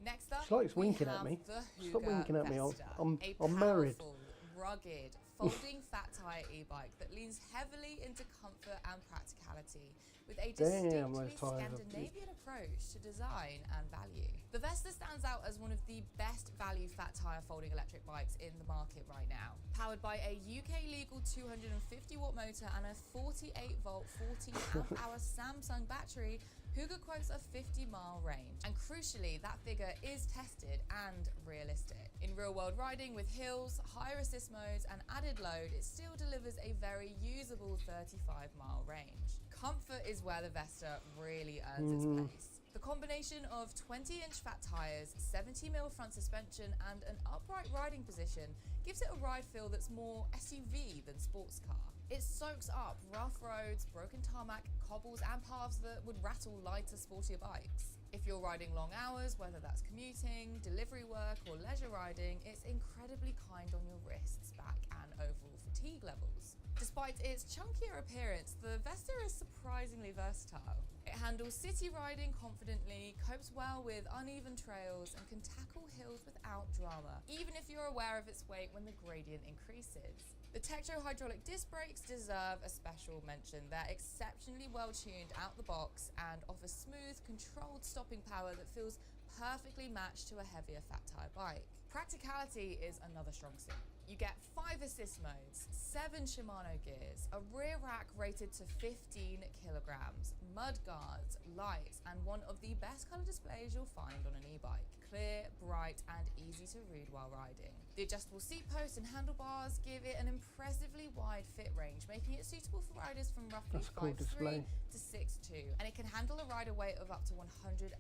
Next up, It's like it's we winking at have me. the Stop Huga winking at me, Vesta, I'm a married. powerful, rugged, folding fat tyre e-bike that leans heavily into comfort and practicality with a Damn, distinctly those tyres are Scandinavian approach to design and value. The Vesta stands out as one of the best value fat tyre folding electric bikes in the market right now. Powered by a UK legal 250 watt motor and a 48 volt 14 amp hour Samsung battery, Huga quotes a 50-mile range, and crucially, that figure is tested and realistic. In real-world riding with hills, higher assist modes, and added load, it still delivers a very usable 35-mile range. Comfort is where the Vesta really earns its place. The combination of 20-inch fat tyres, 70mm front suspension, and an upright riding position gives it a ride feel that's more SUV than sports car. It soaks up rough roads, broken tarmac, cobbles, and paths that would rattle lighter, sportier bikes. If you're riding long hours, whether that's commuting, delivery work, or leisure riding, it's incredibly kind on your wrists, back, and overall fatigue levels. Despite its chunkier appearance, the Vesta is surprisingly versatile. It handles city riding confidently, copes well with uneven trails, and can tackle hills without drama, even if you're aware of its weight when the gradient increases. The Tektro hydraulic disc brakes deserve a special mention. They're exceptionally well tuned out the box and offer smooth, controlled stopping power that feels perfectly matched to a heavier fat tyre bike. Practicality is another strong suit. You get 5 assist modes, 7 Shimano gears, a rear rack rated to 15 kilograms, mud guards, lights, and one of the best colour displays you'll find on an e-bike. Clear, bright, and easy to read while riding. The adjustable seat posts and handlebars give it an impressively wide fit range, making it suitable for riders from roughly That's a cool 5'3" display. to 6'2", and it can handle a rider weight of up to 130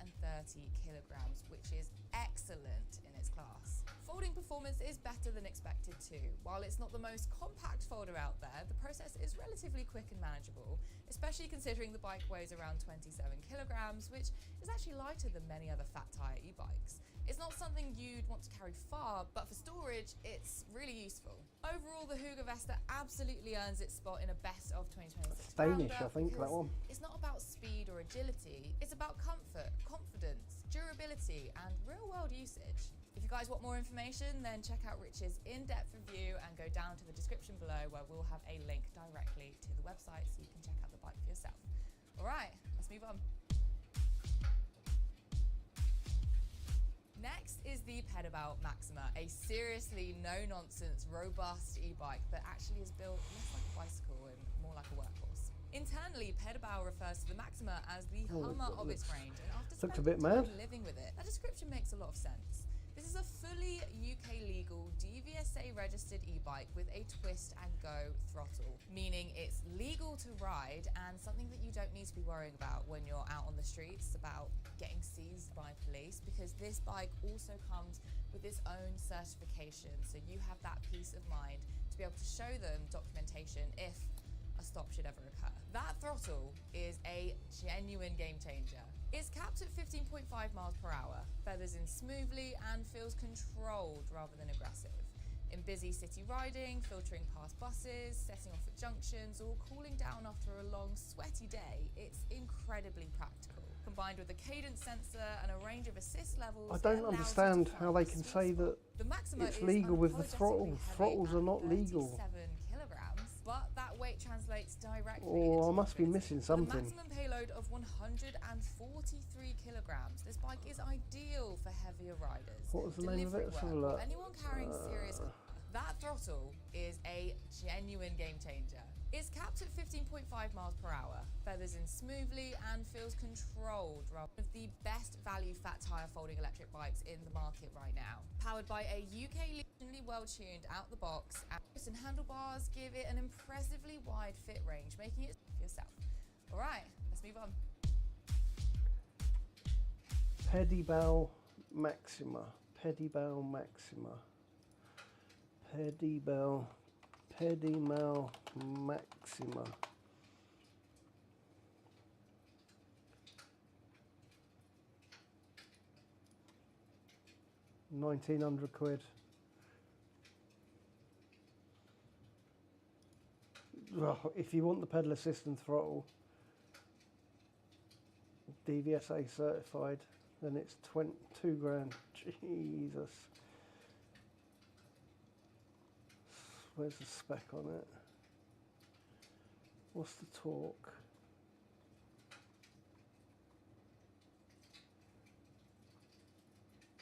kilograms, which is excellent in its class. Folding performance is better than expected too. While it's not the most compact folder out there, the process is relatively quick and manageable, especially considering the bike weighs around 27 kilograms, which is actually lighter than many other fat tyre e-bikes. It's not something you'd want to carry far, but for storage, it's really useful. Overall, the Hugo Vesta absolutely earns its spot in a best of 2026 Danish, roundup I think, that because one. it's not about speed or agility, it's about comfort, confidence, durability, and real-world usage. If you guys want more information, then check out Rich's in-depth review and go down to the description below where we'll have a link directly to the website so you can check out the bike for yourself. All right, let's move on. Next is the Pedibel Maxima, a seriously no-nonsense, robust e-bike that actually is built less like a bicycle and more like a workhorse. Internally, Pedibel refers to the Maxima as the Hummer of its range, and after looks a spending bit time mad. living with it, that description makes a lot of sense. This is a fully UK legal DVSA registered e-bike with a twist and go throttle, meaning it's legal to ride and something that you don't need to be worrying about when you're out on the streets about getting seized by police, because this bike also comes with its own certification, so you have that peace of mind to be able to show them documentation if a stop should ever occur. That throttle is a genuine game changer. It's capped at 15.5 miles per hour, feathers in smoothly and feels controlled rather than aggressive. In busy city riding, filtering past buses, setting off at junctions, or cooling down after a long, sweaty day, it's incredibly practical. Combined with a cadence sensor and a range of assist levels, I it don't allows you to understand how find they the can sweet say spot. that The Maxima it's is legal with the unapologetically throttle. heavy Throttles at are not legal. 37 kilograms, but that weight translates directly Oh, into I must be mobility. missing With something. a maximum payload of 143 kilograms, this bike is ideal for heavier riders, What was the name of it? delivery Let's have a work, or look. anyone carrying serious. That throttle is a genuine game changer. It's capped at 15.5 miles per hour, feathers in smoothly and feels controlled. One of the best value fat tyre folding electric bikes in the market right now. Powered by a UK legally well-tuned out the box, and handlebars give it an impressively wide fit range, making it for yourself. All right, let's move on. Pedibel Maxima. Pedibel Maxima. Pedibel Maxima. 1900 quid. Oh, if you want the pedal assist and throttle, DVSA certified, then it's 22 grand. Jesus. Where's the spec on it? What's the torque?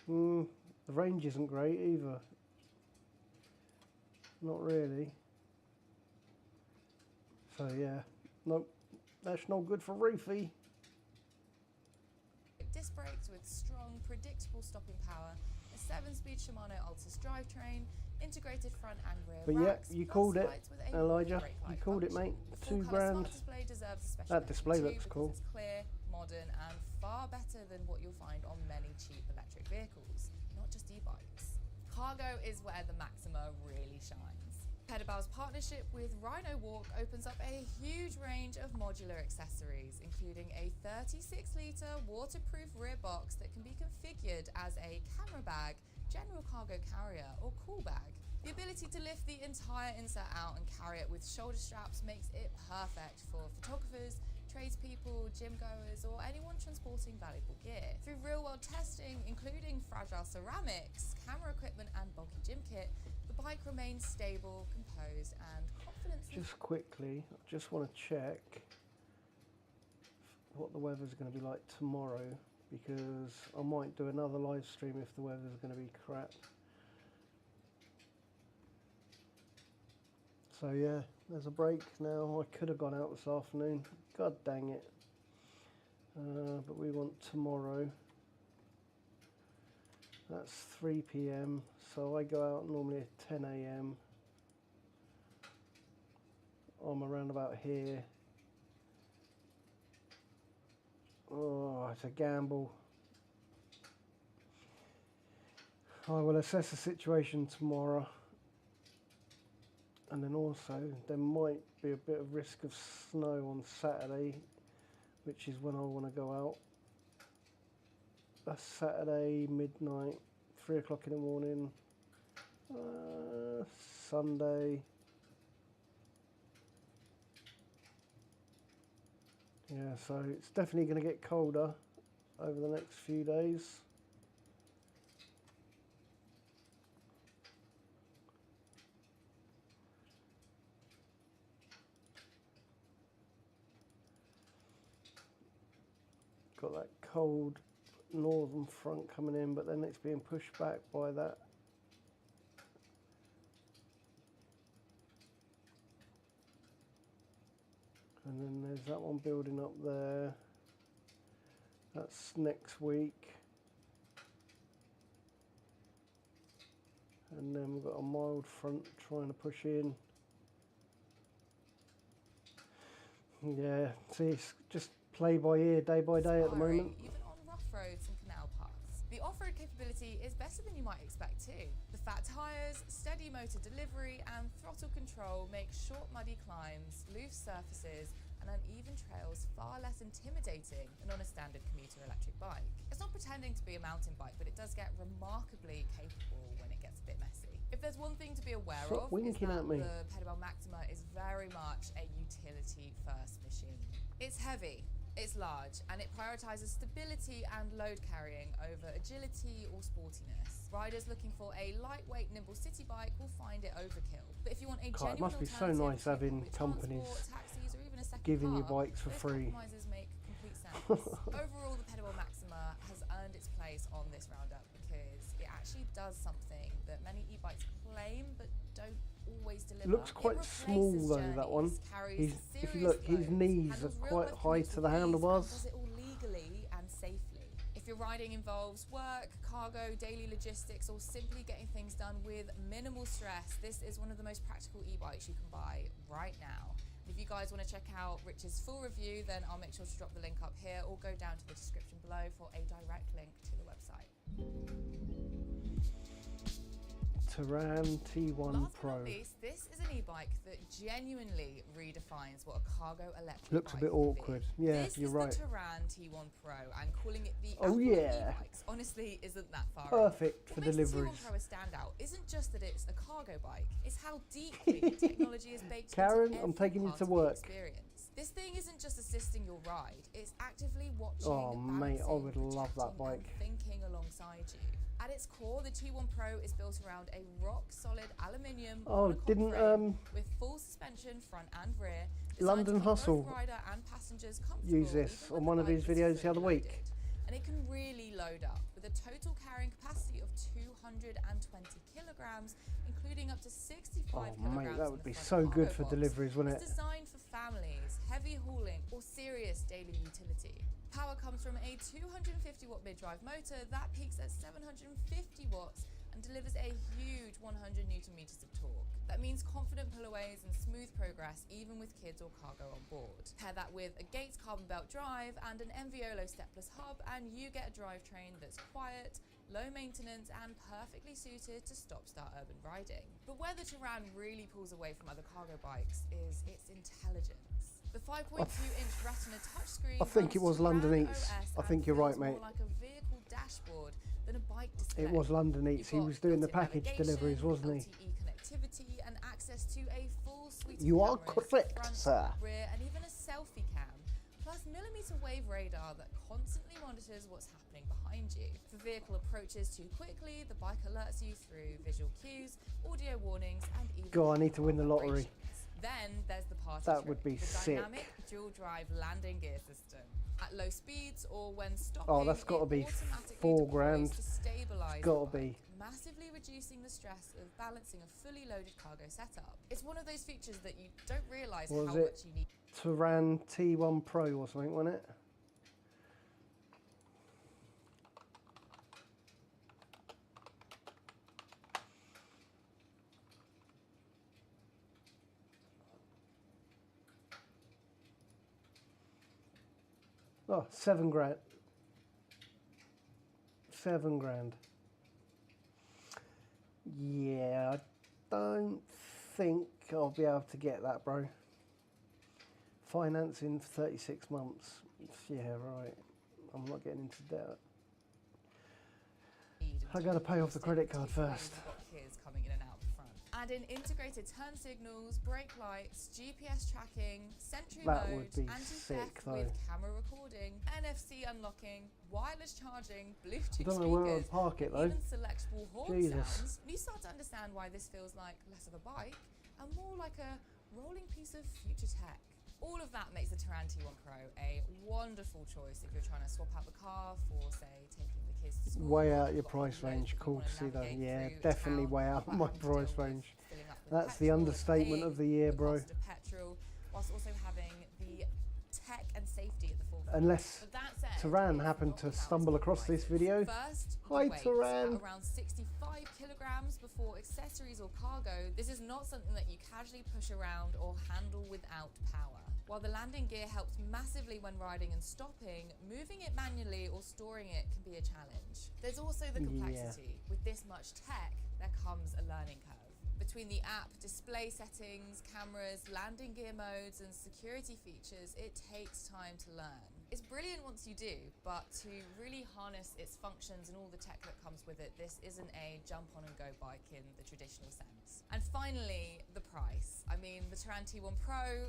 The range isn't great either. Not really. So yeah, nope, that's no good for Reefy. Disc brakes with strong, predictable stopping power, a 7-speed Shimano Altus drivetrain, integrated front and rear But yeah, racks, you plus called it, lights with a Elijah. brake light You called it, function. mate. The 2 full-colour grand. smart display deserves a special That mention display too, looks because cool. It's clear, modern, and far better than what you'll find on many cheap electric vehicles, not just e-bikes. Cargo is where the Maxima really shines. Pedibel's partnership with Rhino Walk opens up a huge range of modular accessories, including a 36-litre waterproof rear box that can be configured as a camera bag, general cargo carrier, or cool bag. The ability to lift the entire insert out and carry it with shoulder straps makes it perfect for photographers, tradespeople, gym goers, or anyone transporting valuable gear. Through real-world testing, including fragile ceramics, camera equipment, and bulky gym kit, the bike remains stable, composed, and confident. Just quickly, I just want to check what the weather's going to be like tomorrow, because I might do another live stream if the weather's going to be crap. So yeah, there's a break now. I could have gone out this afternoon. God dang it. But we want tomorrow. That's 3 PM. So I go out normally at 10 AM. I'm around about here. Oh, it's a gamble. I will assess the situation tomorrow. And then also, there might be a bit of risk of snow on Saturday, which is when I want to go out. That's Saturday, midnight, 3 o'clock in the morning. Sunday. Yeah, so it's definitely going to get colder over the next few days. Got that cold northern front coming in, but then it's being pushed back by that. And then there's that one building up there. That's next week. And then we've got a mild front trying to push in. Yeah, see, it's just play by ear, day by day at the moment. Even on rough roads and canal paths. The off-road capability is better than you might expect too. The fat tyres, steady motor delivery and throttle control make short muddy climbs, loose surfaces and uneven trails far less intimidating than on a standard commuter electric bike. It's not pretending to be a mountain bike, but it does get remarkably capable when it gets a bit messy. If there's one thing to be aware Stop of, winking is that at me. the Pedibel Maxima is very much a utility-first machine. It's heavy, it's large, and it prioritises stability and load carrying over agility or sportiness. Riders looking for a lightweight, nimble city bike will find it overkill. But if you want a God, genuine it must be so alternative nice to having public companies transport, taxis, or even a second giving you car, bikes for those free. compromises make complete sense. Overall, the Pedibel Maxima has earned its place on this roundup because it actually does something that many e-bikes claim but don't always deliver. Looks quite small though, that one. If you look, his knees are quite high to the handlebars. Does it all legally and safely. If your riding involves work, cargo, daily logistics, or simply getting things done with minimal stress, this is one of the most practical e-bikes you can buy right now. If you guys want to check out Rich's full review, then I'll make sure to drop the link up here or go down to the description below for a direct link to the website. Terran T1 Last Pro. but not least, this is an e-bike that genuinely redefines what a cargo electric Looks a bike bit can awkward. be. Yeah, this you're is right. the Terran T1 Pro, and calling it the Oh, Apple yeah. e-bikes honestly isn't that far Perfect off. for What makes the deliveries. T1 Pro a standout isn't just that it's a cargo bike, it's how deeply technology is baked Karen, into I'm every taking you part to of the work. experience. This thing isn't just assisting your ride, it's actively watching, Oh, mate, I balancing, would love that protecting, and bike. thinking alongside you. At its core, the T1 Pro is built around a rock-solid aluminium Oh, monocoque didn't, frame with full suspension front and rear, designed London to keep Hustle both rider and passengers comfortable use this even on when one of the his bike is videos the fully other week. loaded. And it can really load up with a total carrying capacity of 220 kilograms, including up to 65 Oh, kilograms. mate, that in would the be front so good cargo for box. deliveries, wouldn't It's it? designed for families, heavy hauling, or serious daily utility. Power comes from a 250 watt mid-drive motor that peaks at 750 watts and delivers a huge 100 newton meters of torque. That means confident pullaways and smooth progress even with kids or cargo on board. Pair that with a Gates carbon belt drive and an Enviolo stepless hub and you get a drivetrain that's quiet, low maintenance and perfectly suited to stop-start urban riding. But where the Terran really pulls away from other cargo bikes is its intelligence. The 5.2-inch Retina touchscreen I think it was runs London Terran Eats. OS I and think you're right, feels more mate. like a vehicle dashboard than a bike display. It was London Eats. He You've was got doing the built-in package navigation, deliveries, wasn't he? LTE connectivity and access to a full suite of You are cameras, correct, front, sir. rear and even a selfie cam, plus millimeter wave radar that constantly monitors what's happening behind you. If the vehicle approaches too quickly, the bike alerts you through visual cues, audio warnings and even God, I need to win the lottery. vibrations. Then there's the party That trick, would be the sick. dynamic dual drive landing gear system. At low speeds or when stopping, Oh, that's got to be it automatically £4 deploys grand. to stabilize It's got the to bike, be. massively reducing the stress of balancing a fully loaded cargo setup. It's one of those features that you don't realize What how was it? much you need. Turan T1 Pro or something, wasn't it? Oh, 7 grand. 7 grand. Yeah, I don't think I'll be able to get that, bro. Financing for 36 months. Yeah, right. I'm not getting into debt. I gotta pay off the credit card first. You've got kids coming in and out the front. Add in integrated turn signals, brake lights, GPS tracking, Sentry That mode, would be sick, anti-theft though. with camera recording, NFC unlocking, wireless charging, Bluetooth I don't know where I'll speakers, park it, and though. even selectable horn Jesus. sounds. You start to understand why this feels like less of a bike and more like a rolling piece of future tech. All of that makes the Turan T1 Pro a wonderful choice if you're trying to swap out the car for, say, taking the kids to school. Way out You've your got price loads range. that you Cool wanna to see that. navigate Yeah, through definitely town way out without my having to price deal with range. filling up with That's the petrol, understatement of the year, the bro. cost of petrol, whilst also having the tech and safety at the forefront. Unless But that said, Turan it's happened not to without stumble its across this compromises. video. First, the Hi, weight Turan. at around 65 kilograms before accessories or cargo. This is not something that you casually push around or handle without power. While the landing gear helps massively when riding and stopping, moving it manually or storing it can be a challenge. There's also the complexity. With this much tech, there comes a learning curve. Between the app, display settings, cameras, landing gear modes, and security features, it takes time to learn. It's brilliant once you do, but to really harness its functions and all the tech that comes with it, this isn't a jump on and go bike in the traditional sense. And finally, the price. I mean, the Turan T1 Pro,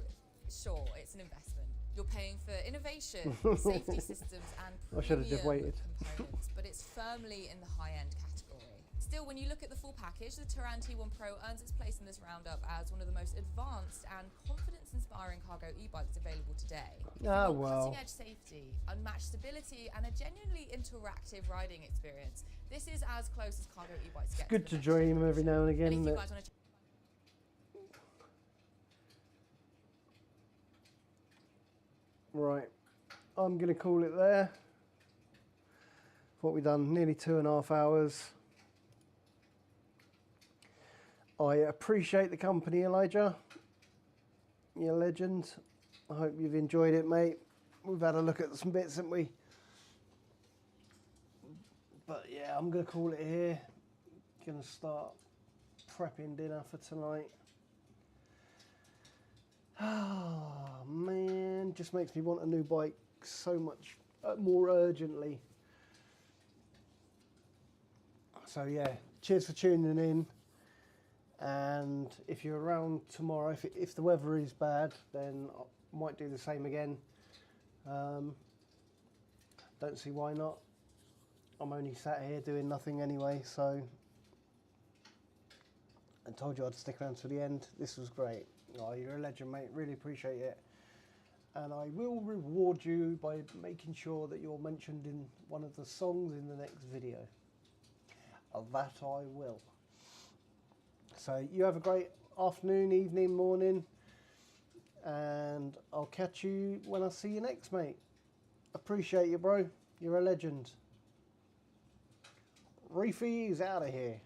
sure, it's an investment. You're paying for innovation, safety systems, and I should have just premium waited. components, but it's firmly in the high-end category. Still, when you look at the full package, the Turan T1 Pro earns its place in this roundup as one of the most advanced and confidence-inspiring cargo e-bikes available today. If you want cutting-edge safety, unmatched stability, and a genuinely interactive riding experience, this is as close as cargo e-bikes get. Good the to next dream every generation. now and again, And if isn't you it? guys want to Right, I'm going to call it there. What we've done, nearly 2.5 hours. I appreciate the company, Elijah. You're a legend. I hope you've enjoyed it, mate. We've had a look at some bits, haven't we? But yeah, I'm going to call it here. Going to start prepping dinner for tonight. Oh man, just makes me want a new bike so much more urgently. So yeah, cheers for tuning in. And if you're around tomorrow, if the weather is bad, then I might do the same again. Don't see why not. I'm only sat here doing nothing anyway, so I told you I'd stick around to the end. This was great. Oh, you're a legend, mate. Really appreciate it. And I will reward you by making sure that you're mentioned in one of the songs in the next video. That I will. So you have a great afternoon, evening, morning, and I'll catch you when I see you next, mate. Appreciate you, bro. You're a legend. Reefy is out of here.